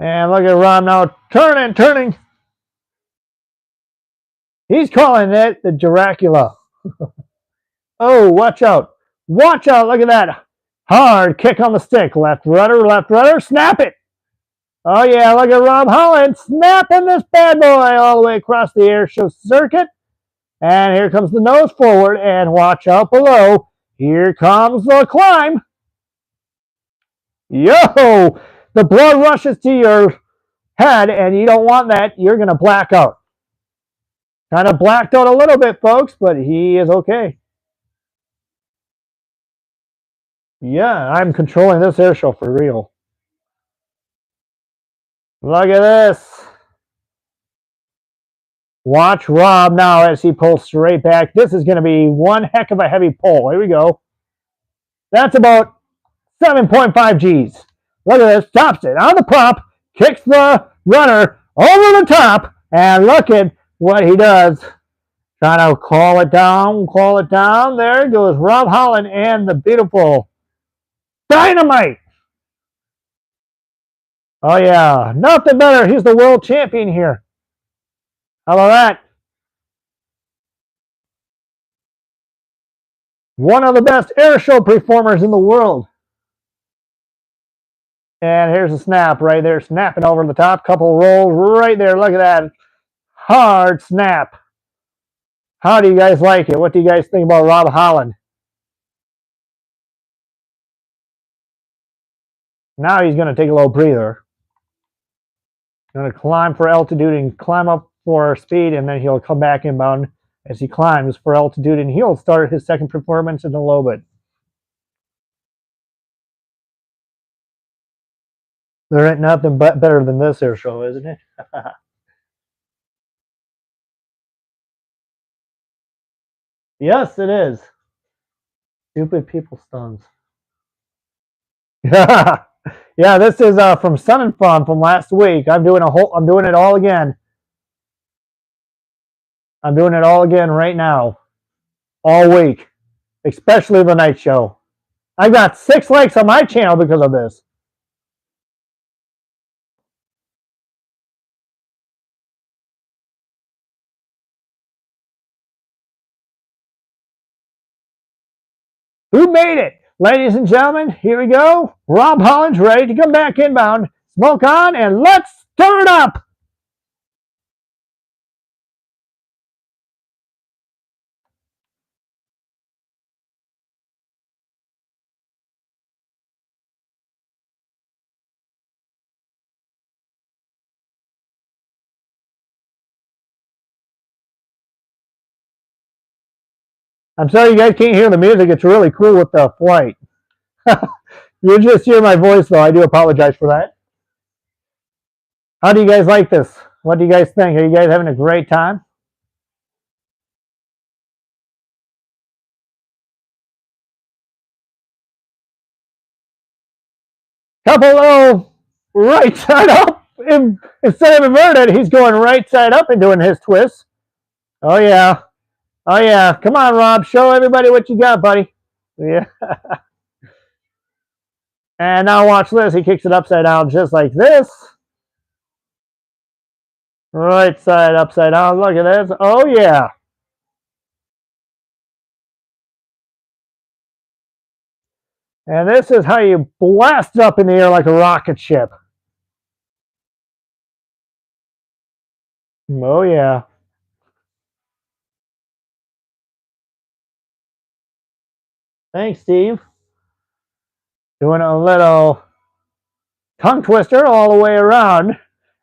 And look at Rob now turning. He's calling it the Dracula. Oh, watch out. Watch out. Look at that. Hard kick on the stick. Left rudder, snap it. Oh, yeah, look at Rob Holland snapping this bad boy all the way across the air show circuit. And here comes the nose forward, and watch out below. Here comes the climb. Yo, the blood rushes to your head, and you don't want that. You're going to black out. Kind of blacked out a little bit, folks, but he is okay. Yeah, I'm controlling this air show for real. Look at this. Watch Rob now as he pulls straight back. This is going to be one heck of a heavy pull. Here we go. That's about 7.5 Gs. Look at this. Stops it on the prop. Kicks the runner over the top. And look at what he does. Trying to call it down. There goes Rob Holland and the beautiful Dynamite. Oh, yeah. Nothing better. He's the world champion here. How about that? One of the best air show performers in the world. And here's a snap right there. Snapping over the top. Couple rolls right there. Look at that. Hard snap. How do you guys like it? What do you guys think about Rob Holland? Now he's going to take a little breather. Going to climb for altitude and climb up for speed, and then he'll come back inbound as he climbs for altitude, and he'll start his second performance in a little bit. There ain't nothing better than this air show, isn't it? Yes, it is. Stupid people stunts. Yeah, this is from Sun and Fun from last week. I'm doing it all again. I'm doing it all again right now, all week, especially the night show. I got 6 likes on my channel because of this. Who made it? Ladies and gentlemen, here we go. Rob Holland's ready to come back inbound. Smoke on, and let's stir it up. I'm sorry you guys can't hear the music. It's really cool with the flight. You just hear my voice, though. I do apologize for that. How do you guys like this? What do you guys think? Are you guys having a great time? Couple little right side up. Instead of inverted, he's going right side up and doing his twist. Oh yeah. Oh yeah. Come on, Rob. Show everybody what you got, buddy. Yeah. And now watch this. He kicks it upside down just like this. Right side upside down. Look at this. Oh yeah. And this is how you blast it up in the air like a rocket ship. Oh yeah. Thanks, Steve. Doing a little tongue twister all the way around.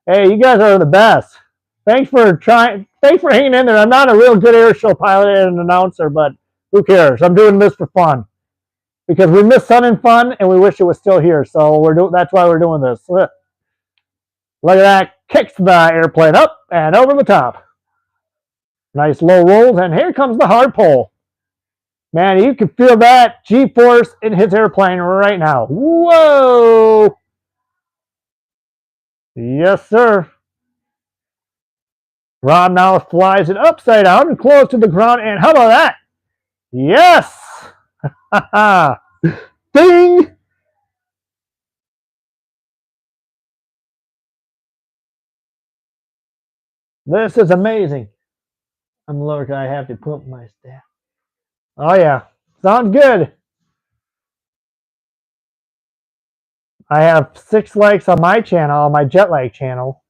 Hey, you guys are the best. Thanks for trying. Thanks for hanging in there. I'm not a real good air show pilot and announcer, but who cares? I'm doing this for fun because we miss Sun and Fun, and we wish it was still here. So that's why we're doing this. Look at that. Kicks the airplane up and over the top. Nice low rolls, and here comes the hard pull. Man, you can feel that G-force in his airplane right now. Whoa! Yes, sir. Rob now flies it upside down and close to the ground. And how about that? Yes! Ding! This is amazing. Look, I have to put my staff. Oh, yeah. Sounds good. I have 6 likes on my channel, my jet lag channel.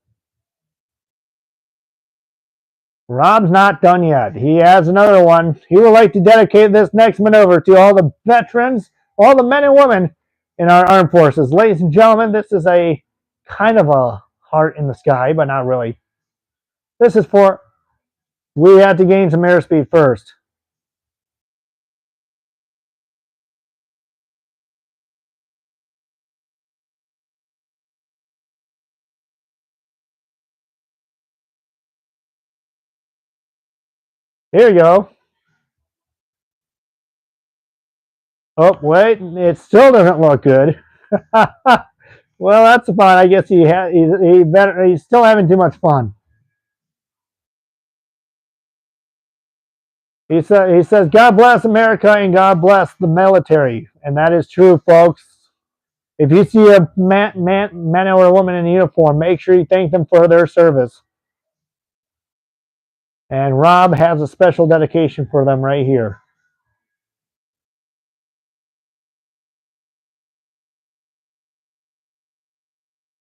Rob's not done yet. He has another one. He would like to dedicate this next maneuver to all the veterans, all the men and women in our armed forces. Ladies and gentlemen, this is a kind of a heart in the sky, but not really. This is for, we have to gain some airspeed first. Here you go. Oh, wait, it still doesn't look good. Well, that's fine. I guess he's still having too much fun. He says, God bless America and God bless the military. And that is true, folks. If you see a man or a woman in uniform, make sure you thank them for their service. And Rob has a special dedication for them right here.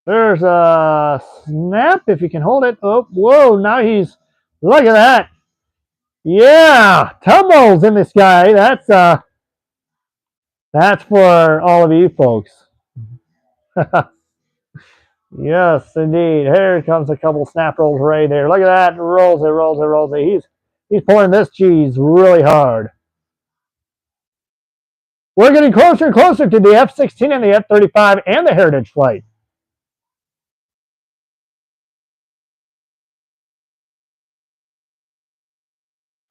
There's a snap if you can hold it. Oh, whoa, now look at that. Yeah, tumbles in the sky. That's for all of you folks. Yes, indeed. Here comes a couple snap rolls right there. Look at that. Rolls it, rolls it, rolls it. He's pulling this cheese really hard. We're getting closer and closer to the F-16 and the F-35 and the Heritage flight.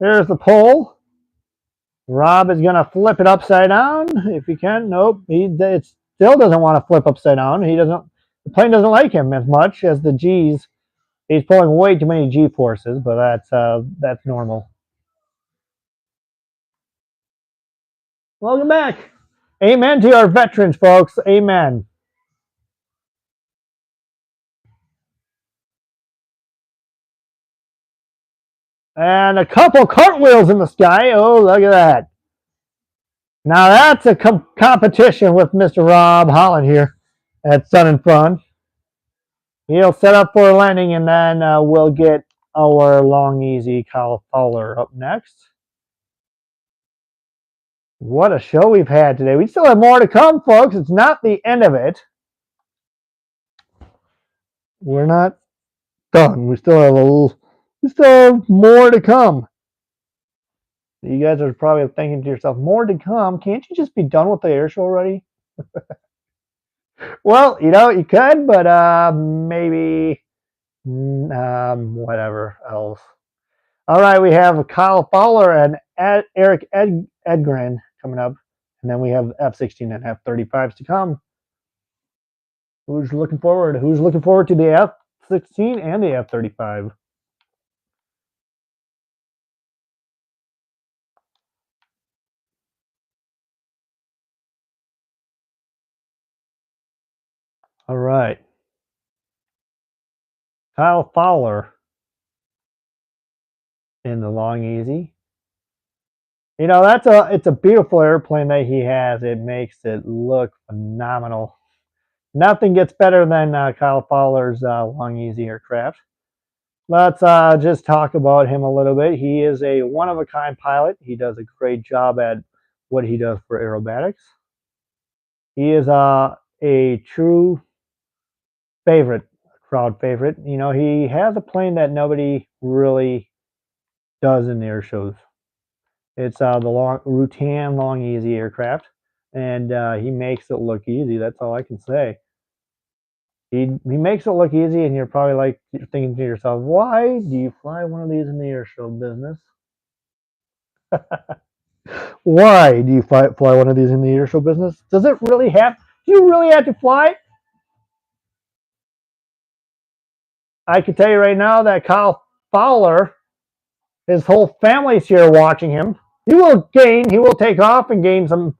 There's the pole. Rob is going to flip it upside down if he can. Nope, it still doesn't want to flip upside down. The plane doesn't like him as much as the G's. He's pulling way too many G forces, but that's normal. Welcome back. Amen to our veterans, folks. Amen. And a couple cartwheels in the sky. Oh, look at that. Now that's a competition with Mr. Rob Holland here at Sun and Fun. He'll set up for a landing, and then we'll get our long, easy cauliflower up next. What a show we've had today. We still have more to come, folks. It's not the end of it. We're not done. We still have more to come. You guys are probably thinking to yourself, more to come. Can't you just be done with the air show already? Well, you could, but maybe whatever else. All right, we have Kyle Fowler and Eric Edgren coming up, and then we have F-16 and F-35s to come. Who's looking forward? Who's looking forward to the F-16 and the F-35? All right. Kyle Fowler in the Long Easy. You know, it's a beautiful airplane that he has. It makes it look phenomenal. Nothing gets better than Kyle Fowler's Long Easy aircraft. Let's just talk about him a little bit. He is a one-of-a-kind pilot. He does a great job at what he does for aerobatics. He is a true favorite, crowd favorite. You know, he has a plane that nobody really does in the air shows. It's the Rutan Long Easy aircraft, and he makes it look easy. That's all I can say. He makes it look easy, and you're probably like thinking to yourself, why do you fly one of these in the air show business? Why do you fly one of these in the air show business? Does it really have? Do you really have to fly it? I can tell you right now that Kyle Fowler, his whole family's here watching him. He will take off and gain some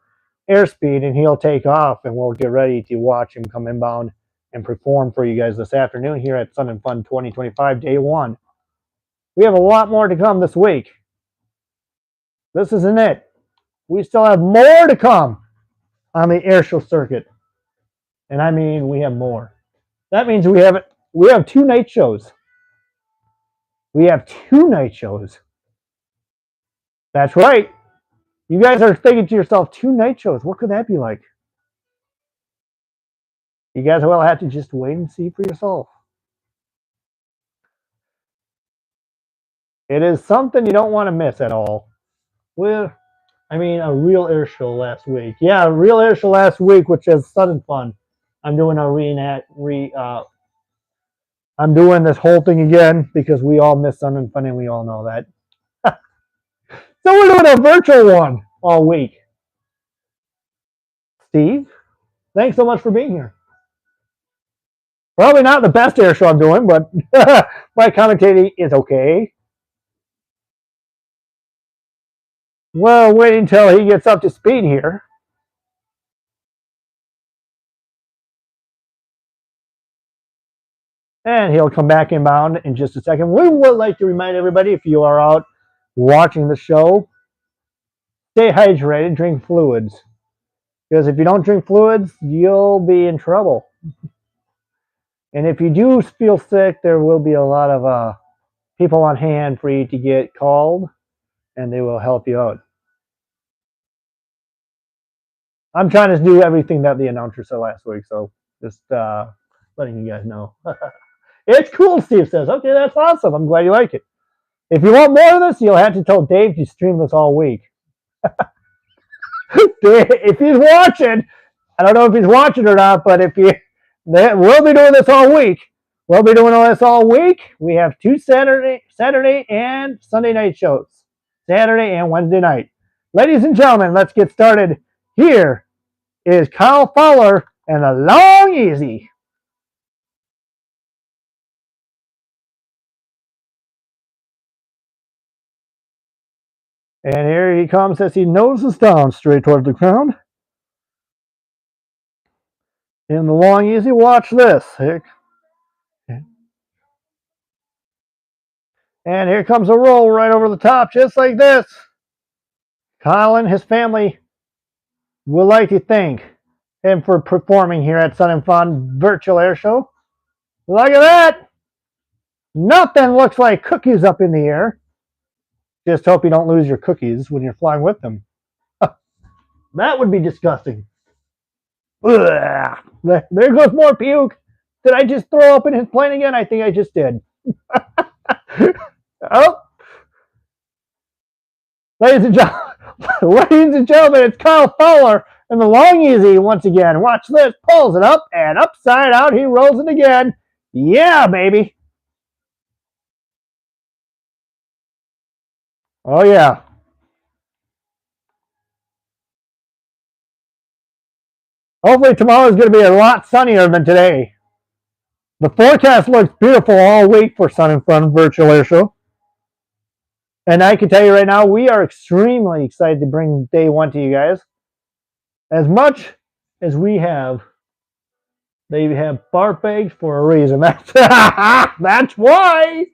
airspeed, and he'll take off, and we'll get ready to watch him come inbound and perform for you guys this afternoon here at Sun and Fun 2025 Day 1. We have a lot more to come this week. This isn't it. We still have more to come on the airshow circuit. And I mean, we have more. That means we have 2 night shows. We have 2 night shows. That's right. You guys are thinking to yourself, 2 night shows. What could that be like? You guys will have to just wait and see for yourself. It is something you don't want to miss at all. Well, I mean, a real air show last week. Yeah, a real air show last week, which is sudden fun. I'm doing I'm doing this whole thing again because we all miss Sun and Fun and we all know that. So we're doing a virtual one all week. Steve, thanks so much for being here. Probably not the best air show I'm doing, but my commentating is okay. Well, wait until he gets up to speed here. And he'll come back inbound in just a second. We would like to remind everybody, if you are out watching the show, stay hydrated, drink fluids. Because if you don't drink fluids, you'll be in trouble. And if you do feel sick, there will be a lot of people on hand for you to get called, and they will help you out. I'm trying to do everything that the announcer said last week, so just letting you guys know. It's cool, Steve says. Okay, that's awesome. I'm glad you like it. If you want more of this, you'll have to tell Dave to stream this all week. If he's watching, I don't know if he's watching or not, but we'll be doing this all week. We'll be doing this all week. We have 2 Saturday and Sunday night shows. Saturday and Wednesday night. Ladies and gentlemen, let's get started. Here is Kyle Fowler and the Long Easy. And here he comes as he noses down straight toward the ground. In the Long Easy, watch this. And here comes a roll right over the top, just like this. Kyle and his family would like to thank him for performing here at Sun and Fun Virtual Air Show. Look at that! Nothing looks like cookies up in the air. Just hope you don't lose your cookies when you're flying with them. That would be disgusting. Ugh. There goes more puke. Did I just throw up in his plane again? I think I just did. Oh, ladies and gentlemen, it's Kyle Fowler and the Long Easy once again. Watch this. Pulls it up and upside out. He rolls it again. Yeah, baby. Oh, yeah. Hopefully tomorrow is going to be a lot sunnier than today. The forecast looks beautiful all week for Sun and Fun Virtual Airshow. And I can tell you right now, we are extremely excited to bring day one to you guys. As much as we have, they have barf bags for a reason. That's why.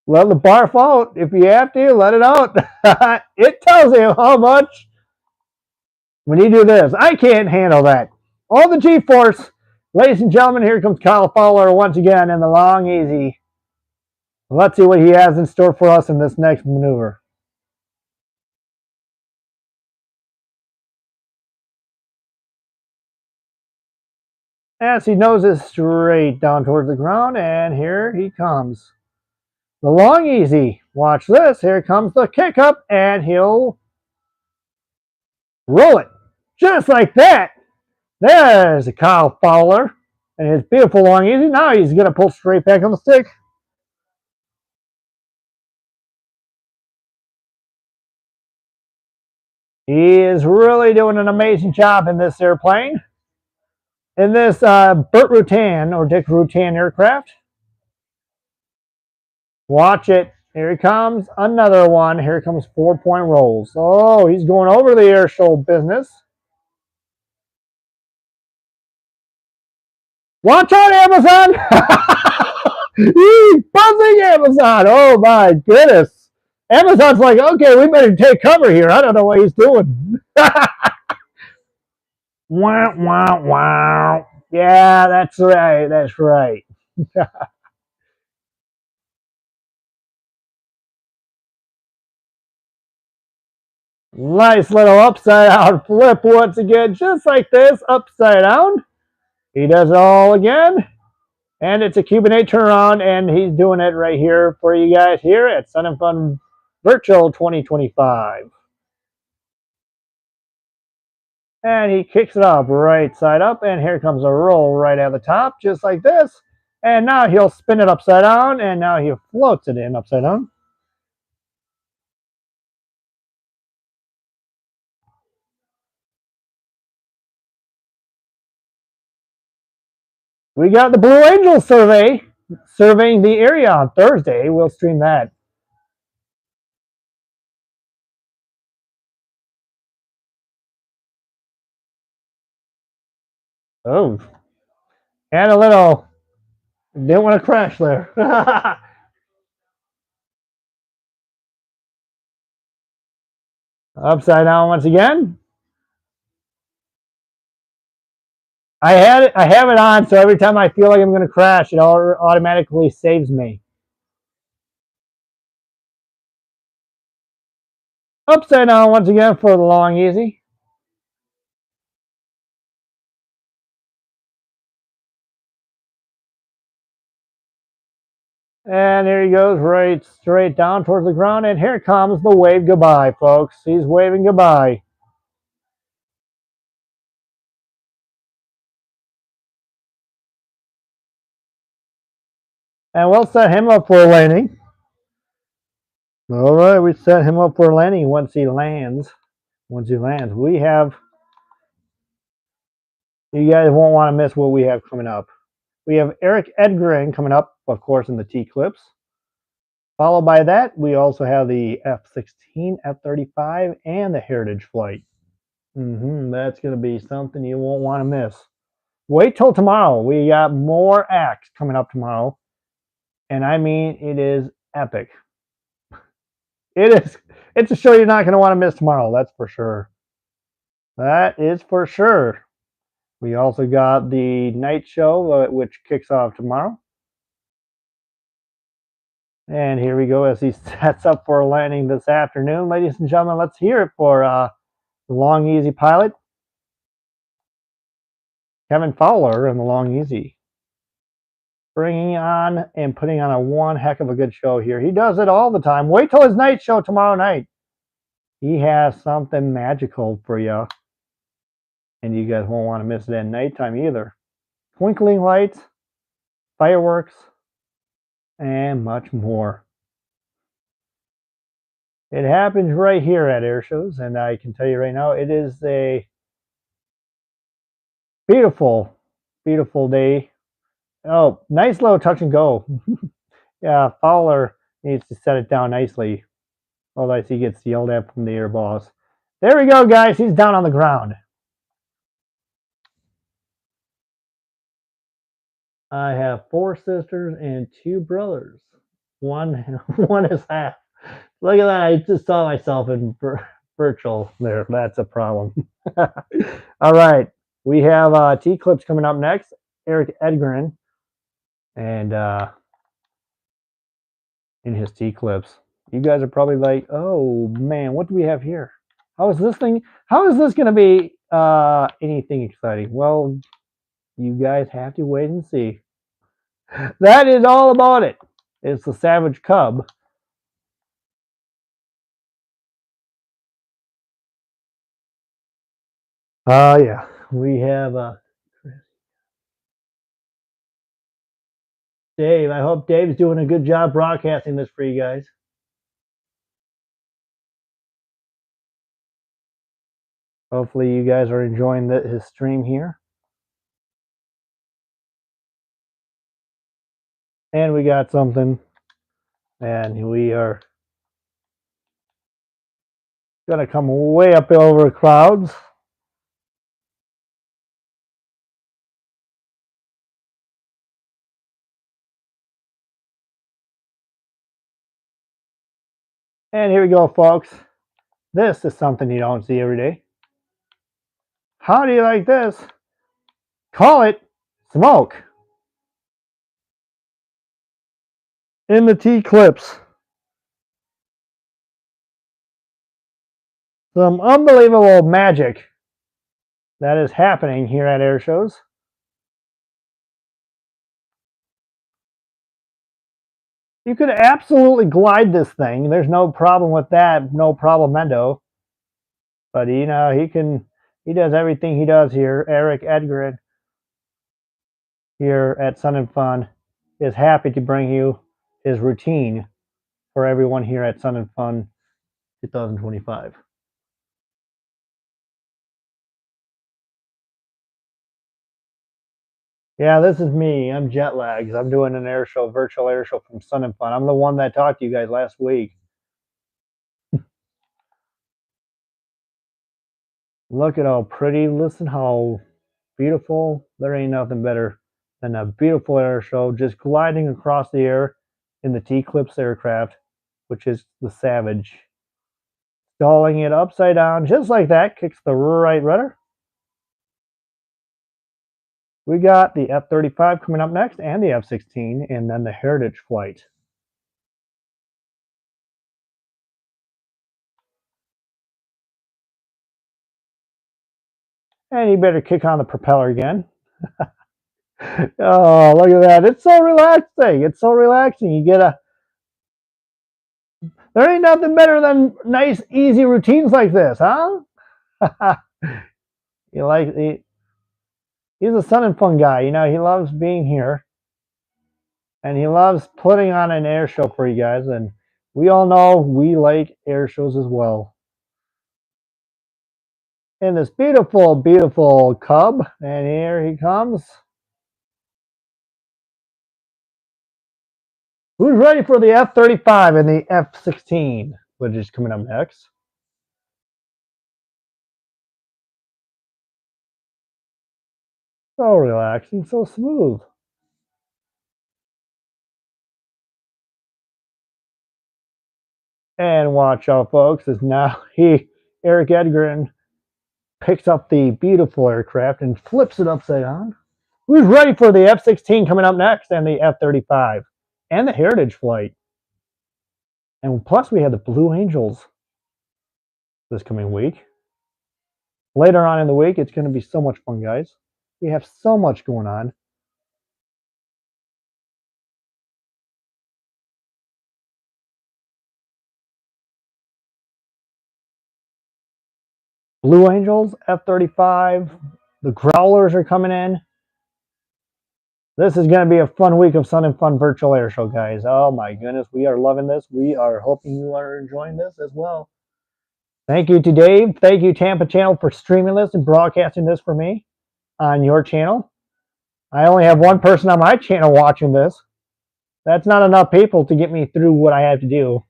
Let the barf out. If you have to, let it out. It tells you how much when you do this. I can't handle that. All the G-force. Ladies and gentlemen, here comes Kyle Fowler once again in the long easy. Let's see what he has in store for us in this next maneuver. As he noses straight down towards the ground, and here he comes. The long easy. Watch this. Here comes the kick up, and he'll roll it. Just like that. There's a Kyle Fowler and his beautiful long easy. Now he's going to pull straight back on the stick. He is really doing an amazing job in this airplane. In this Burt Rutan or Dick Rutan aircraft. Watch it. Here he comes. Another one. Here comes 4-point rolls. Oh, he's going over the Airshow business. Watch out, Amazon! He's buzzing Amazon. Oh, my goodness. Amazon's like, okay, we better take cover here. I don't know what he's doing. Wow, wow, wow. Yeah, that's right. That's right. Nice little upside down flip once again, just like this, upside down. He does it all again. And it's a Cuban 8 turnaround, and he's doing it right here for you guys here at Sun and Fun Virtual 2025. And he kicks it up right side up, and here comes a roll right at the top, just like this. And now he'll spin it upside down, and now he floats it in upside down. We got the Blue Angel survey, surveying the area on Thursday. We'll stream that. Oh, and a little, didn't want to crash there. Upside down once again. I have it on, so every time I feel like I'm going to crash, it automatically saves me. Upside down once again for the long easy. And there he goes, right straight down towards the ground. And here comes the wave goodbye, folks. He's waving goodbye. And we'll set him up for a landing. All right, we set him up for a landing once he lands. Once he lands, we have, you guys won't want to miss what we have coming up. We have Eric Edgren coming up, of course, in the T-clips. Followed by that, we also have the F-16, F-35, and the Heritage flight. That's going to be something you won't want to miss. Wait till tomorrow. We got more acts coming up tomorrow. And I mean, it is epic. It is. It's a show you're not going to want to miss tomorrow. That's for sure. That is for sure. We also got the night show, which kicks off tomorrow. And here we go as he sets up for a landing this afternoon. Ladies and gentlemen, let's hear it for the Long Easy pilot, Kevin Fowler, and the Long Easy. Bringing on and putting on a one heck of a good show here. He does it all the time. Wait till his night show tomorrow night. He has something magical for you. And you guys won't want to miss it at nighttime either. Twinkling lights, fireworks, and much more. It happens right here at air shows, and I can tell you right now, it is a Beautiful, beautiful day. Oh, nice little touch and go. Yeah, Fowler needs to set it down nicely. Otherwise, he gets yelled at from the air boss. There we go, guys. He's down on the ground. I have 4 sisters and 2 brothers. One, one is half. Look at that. I just saw myself in virtual there. That's a problem. All right. We have T-Clips coming up next. Eric Edgren. And in his T-Clips. You guys are probably like, oh man, what do we have here? How is this going to be anything exciting? Well, you guys have to wait and see. That is all about it. It's the Savage Cub. Yeah. We have Dave. I hope Dave's doing a good job broadcasting this for you guys. Hopefully you guys are enjoying his stream here. And we got something. And we are going to come way up over clouds. And here we go, folks. This is something you don't see every day. How do you like this? Call it smoke. In the T-Clips. Some unbelievable magic that is happening here at air shows. You could absolutely glide this thing. There's no problem with that. No problemendo. But you know, he does everything he does here. Eric Edgren here at Sun and Fun is happy to bring you his routine for everyone here at Sun and Fun 2025. Yeah, this is me. I'm jet lagged. I'm doing an air show, virtual air show from Sun and Fun. I'm the one that talked to you guys last week. Look at how pretty. Listen how beautiful. There ain't nothing better than a beautiful air show just gliding across the air in the T-Clips aircraft, which is the Savage. Stalling it upside down, just like that, kicks the right rudder. We got the F-35 coming up next, and the F-16, and then the Heritage flight. And you better kick on the propeller again. Oh, look at that. It's so relaxing. It's so relaxing. You get there ain't nothing better than nice, easy routines like this, huh? He's a Sun and Fun guy. You know, he loves being here. And he loves putting on an air show for you guys. And we all know we like air shows as well. And this beautiful, beautiful Cub. And here he comes. Who's ready for the F-35 and the F-16, which is coming up next? So relaxing, so smooth. And watch out, folks, as now Eric Edgren, picks up the beautiful aircraft and flips it upside down. Who's ready for the F-16 coming up next and the F-35 and the Heritage flight? And plus, we have the Blue Angels this coming week. Later on in the week, it's going to be so much fun, guys. We have so much going on. Blue Angels, F-35, the Growlers are coming in. This is going to be a fun week of Sun and Fun virtual air show, guys. Oh my goodness, we are loving this. We are hoping you are enjoying this as well. Thank you to Dave. Thank you, Tampa Channel, for streaming this and broadcasting this for me. on your channel. I only have one person on my channel watching this. That's not enough people to get me through what I have to do.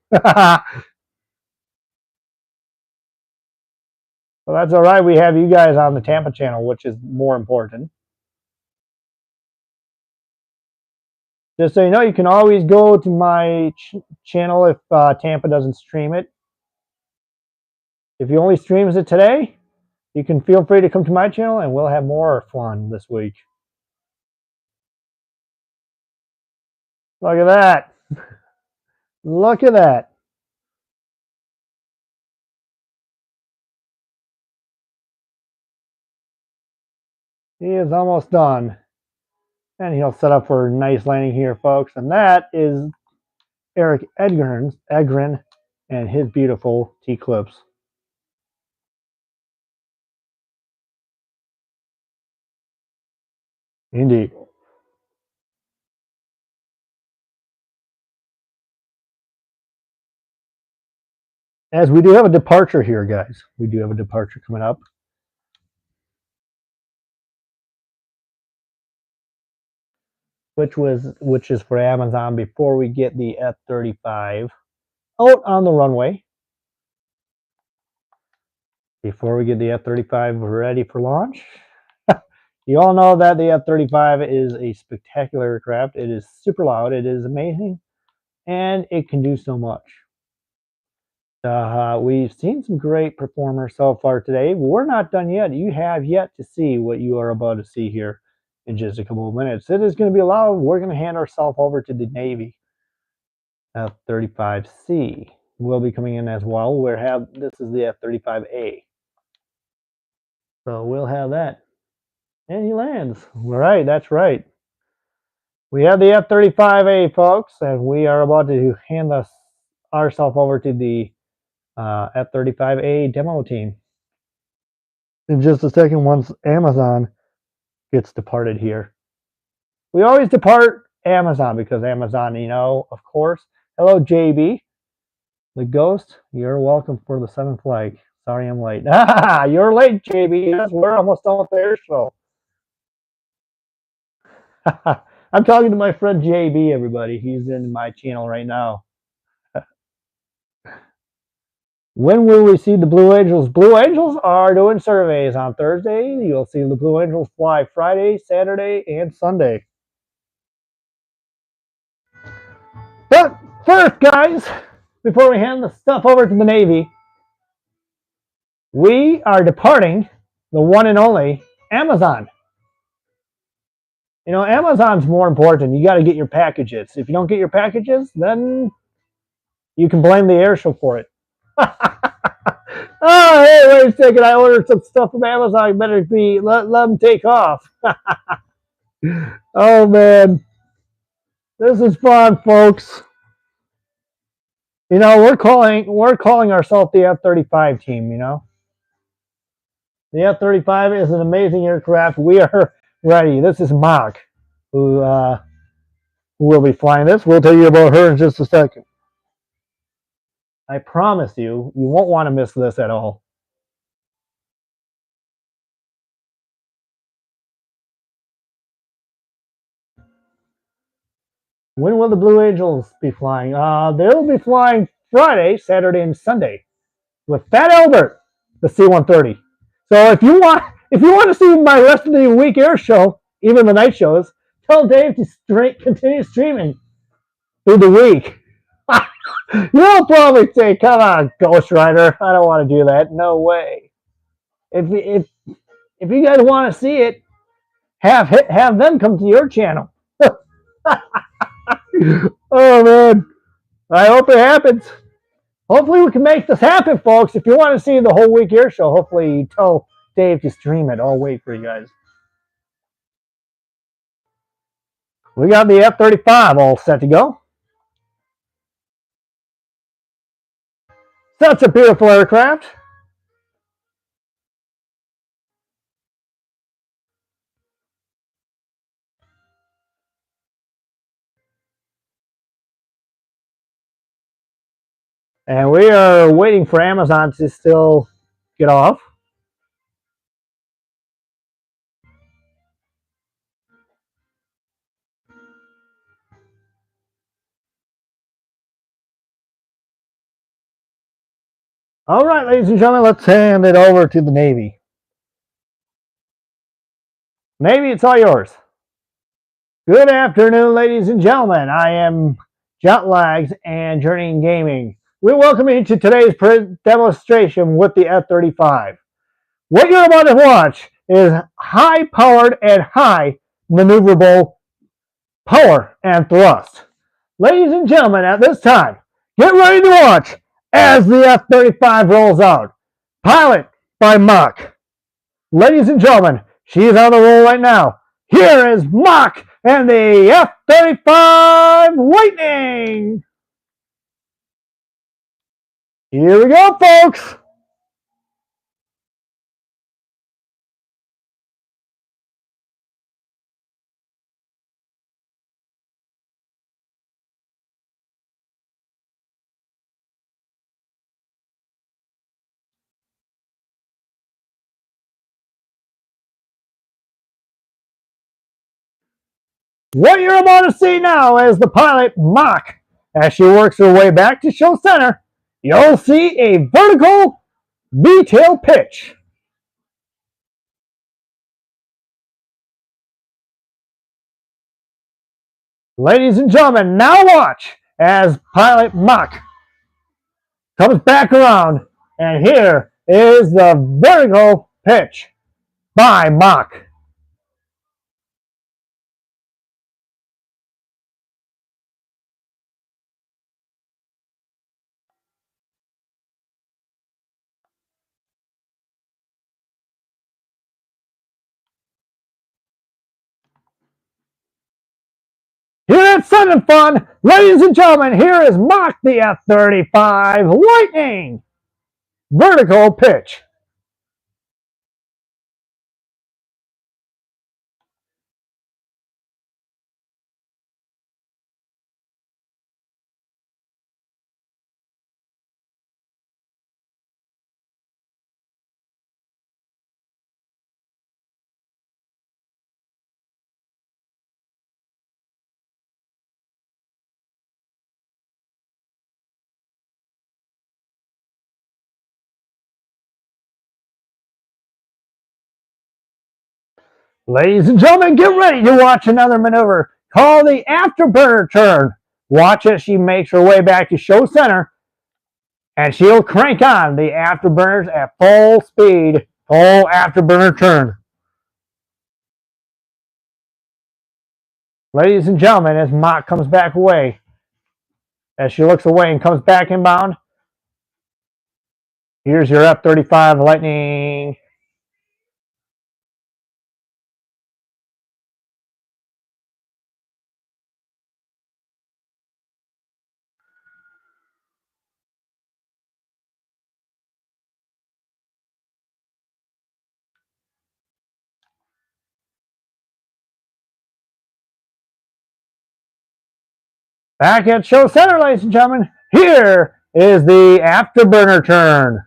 Well, that's all right. We have you guys on the Tampa channel, which is more important. Just so you know, you can always go to my channel if Tampa doesn't stream it. If he only streams it today, you can feel free to come to my channel and we'll have more fun this week. Look at that. Look at that. He is almost done. And he'll set up for a nice landing here, folks. And that is Eric Edgren and his beautiful T-clips. Indeed. As we do have a departure here, guys. We do have a departure coming up. Which is for Amazon before we get the F-35 out on the runway. Before we get the F-35 ready for launch. You all know that the F-35 is a spectacular aircraft. It is super loud. It is amazing. And it can do so much. We've seen some great performers so far today. We're not done yet. You have yet to see what you are about to see here in just a couple of minutes. It is going to be loud. We're going to hand ourselves over to the Navy. F-35C will be coming in as well. This is the F-35A. So we'll have that. And he lands. All right, that's right. We have the F-35A, folks, and we are about to hand ourselves over to the F-35A demo team. In just a second, once Amazon gets departed here. We always depart Amazon because Amazon, you know, of course. Hello, JB. The Ghost, you're welcome for the 7th flight. Sorry I'm late. You're late, JB. Yes, we're almost done with the air show. I'm talking to my friend JB, everybody. He's in my channel right now. When will we see the Blue Angels? Blue Angels are doing surveys on Thursday. You'll see the Blue Angels fly Friday, Saturday, and Sunday. But first, guys, before we hand the stuff over to the Navy, we are departing the one and only Amazon. You know, Amazon's more important. You got to get your packages. If you don't get your packages, then you can blame the Airshow for it. Oh, hey, wait a second. I ordered some stuff from Amazon. You better let them take off. Oh, man. This is fun, folks. You know, we're calling ourselves the F-35 team, you know. The F-35 is an amazing aircraft. We are ready. This is Mark, who will be flying this. We'll tell you about her in just a second. I promise you, you won't want to miss this at all. When will the Blue Angels be flying? They'll be flying Friday, Saturday, and Sunday with Fat Albert, the C-130. So if you want to see my rest of the week air show, even the night shows, tell Dave to continue streaming through the week. You'll probably say, "Come on, Ghost Rider, I don't want to do that." No way. If you guys want to see it, have them come to your channel. Oh man, I hope it happens. Hopefully we can make this happen, folks. If you want to see the whole week air show, hopefully tell Dave to stream it. I'll wait for you guys. We got the F-35 all set to go. Such a beautiful aircraft. And we are waiting for Amazon to still get off. All right, ladies and gentlemen, let's hand it over to the Navy. Navy, it's all yours. Good afternoon, ladies and gentlemen. I am Jet Lags and Journeying Gaming. We welcome you to today's demonstration with the F-35. What you're about to watch is high-powered and high maneuverable power and thrust. Ladies and gentlemen, at this time, get ready to watch as the F-35 rolls out. Pilot by Mach. Ladies and gentlemen, she is on the roll right now. Here is Mach and the F-35 Lightning. Here we go, folks. What you're about to see now is the pilot Mach. As she works her way back to show center, you'll see a vertical V-tail pitch. Ladies and gentlemen, now watch as pilot Mach comes back around, and here is the vertical pitch by Mach. Here at Sun and Fun, ladies and gentlemen, here is Mach the F-35 Lightning vertical pitch. Ladies and gentlemen, get ready to watch another maneuver called the afterburner turn. Watch as she makes her way back to show center, and she'll crank on the afterburners at full speed, full afterburner turn. Ladies and gentlemen, as Mach comes back away, as she looks away and comes back inbound, here's your F-35 Lightning. Back at show center, ladies and gentlemen, here is the afterburner turn.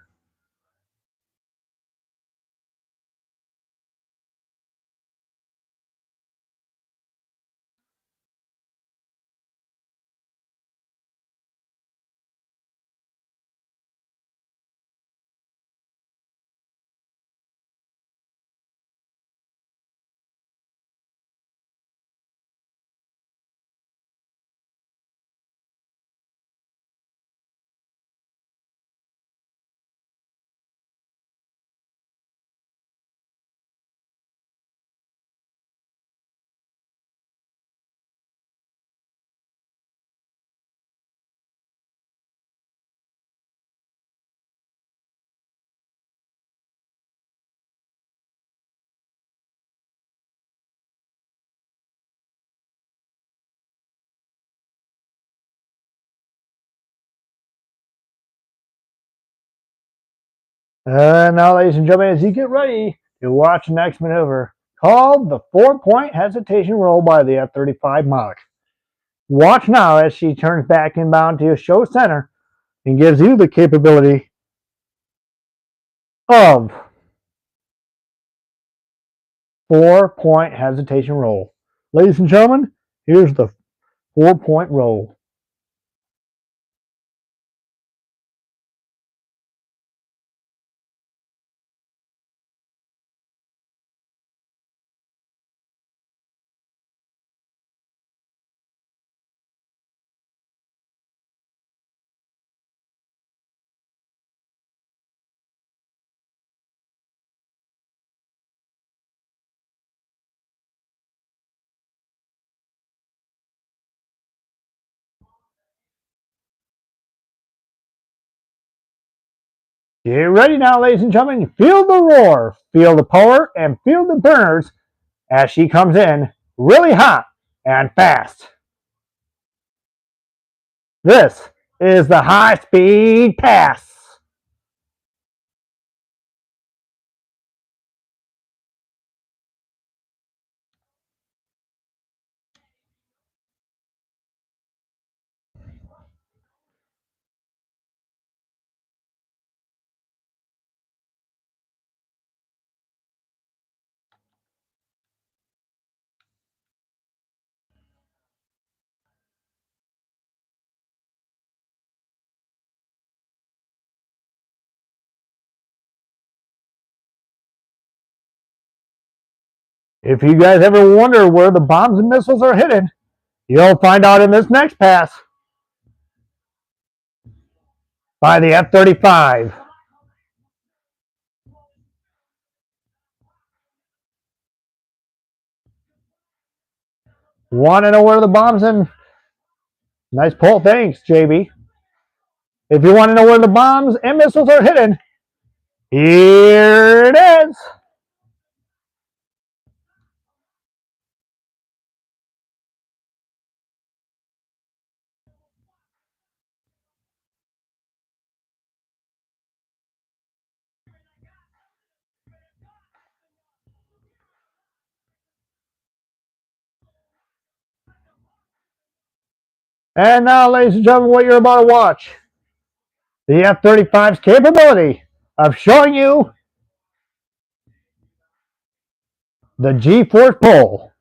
Now, ladies and gentlemen, as you get ready to watch the next maneuver, called the 4-point hesitation roll by the F-35 Mach. Watch now as she turns back inbound to show center and gives you the capability of 4-point hesitation roll. Ladies and gentlemen, here's the 4-point roll. Get ready now, ladies and gentlemen. Feel the roar, feel the power, and feel the burners as she comes in really hot and fast. This is the high speed pass. If you guys ever wonder where the bombs and missiles are hidden, you'll find out in this next pass by the F-35. Want to know where the bombs and nice pull, thanks, JB. If you want to know where the bombs and missiles are hidden, here it is. And now, ladies and gentlemen, what you're about to watch, the F-35's capability of showing you the G-force pull.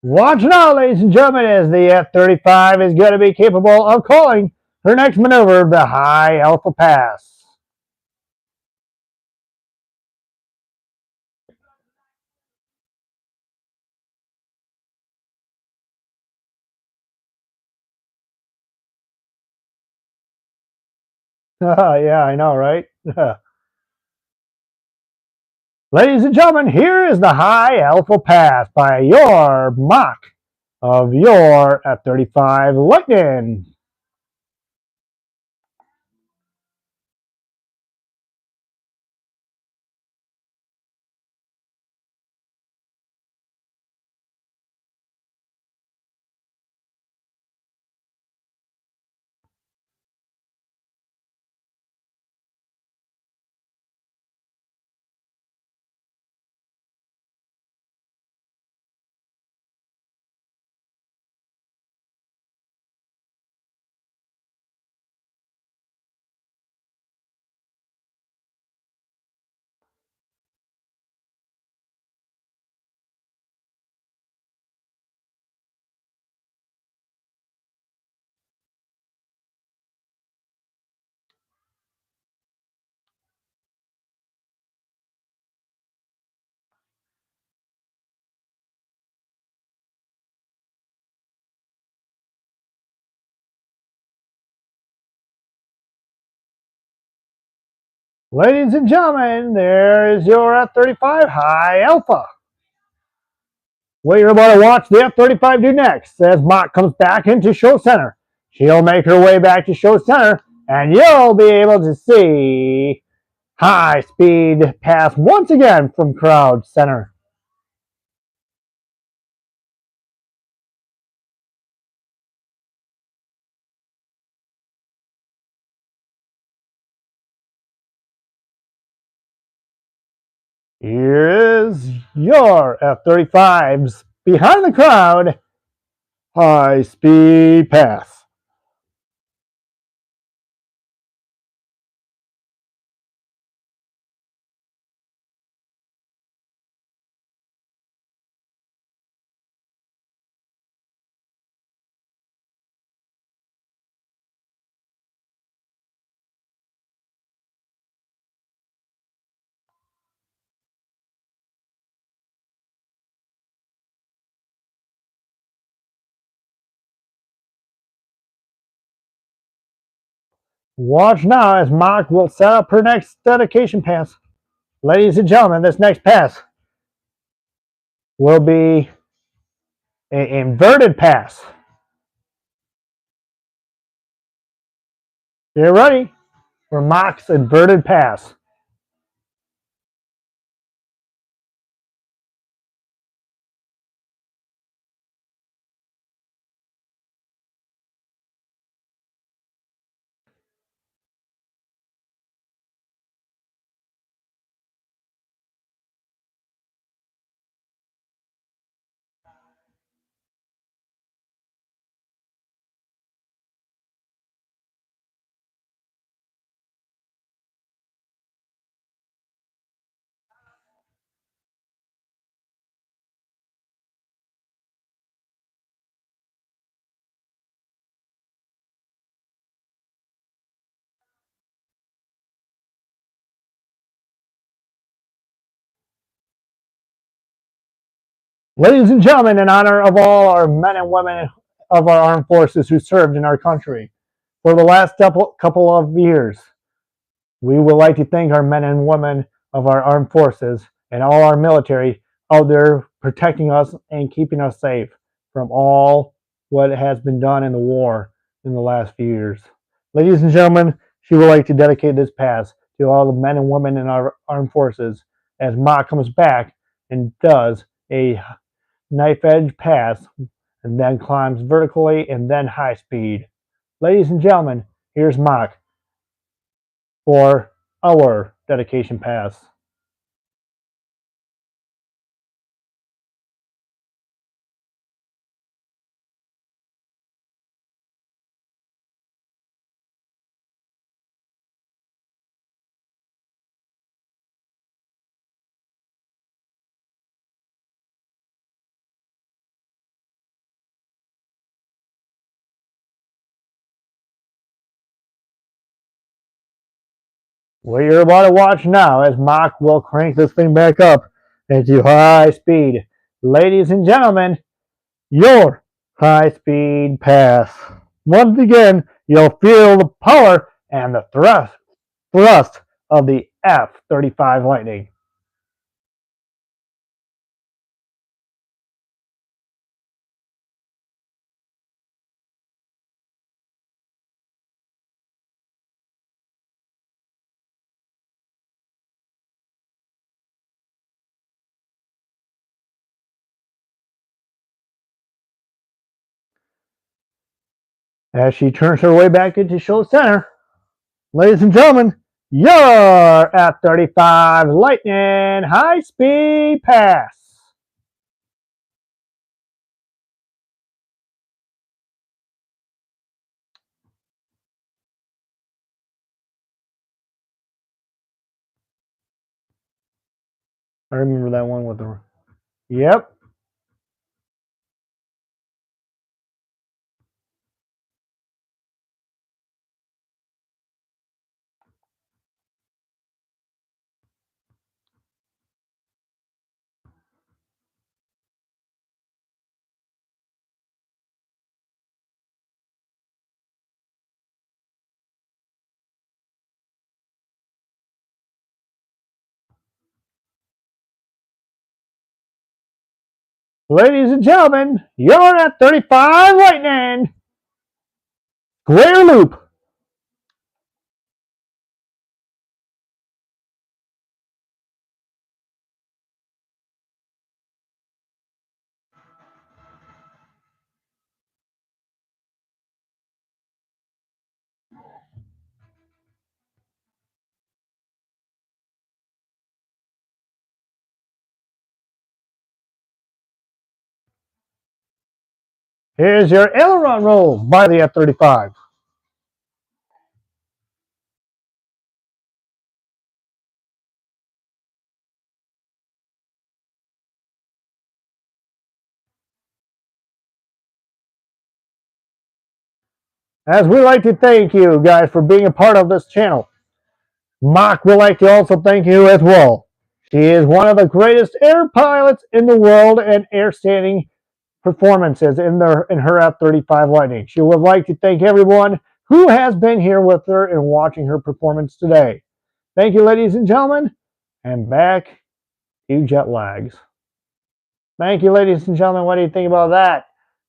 Watch now, ladies and gentlemen, as the F-35 is going to be capable of calling her next maneuver, the High Alpha Pass. Yeah, I know, right? Ladies and gentlemen, here is the High Alpha Pass by your mock of your F-35 Lightning. Ladies and gentlemen, there is your F-35 High Alpha. What you're about to watch the F-35 do next as Mach comes back into show center. She'll make her way back to show center, and you'll be able to see high speed pass once again from crowd center. Here is your F-35's behind the crowd high speed pass. Watch now as Mock will set up her next dedication pass. Ladies and gentlemen, this next pass will be an inverted pass. Get ready for Mock's inverted pass. Ladies and gentlemen, in honor of all our men and women of our armed forces who served in our country for the last couple of years, we would like to thank our men and women of our armed forces and all our military out there protecting us and keeping us safe from all what has been done in the war in the last few years. Ladies and gentlemen, she would like to dedicate this pass to all the men and women in our armed forces as Ma comes back and does a knife edge pass and then climbs vertically and then high speed. Ladies and gentlemen, here's Mock for our dedication pass. What you're about to watch now as Mock will crank this thing back up into high speed. Ladies and gentlemen, your high speed pass. Once again, you'll feel the power and the thrust of the F-35 Lightning. As she turns her way back into show center, ladies and gentlemen, your F-35 Lightning high speed pass. I remember that one with the. Yep. Ladies and gentlemen, your F-35 Lightning square loop. Here's your aileron roll by the F-35. As we like to thank you guys for being a part of this channel, Mock would like to also thank you as well. She is one of the greatest air pilots in the world and air standing performances in her F-35 Lightning. She would like to thank everyone who has been here with her and watching her performance today. Thank you, ladies and gentlemen, and back to jet lags. Thank you, ladies and gentlemen. What do you think about that?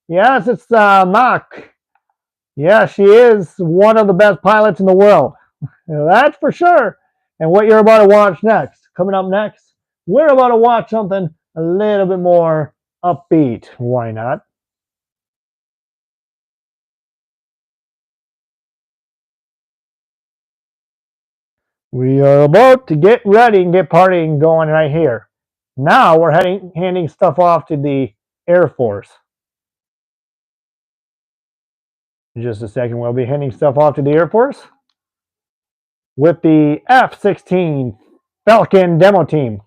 Yes, it's Mach. Yeah, she is one of the best pilots in the world. That's for sure. And what you're about to watch next, coming up next, we're about to watch something a little bit more upbeat. Why not? We are about to get ready and get partying going right here. Now we're handing stuff off to the Air Force. In just a second, we'll be handing stuff off to the Air Force with the F-16 Falcon demo team.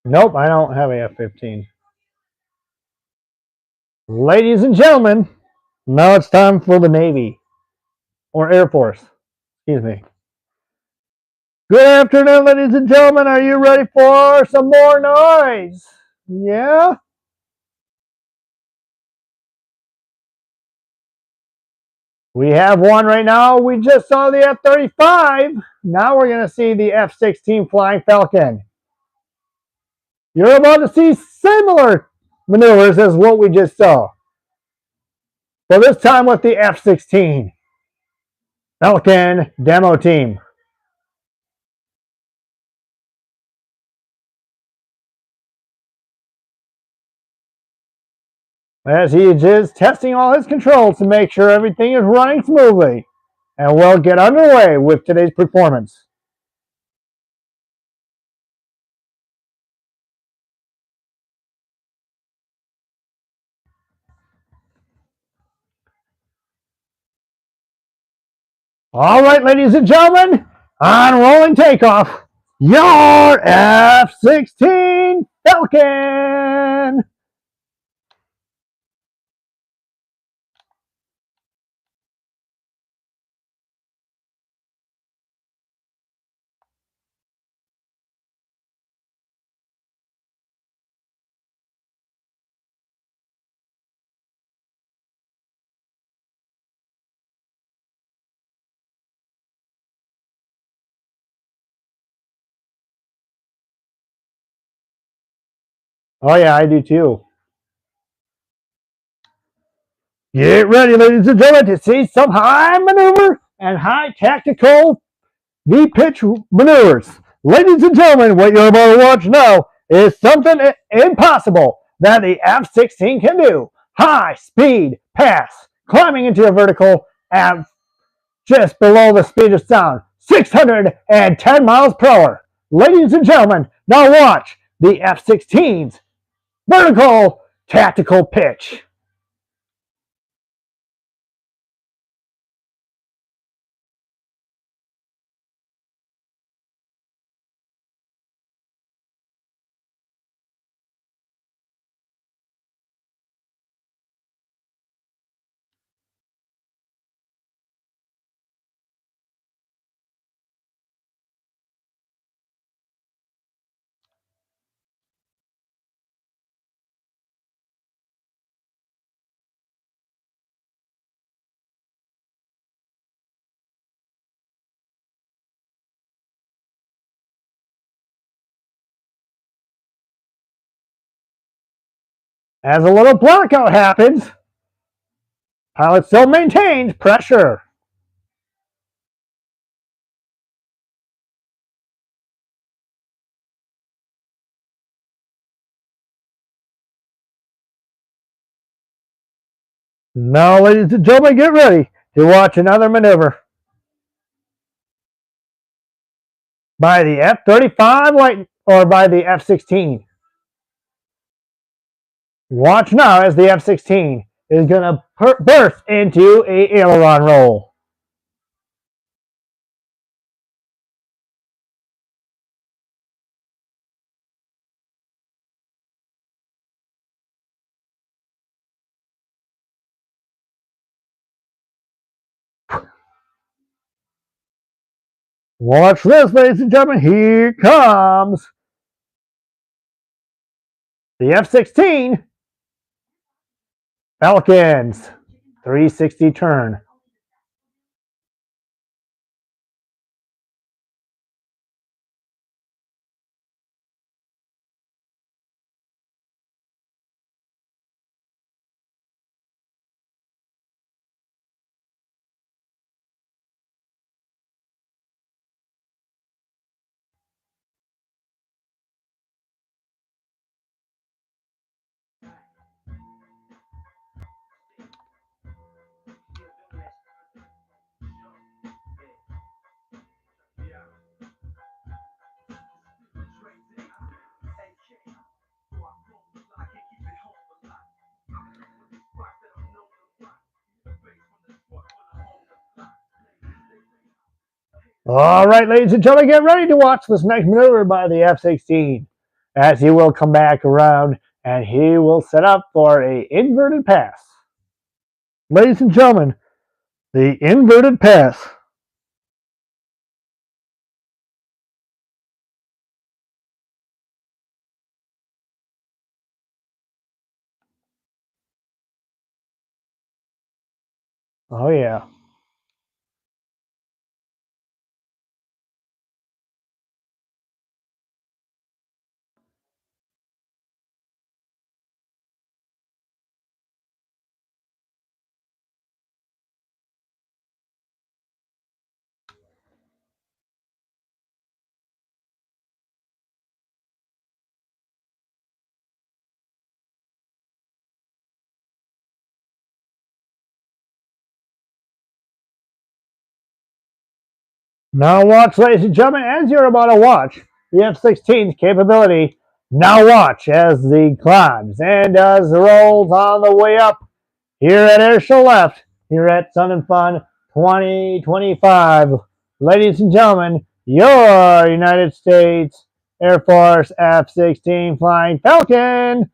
Nope, I don't have a F-15. Ladies and gentlemen, now it's time for the Navy or Air Force. Excuse me. Good afternoon, ladies and gentlemen. Are you ready for some more noise? Yeah? We have one right now. We just saw the F-35. Now we're going to see the F-16 Flying Falcon. You're about to see similar maneuvers as what we just saw. But this time with the F-16 Falcon demo team. As he is testing all his controls to make sure everything is running smoothly. And we'll get underway with today's performance. All right, ladies and gentlemen, on rolling takeoff, your F-16 Falcon. Oh, yeah, I do too. Get ready, ladies and gentlemen, to see some high maneuver and high tactical V-pitch maneuvers. Ladies and gentlemen, what you're about to watch now is something impossible that the F-16 can do. High speed pass, climbing into a vertical at just below the speed of sound, 610 miles per hour. Ladies and gentlemen, now watch the F-16's vertical tactical pitch. As a little blackout happens, pilot still maintains pressure. Now, ladies and gentlemen, get ready to watch another maneuver by the F-35 Lightning or by the F-16. Watch now as the F-16 is going to burst into a aileron roll. Watch this, ladies and gentlemen. Here comes the F-16 Falcons 360 turn. All right, ladies and gentlemen, get ready to watch this next maneuver by the F-16 as he will come back around and he will set up for a inverted pass. Ladies and gentlemen, the inverted pass. Oh, yeah. Now watch, ladies and gentlemen, as you're about to watch the F-16's capability. Now watch as he climbs and does the rolls on the way up here at Airshow Left, here at Sun and Fun 2025. Ladies and gentlemen, your United States Air Force F-16 Flying Falcon.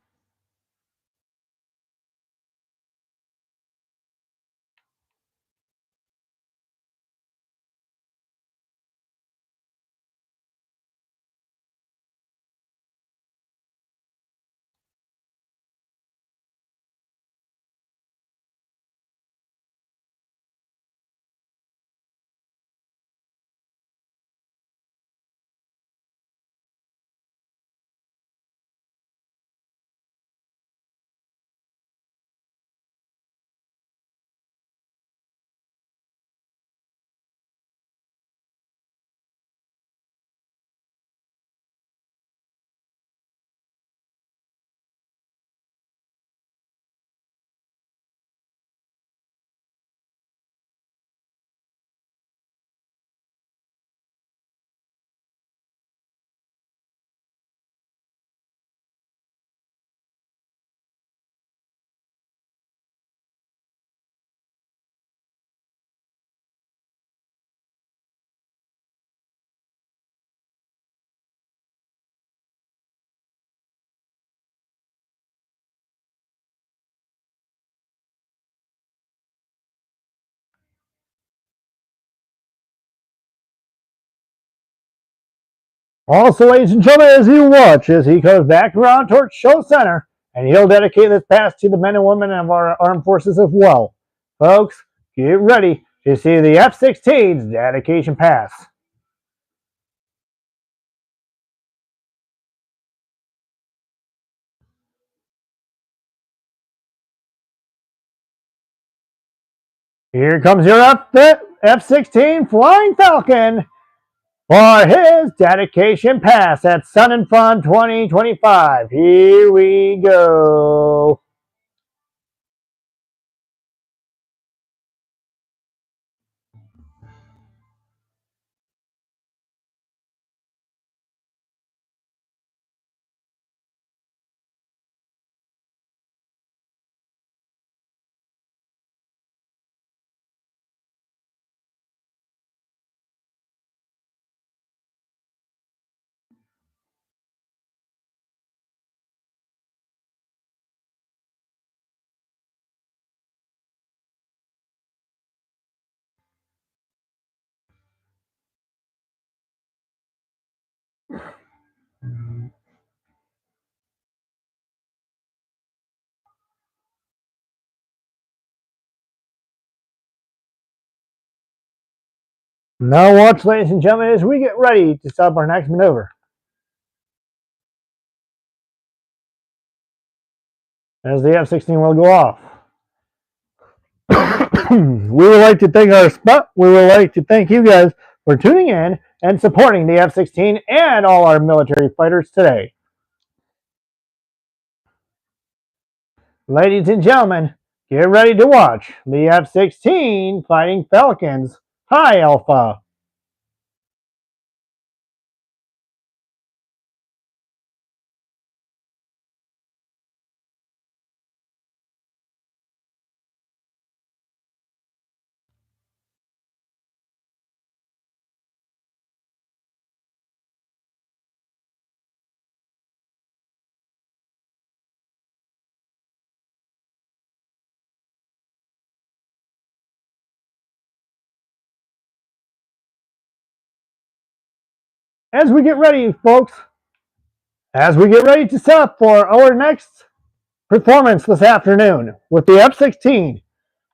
Also, ladies and gentlemen, as you watch, as he comes back around towards Show Center, and he'll dedicate this pass to the men and women of our armed forces as well. Folks, get ready to see the F-16's dedication pass. Here comes your F-16 Flying Falcon for his dedication pass at Sun and Fun 2025. Here we go. Now watch, ladies and gentlemen, as we get ready to set up our next maneuver. As the F-16 will go off. We would like to thank our spot. We would like to thank you guys for tuning in and supporting the F-16 and all our military fighters today. Ladies and gentlemen, get ready to watch the F-16 fighting Falcons. Hi, Alpha. As we get ready, folks, as we get ready to set up for our next performance this afternoon with the F-16,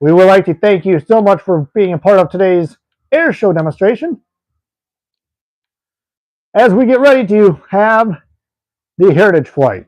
we would like to thank you so much for being a part of today's Airshow demonstration. As we get ready to have the Heritage Flight.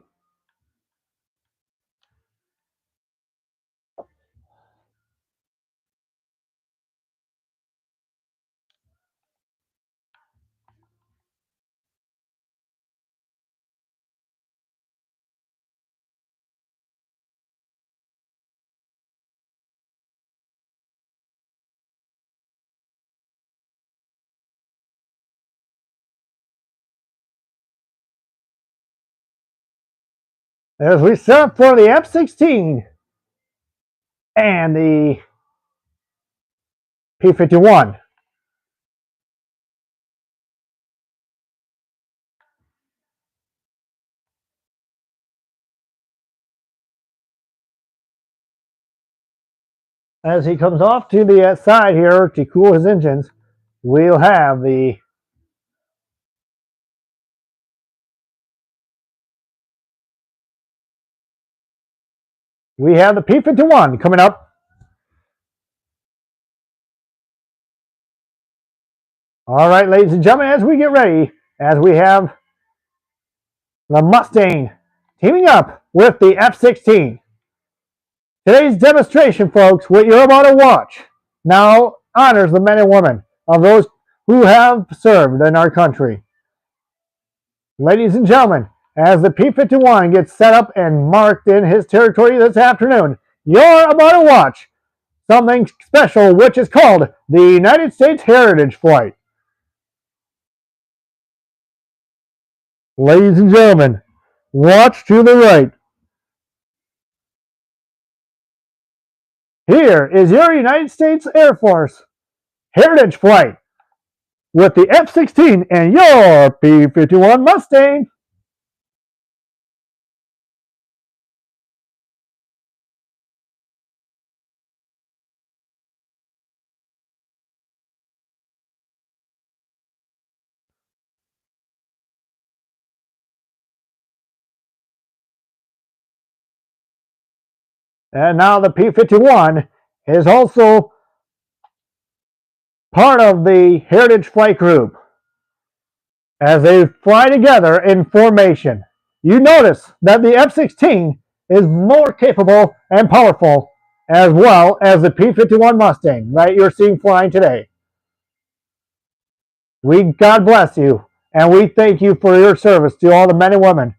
As we set up for the F-16 and the P-51. As he comes off to the side here to cool his engines, we'll have the P-51 coming up. All right, ladies and gentlemen, as we get ready, as we have the Mustang teaming up with the F-16. Today's demonstration, folks, what you're about to watch now honors the men and women of those who have served in our country. Ladies and gentlemen, as the P-51 gets set up and marked in his territory this afternoon, you're about to watch something special, which is called the United States Heritage Flight. Ladies and gentlemen, watch to the right. Here is your United States Air Force Heritage Flight with the F-16 and your P-51 Mustang. And now the P-51 is also part of the Heritage Flight Group as they fly together in formation. You notice that the F-16 is more capable and powerful as well as the P-51 Mustang that you're seeing flying today. God bless you, and we thank you for your service to all the men and women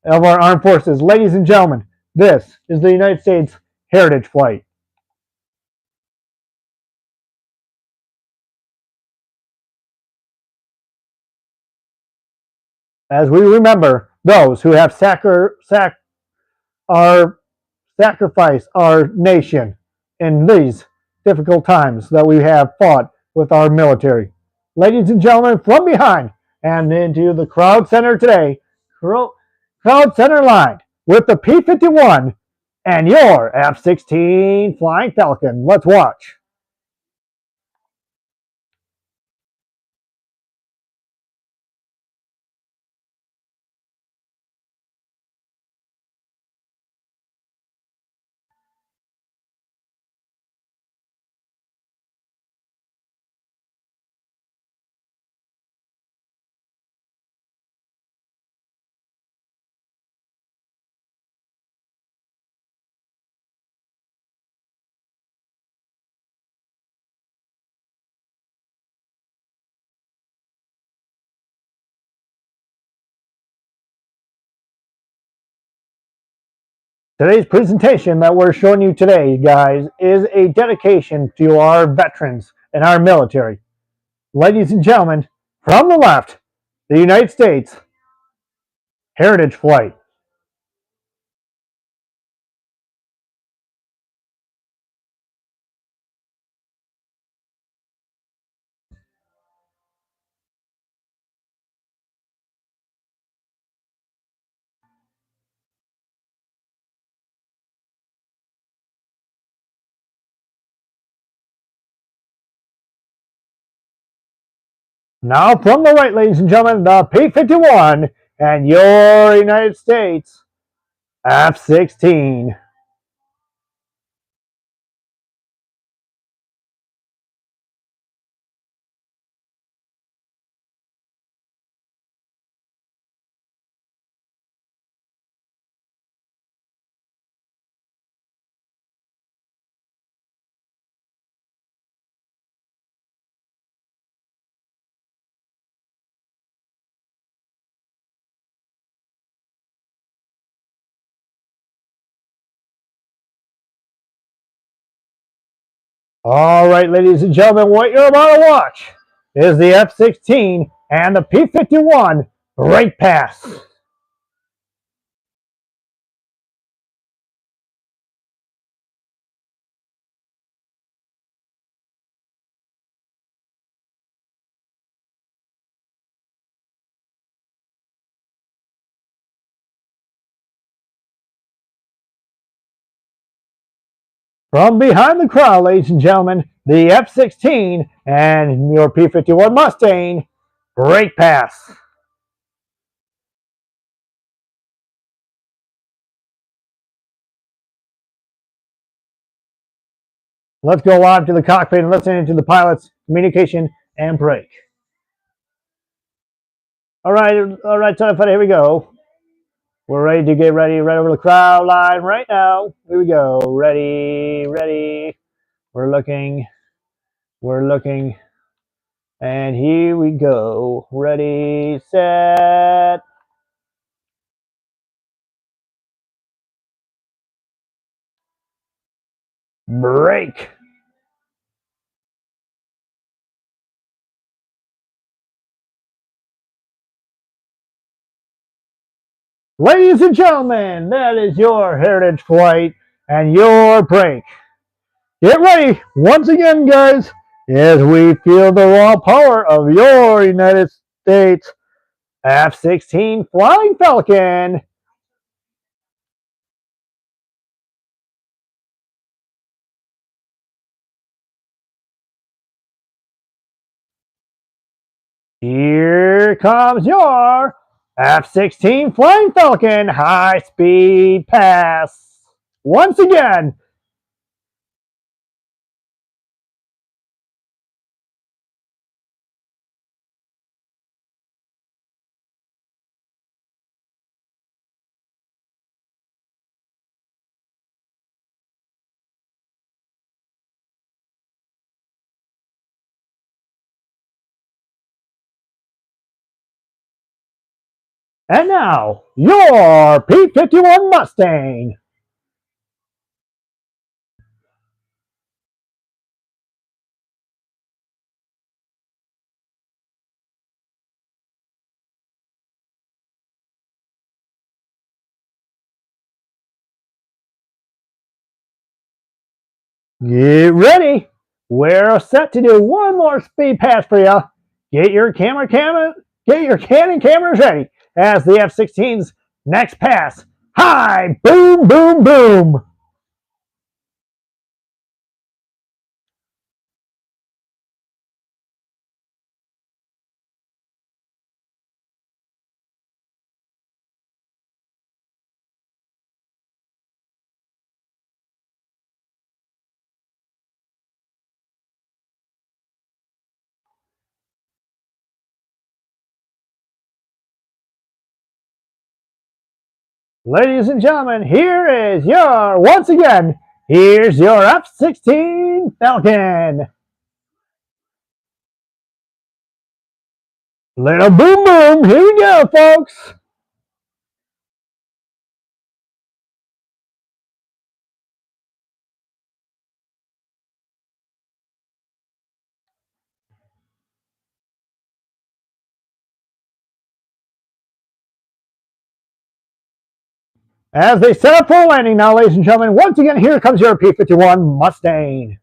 of our armed forces. Ladies and gentlemen, this is the United States Heritage Flight. As we remember those who have sacrificed our nation in these difficult times that we have fought with our military. Ladies and gentlemen, from behind and into the crowd center today, crowd center line with the P-51 and your F-16 Flying Falcon. Let's watch. Today's presentation that we're showing you today, guys, is a dedication to our veterans and our military. Ladies and gentlemen, from the left, the United States Heritage Flight. Now from the right, ladies and gentlemen, the P-51 and your United States F-16. All right, ladies and gentlemen, what you're about to watch is the F-16 and the P-51 break pass. From behind the crowd, ladies and gentlemen, the F-16 and your P-51 Mustang break pass. Let's go live to the cockpit and listen to the pilot's communication and break. All right, Fighter, here we go. We're ready to get ready right over the crowd line right now. Here we go. Ready. We're looking, and here we go. Ready, set, break. Ladies and gentlemen, that is your Heritage Flight and your break. Get ready once again, guys, as we feel the raw power of your United States F-16 Flying Falcon. Here comes your F-16 Flying Falcon high-speed pass. Once again, and now your P-51 Mustang. Get ready. We're set to do one more speed pass for you. Get your Canon cameras ready as the F-16's next pass. High, boom, boom, boom. Ladies and gentlemen, here's your F-16 Falcon. Little boom boom, here we go, folks. As they set up for a landing now, ladies and gentlemen, once again, here comes your P-51 Mustang.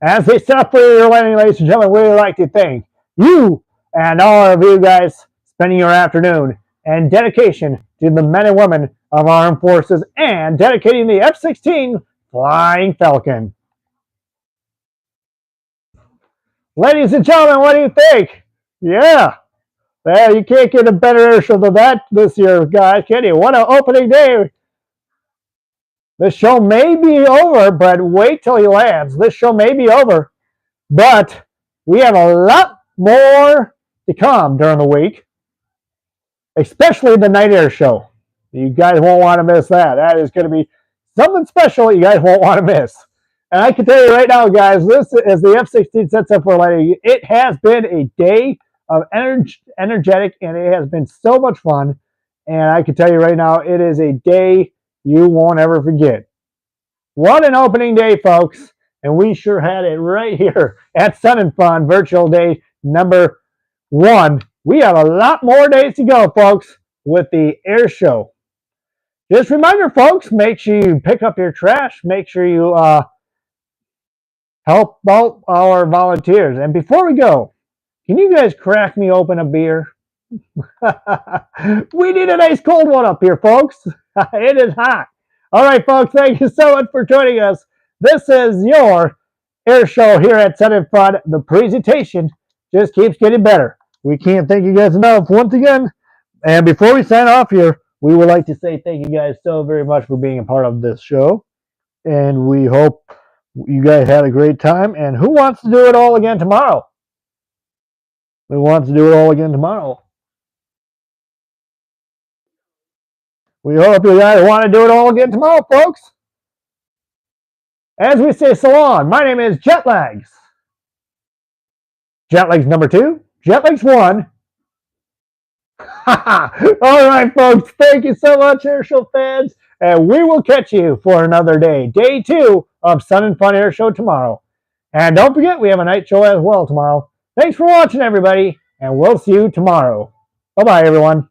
As they set up for your landing, ladies and gentlemen, we would like to thank you and all of you guys spending your afternoon and dedication to the men and women of our armed forces and dedicating the F-16 Flying Falcon. Ladies and gentlemen, what do you think? Yeah. Well, you can't get a better air show than that this year, guys, can you? What an opening day. The show may be over, but wait till he lands. This show may be over, but we have a lot more to come during the week, especially the night air show. You guys won't want to miss that. That is going to be something special you guys won't want to miss. And I can tell you right now, guys, this is the F-16 sets up for landing. It has been a day of energetic, and it has been so much fun. And I can tell you right now, it is a day you won't ever forget. What an opening day, folks. And we sure had it right here at Sun and Fun Virtual Day number 1. We have a lot more days to go, folks, with the air show. Just a reminder, folks, make sure you pick up your trash. Make sure you help out our volunteers. And before we go, can you guys crack me open a beer? We need a nice cold one up here, folks. It is hot. All right, folks, thank you so much for joining us. This is your air show here at Sun and Fun. The presentation just keeps getting better. We can't thank you guys enough once again. And before we sign off here, we would like to say thank you guys so very much for being a part of this show. And we hope you guys had a great time. And who wants to do it all again tomorrow? Who wants to do it all again tomorrow? We hope you guys want to do it all again tomorrow, folks. As we say so long, my name is Jetlags. Jetlags number 2, Jetlags 1. All right, folks, thank you so much, Airshow fans, and we will catch you for another day, day 2 of Sun and Fun Air Show tomorrow. And don't forget, we have a night show as well tomorrow. Thanks for watching, everybody, and we'll see you tomorrow. Bye-bye, everyone.